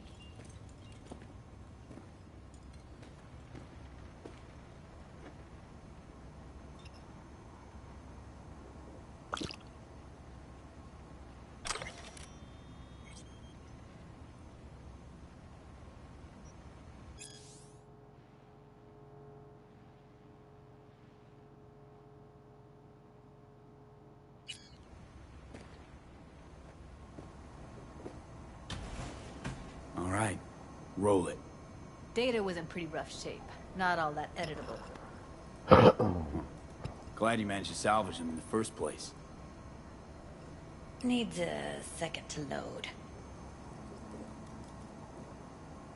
All right, roll it. Data was in pretty rough shape. Not all that editable. Glad you managed to salvage them in the first place. Needs a second to load.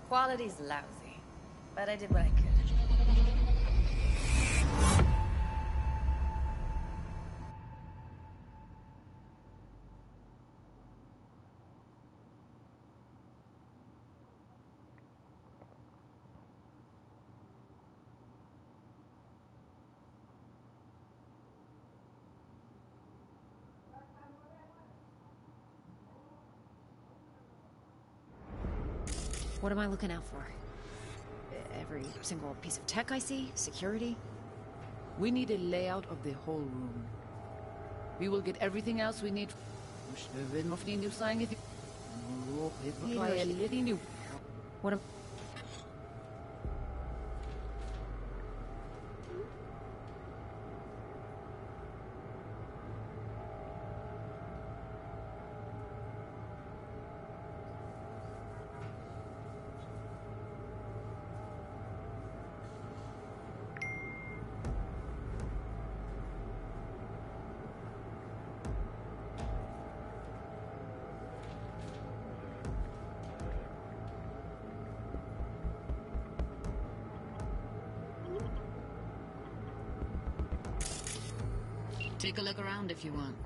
Quality's lousy, but I did what I could. What am I looking out for? Every single piece of tech I see? Security? We need a layout of the whole room. We will get everything else we need. What am... Take a look around if you want.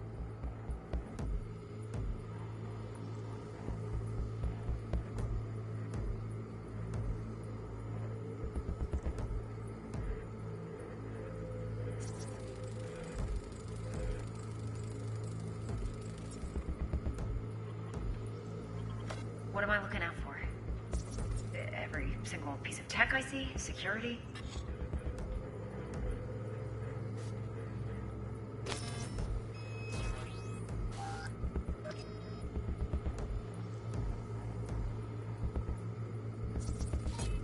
What am I looking out for? Every single piece of tech I see? Security?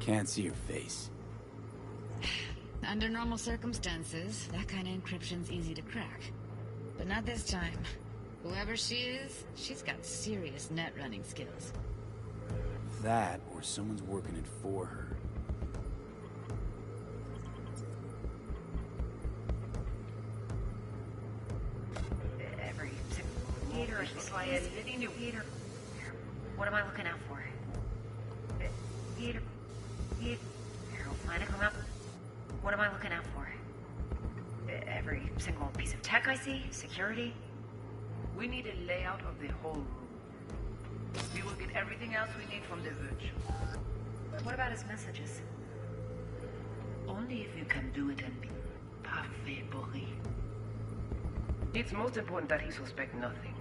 Can't see your face. Under normal circumstances, that kind of encryption's easy to crack. But not this time. Whoever she is, she's got serious net running skills. That, or someone's working it for her. Every single Peter. What am I looking out for? Peter. What am I looking out for? Every single piece of tech I see? Security? We need a layout of the whole room. We will get everything else we need from the virtual. What about his messages? Only if you can do it and be parfait bourré. It's most important that he suspect nothing.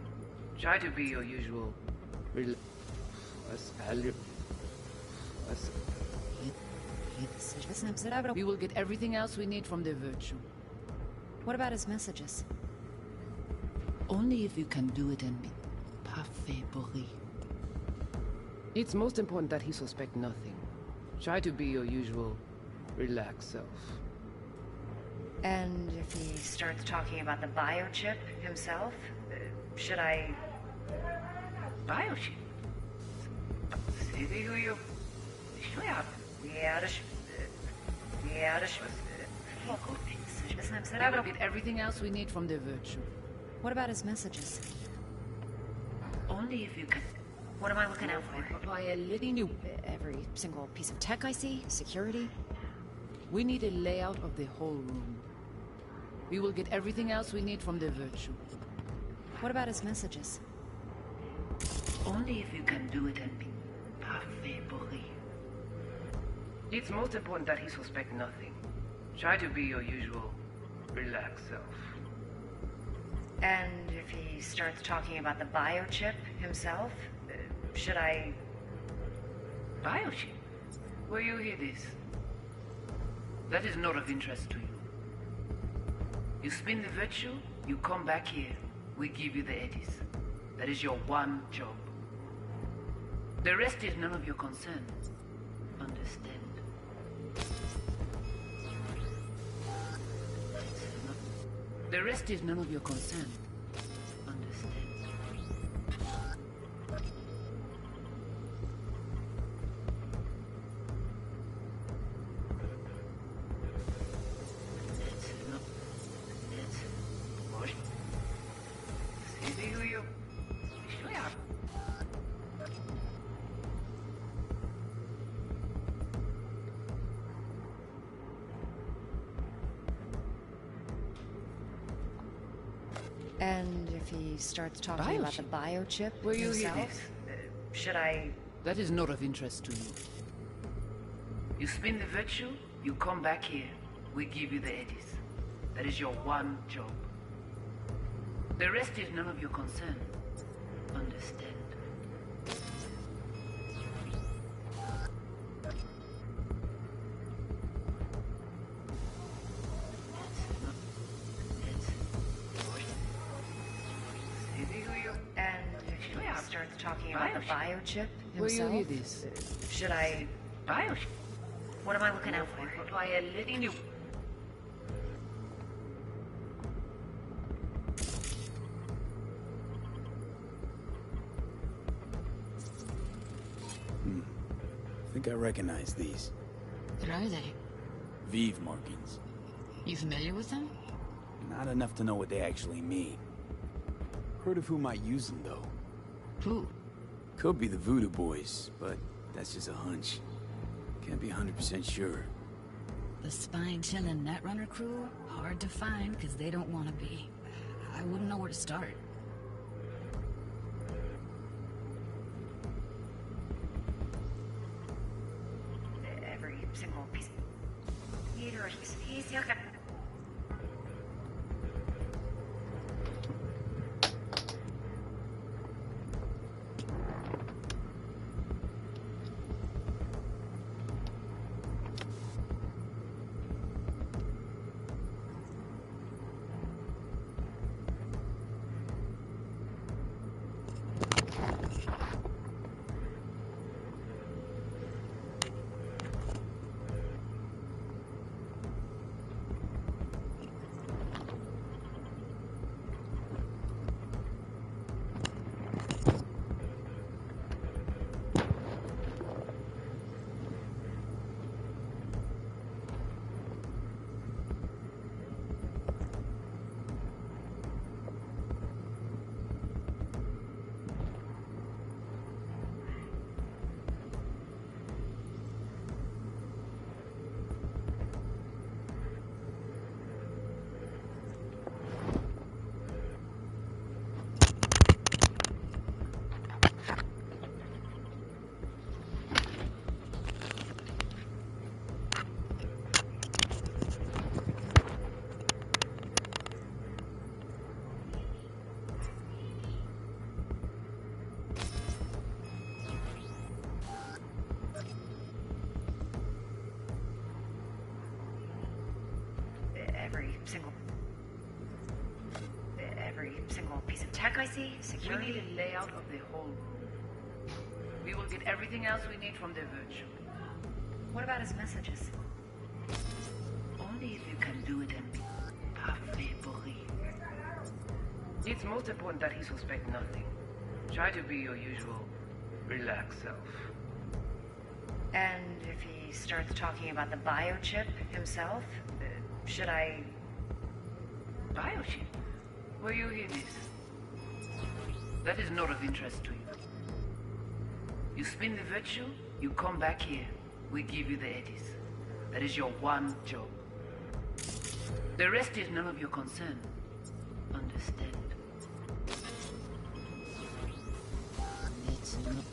Try to be your usual... We will get everything else we need from the virtue. What about his messages? Only if you can do it and be parfait bourré. It's most important that he suspect nothing. Try to be your usual relaxed self. And if he starts talking about the biochip himself, should I... Biochip? We will get everything else we need from the virtue. What about his messages? Only if you can... What am I looking out for? Every single piece of tech I see? Security? We need a layout of the whole room. We will get everything else we need from the virtue. What about his messages? Only if you can do it and be parfait bourré. It's most important that he suspect nothing. Try to be your usual relaxed self. And if he starts talking about the biochip himself, should I... Biochip? Where you hear this? That is not of interest to you. You spin the virtue, you come back here, we give you the eddies. That is your one job. The rest is none of your concern. Understand? The rest is none of your concern. Understand? And if he starts talking about the biochip Will you hear himself? this? Should I... That is not of interest to you. You spin the virtue, you come back here, we give you the eddies. That is your one job. The rest is none of your concern. Understand? And if he starts talking about the biochip Will you himself? hear this? Should I... Biochip? What am I looking out for? What do I letting you... I think I recognize these. What are they? Vive markings. You familiar with them? Not enough to know what they actually mean. Heard of who might use them, though. Who? Could be the Voodoo Boys, but that's just a hunch. Can't be 100% sure. The spine-chilling Netrunner crew? Hard to find, because they don't want to be. I wouldn't know where to start. Every single piece. Every single piece of tech I see, security. We need a layout of the whole room. We will get everything else we need from the virtue. What about his messages? Only if you can do it and be parfait. It's most important that he suspect nothing. Try to be your usual relaxed self. And if he starts talking about the biochip himself, should I... Biochip? Where you hear this? That is not of interest to you. You spin the virtue, you come back here, we give you the eddies. That is your one job. The rest is none of your concern. Understand? It's not...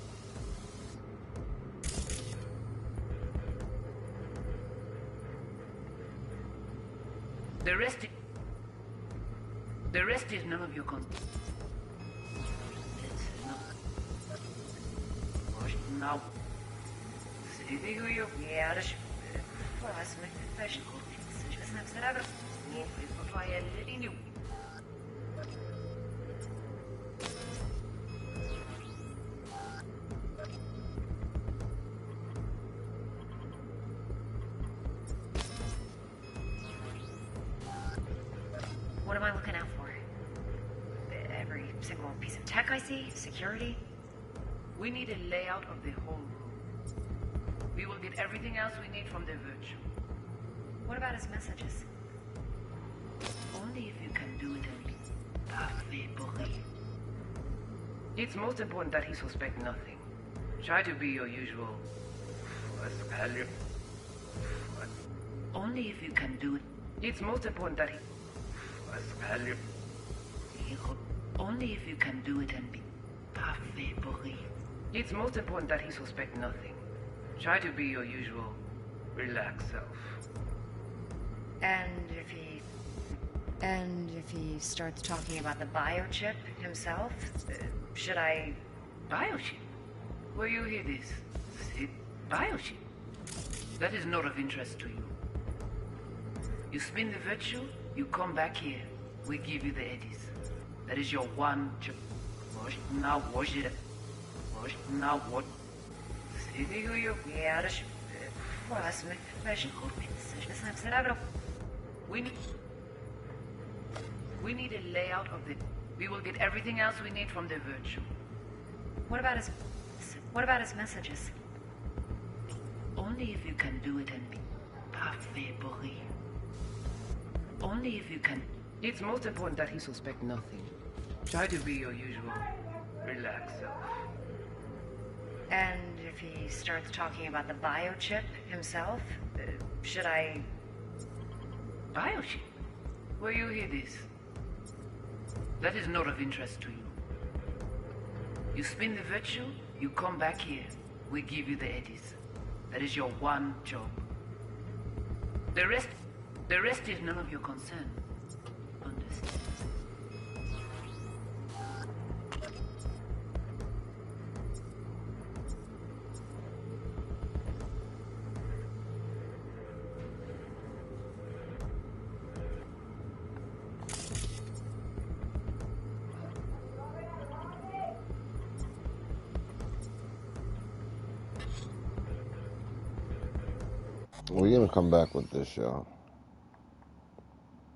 The rest is none of your concern. Now. What am I looking out for? Every single piece of tech I see? Security? We need a layout of the whole room. We will get everything else we need from the virtue. What about his messages? Only if you can do it and be parfait. It's most important that he suspect nothing. Try to be your usual... Only if you can do it. It's most important that he... Only if you can do it and be parfait. It's most important that he suspect nothing. Try to be your usual relaxed self. And if he starts talking about the biochip himself, should I... Biochip? Where you hear this? Biochip? That is not of interest to you. You spin the virtue, you come back here. We give you the eddies. That is your one job. Now wash it. Now what? We need a layout of the... We will get everything else we need from the virtue. What about his messages? Only if you can do it and be parfait. Only if you can... It's most important that he suspect nothing. Try to be your usual relaxed self. And if he starts talking about the biochip himself, should I... Biochip? Where you hear this? That is not of interest to you. You spin the virtue, you come back here. We give you the eddies. That is your one job. The rest is none of your concern. Understand? We're gonna come back with this, y'all.